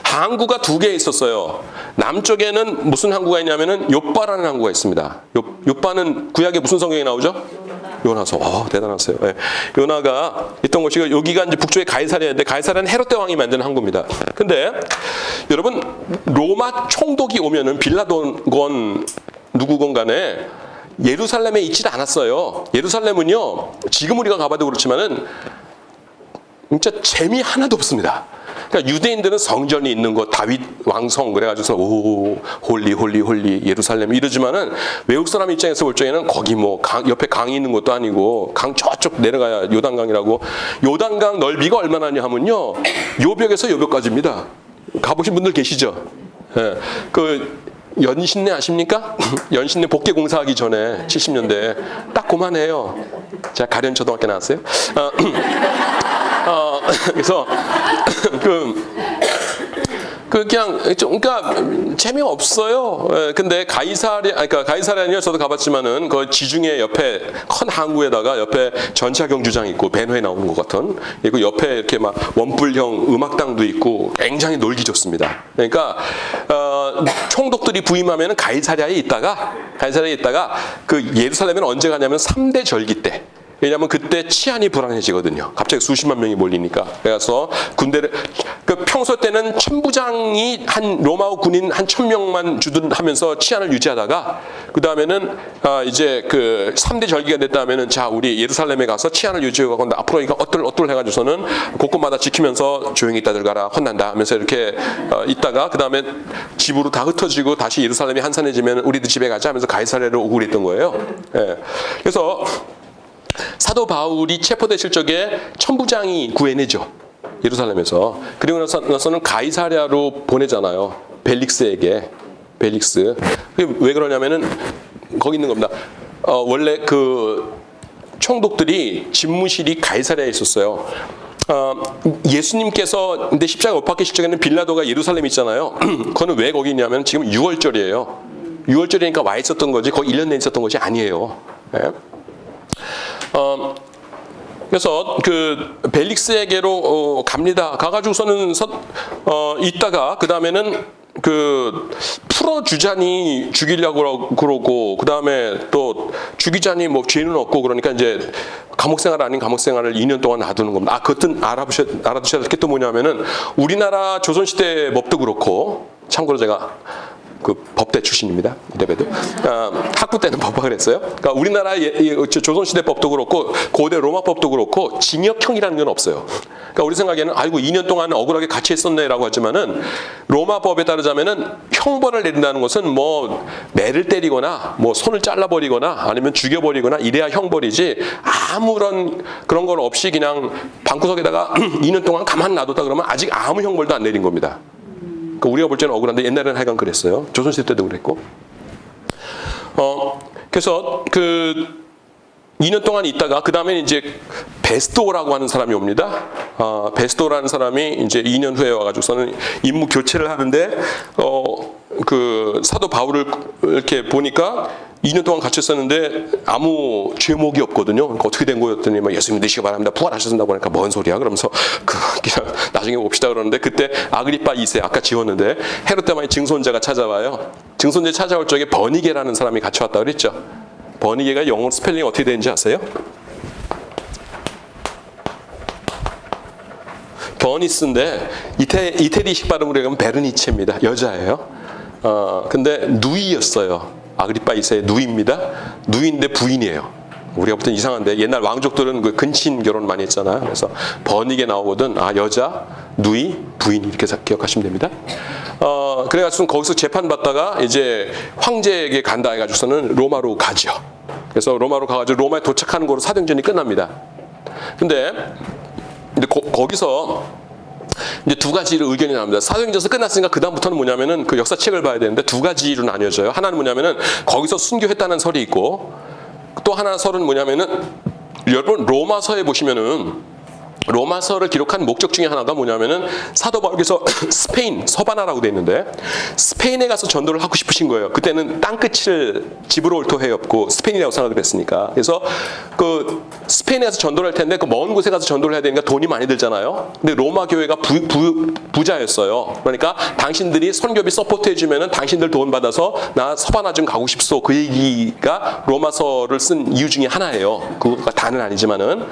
항구가 2개 있었어요. 남쪽에는 무슨 항구가 있냐면은 욥바라는 항구가 있습니다. 욥바는 구약에 무슨 성경에 나오죠? 요나서. 대단하세요. 네. 요나가 있던 곳이 여기가 이제 북쪽의 가이사랴인데 가이사랴는 헤롯 대왕이 만든 항구입니다. 근데 여러분 로마 총독이 오면은 빌라도건 누구건 간에 예루살렘에 있질 않았어요. 예루살렘은요 지금 우리가 가봐도 그렇지만은 진짜 재미 하나도 없습니다. 그러니까 유대인들은 성전이 있는 곳, 다윗 왕성 그래가지고서 오 홀리 예루살렘 이러지만은 외국 사람 입장에서 볼 적에는 거기 뭐 옆에 강이 있는 것도 아니고 강 저쪽 내려가야 요단강이라고. 요단강 넓이가 얼마나냐 하면요 요벽에서 요벽까지입니다. 가보신 분들 계시죠? 예. 그 연신내 아십니까? 연신내 복개 공사하기 전에 70년대 딱 그만해요. 제가 가련 초등학교 나왔어요. 그래서 그냥 그러니까 재미없어요. 근데 그러니까 가이사랴는 저도 가봤지만은 그 지중해 옆에 큰 항구에다가 옆에 전차 경주장 있고 배너에 나오는 것 같은 그리고 옆에 이렇게 막 원뿔형 음악당도 있고 굉장히 놀기 좋습니다. 그러니까 총독들이 부임하면은 가이사랴에 있다가 그 예루살렘에는 언제 가냐면 3대 절기 때. 왜냐하면 그때 치안이 불안해지거든요. 갑자기 수십만 명이 몰리니까. 그래서 군대를 평소 때는 천부장이 로마 군인 한 1000명만 주둔하면서 치안을 유지하다가 그 다음에는 이제 그 3대 절기가 됐다면은 자 우리 예루살렘에 가서 치안을 유지하고 앞으로 이거 어떨 해가지고서는 곳곳마다 지키면서 조용히 있다들 가라 혼난다 하면서 이렇게 있다가 그 다음에 집으로 다 흩어지고 다시 예루살렘이 한산해지면 우리도 집에 가자 하면서 가이사랴로 오고 그랬던 거예요. 예. 그래서 사도 바울이 체포되실 적에 천부장이 구해내죠. 예루살렘에서. 그리고 나서는 가이사랴로 보내잖아요. 벨릭스에게. 벨릭스. 왜 그러냐면은 거기 있는 겁니다. 원래 그 총독들이 집무실이 가이사랴에 있었어요. 예수님께서 근데 십자가 못 박히실 적에는 빌라도가 예루살렘에 있잖아요. 그거는 왜 거기 있냐면 지금 6월절이에요. 6월절이니까 와 있었던 거지 거기 1년 내에 있었던 것이 아니에요. 네? 그래서 그 벨릭스에게로 갑니다. 가가지고서는 있다가 그 다음에는 그 풀어주자니 죽이려고 그러고 그 다음에 또 죽이자니 뭐 죄는 없고 그러니까 이제 감옥생활 아닌 감옥생활을 2년 동안 놔두는 겁니다. 그것은 알아두셔야 될 게 또 뭐냐면은 우리나라 조선시대 법도 그렇고 참고로 제가 그 법대 출신입니다. 이래봬도 학부 때는 법학을 했어요. 그러니까 우리나라 조선시대 법도 그렇고 고대 로마 법도 그렇고 징역형이라는 건 없어요. 그러니까 우리 생각에는 아이고 2년 동안 억울하게 같이 했었네라고 하지만은 로마 법에 따르자면은 형벌을 내린다는 것은 뭐 매를 때리거나 뭐 손을 잘라버리거나 아니면 죽여버리거나 이래야 형벌이지 아무런 그런 건 없이 그냥 방구석에다가 2년 동안 가만 놔뒀다 그러면 아직 아무 형벌도 안 내린 겁니다. 우리가 볼 때는 억울한데 옛날에는 하여간 그랬어요. 조선시대 때도 그랬고. 그래서 그 2년 동안 있다가 그 다음에 이제 베스도라고 하는 사람이 옵니다. 베스도라는 사람이 이제 2년 후에 와가지고서는 임무 교체를 하는데 그 사도 바울을 이렇게 보니까 2년 동안 같이 있었는데 아무 죄목이 없거든요. 그러니까 어떻게 된 거였더니 막 예수님 되시기 바랍니다. 부활하셨다고 하니까 뭔 소리야? 그러면서 그냥 나중에 봅시다 그러는데 그때 아그리파 2세 아까 지웠는데 헤롯 대왕의 증손자가 찾아와요. 증손자 찾아올 적에 버니게라는 사람이 같이 왔다 그랬죠. 버니게가 영어 스펠링이 어떻게 되는지 아세요? 버니스인데 이태리식 발음으로 하면 베르니체입니다. 여자예요. 근데 누이였어요. 아그리파 2세의 누이입니다. 누이인데 부인이에요. 우리가 볼 땐 이상한데 옛날 왕족들은 그 근친 결혼 많이 했잖아요. 그래서 번이게 나오거든. 여자, 누이, 부인 이렇게 기억하시면 됩니다. 그래가지고 거기서 재판 받다가 이제 황제에게 간다 해가지고서는 로마로 가죠. 그래서 로마로 가가지고 로마에 도착하는 거로 사도행전이 끝납니다. 근데 거기서 이제 두 가지로 의견이 나옵니다. 사도행전에서 끝났으니까 그 다음부터는 뭐냐면은 그 역사책을 봐야 되는데 두 가지로 나뉘어져요. 하나는 뭐냐면은 거기서 순교했다는 설이 있고, 또 하나 설은 뭐냐면은 여러분 로마서에 보시면은 로마서를 기록한 목적 중에 하나가 뭐냐면은 사도 바울께서 스페인 서바나라고 돼 있는데 스페인에 가서 전도를 하고 싶으신 거예요. 그때는 땅끝을 지브롤터 해였고 스페인이라고 생각을 했으니까. 그래서 그 스페인에 가서 전도를 할 텐데 그 먼 곳에 가서 전도를 해야 되니까 돈이 많이 들잖아요. 근데 로마 교회가 부자였어요. 그러니까 당신들이 선교비 서포트 해주면은 당신들 돈 받아서 나 서바나 좀 가고 싶소. 그 얘기가 로마서를 쓴 이유 중에 하나예요. 그거가 다는 아니지만은.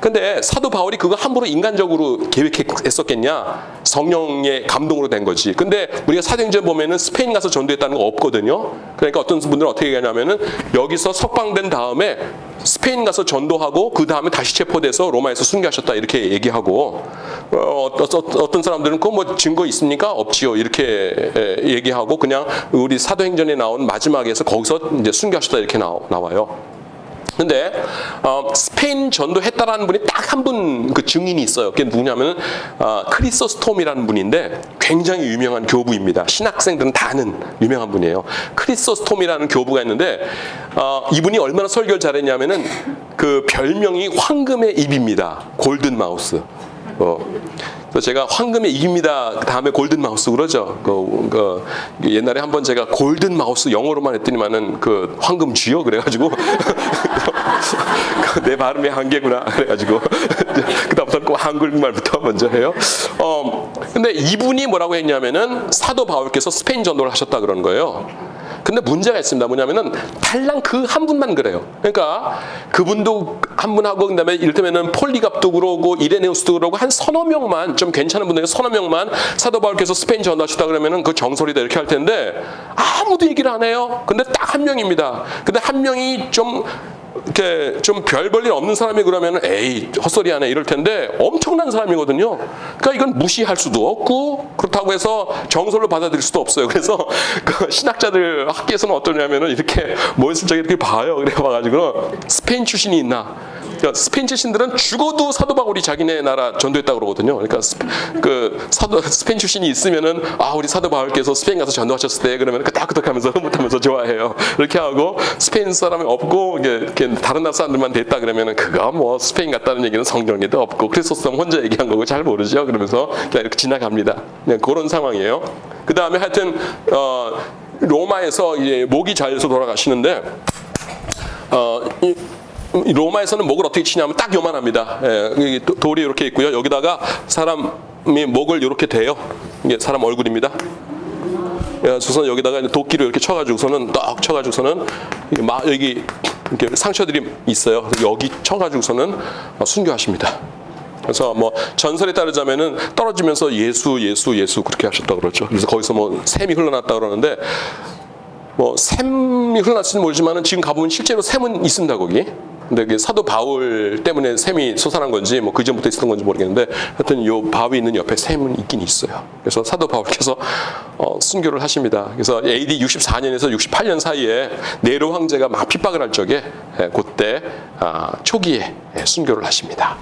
근데 사도 바울이 그거 함부로 인간적으로 계획했었겠냐? 성령의 감동으로 된 거지. 근데 우리가 사도행전 보면은 스페인 가서 전도했다는 거 없거든요. 그러니까 어떤 분들은 어떻게 얘기하냐면은 여기서 석방된 다음에 스페인 가서 전도하고 그 다음에 다시 체포돼서 로마에서 순교하셨다 이렇게 얘기하고, 어떤 사람들은 그거 뭐 증거 있습니까? 없지요. 이렇게 얘기하고 그냥 우리 사도행전에 나온 마지막에서 거기서 이제 순교하셨다 이렇게 나와요. 근데 스페인 전도했다라는 분이 딱 한 분 그 증인이 있어요. 그게 누구냐면 크리소스톰이라는 분인데 굉장히 유명한 교부입니다. 신학생들은 다 아는 유명한 분이에요. 크리소스톰이라는 교부가 있는데 이분이 얼마나 설교를 잘했냐면은 그 별명이 황금의 입입니다. 골든 마우스. 그래서 제가 황금의 입입니다. 다음에 골든 마우스 그러죠. 옛날에 한번 제가 골든 마우스 영어로만 했더니만은 그 황금 쥐요 그래가지고 내 발음의 한계구나 그래가지고 그다음부터 꼭 한글말부터 먼저 해요. 근데 이분이 뭐라고 했냐면은 사도 바울께서 스페인 전도를 하셨다 그런 거예요. 근데 문제가 있습니다. 뭐냐면은 달랑 그 한 분만 그래요. 그러니까 그분도 한 분하고 그다음에 이를테면은 폴리갑도 그러고 이레네우스도 그러고 한 서너 명만 좀 괜찮은 분들 서너 명만 사도 바울께서 스페인 전도하셨다 그러면은 그 정설이다 이렇게 할 텐데 아무도 얘기를 안 해요. 근데 딱 한 명입니다. 근데 한 명이 좀 이렇게 좀 별 볼 일 없는 사람이 그러면은 에이 헛소리하네 이럴 텐데 엄청난 사람이거든요. 그러니까 이건 무시할 수도 없고 그렇다고 해서 정설로 받아들일 수도 없어요. 그래서 그 신학자들 학계에서는 어떠냐면은 이렇게 모였을 때 이렇게 봐요. 그래 봐가지고 스페인 출신이 있나? 그러니까 스페인 출신들은 죽어도 사도 바울이 자기네 나라 전도했다 그러거든요. 그러니까 스페인 출신이 있으면은 우리 사도 바울께서 스페인 가서 전도하셨을 때 그러면 끄덕끄덕하면서 흐뭇하면서 좋아해요. 이렇게 하고 스페인 사람이 없고 이렇게 다른 나라 사람들만 됐다 그러면은 그거 뭐 스페인 갔다는 얘기는 성경에도 없고 크리스토스는 혼자 얘기한 거고 잘 모르죠. 그러면서 그냥 이렇게 지나갑니다. 그냥 그런 상황이에요. 그 다음에 하여튼 로마에서 이제 목이 잘려서 돌아가시는데 로마에서는 목을 어떻게 치냐면 딱 요만합니다. 돌이 이렇게 있고요. 여기다가 사람이 목을 이렇게 대요. 이게 사람 얼굴입니다. 그래서 여기다가 도끼를 이렇게 쳐가지고서는 딱 쳐가지고서는 여기 이렇게 상처들이 있어요. 여기 쳐가지고서는 순교하십니다. 그래서 뭐 전설에 따르자면은 떨어지면서 예수 그렇게 하셨다고 그러죠. 그래서 거기서 뭐 샘이 흘러났다 그러는데 뭐 샘이 흘러났을지는 모르지만은 지금 가보면 실제로 샘은 있습니다 거기. 근데 그게 사도 바울 때문에 샘이 솟아난 건지 뭐 그 전부터 있었던 건지 모르겠는데 하여튼 요 바위 있는 옆에 샘은 있긴 있어요. 그래서 사도 바울께서 순교를 하십니다. 그래서 AD 64년에서 68년 사이에 네로 황제가 막 핍박을 할 적에 그때 초기에 순교를 하십니다.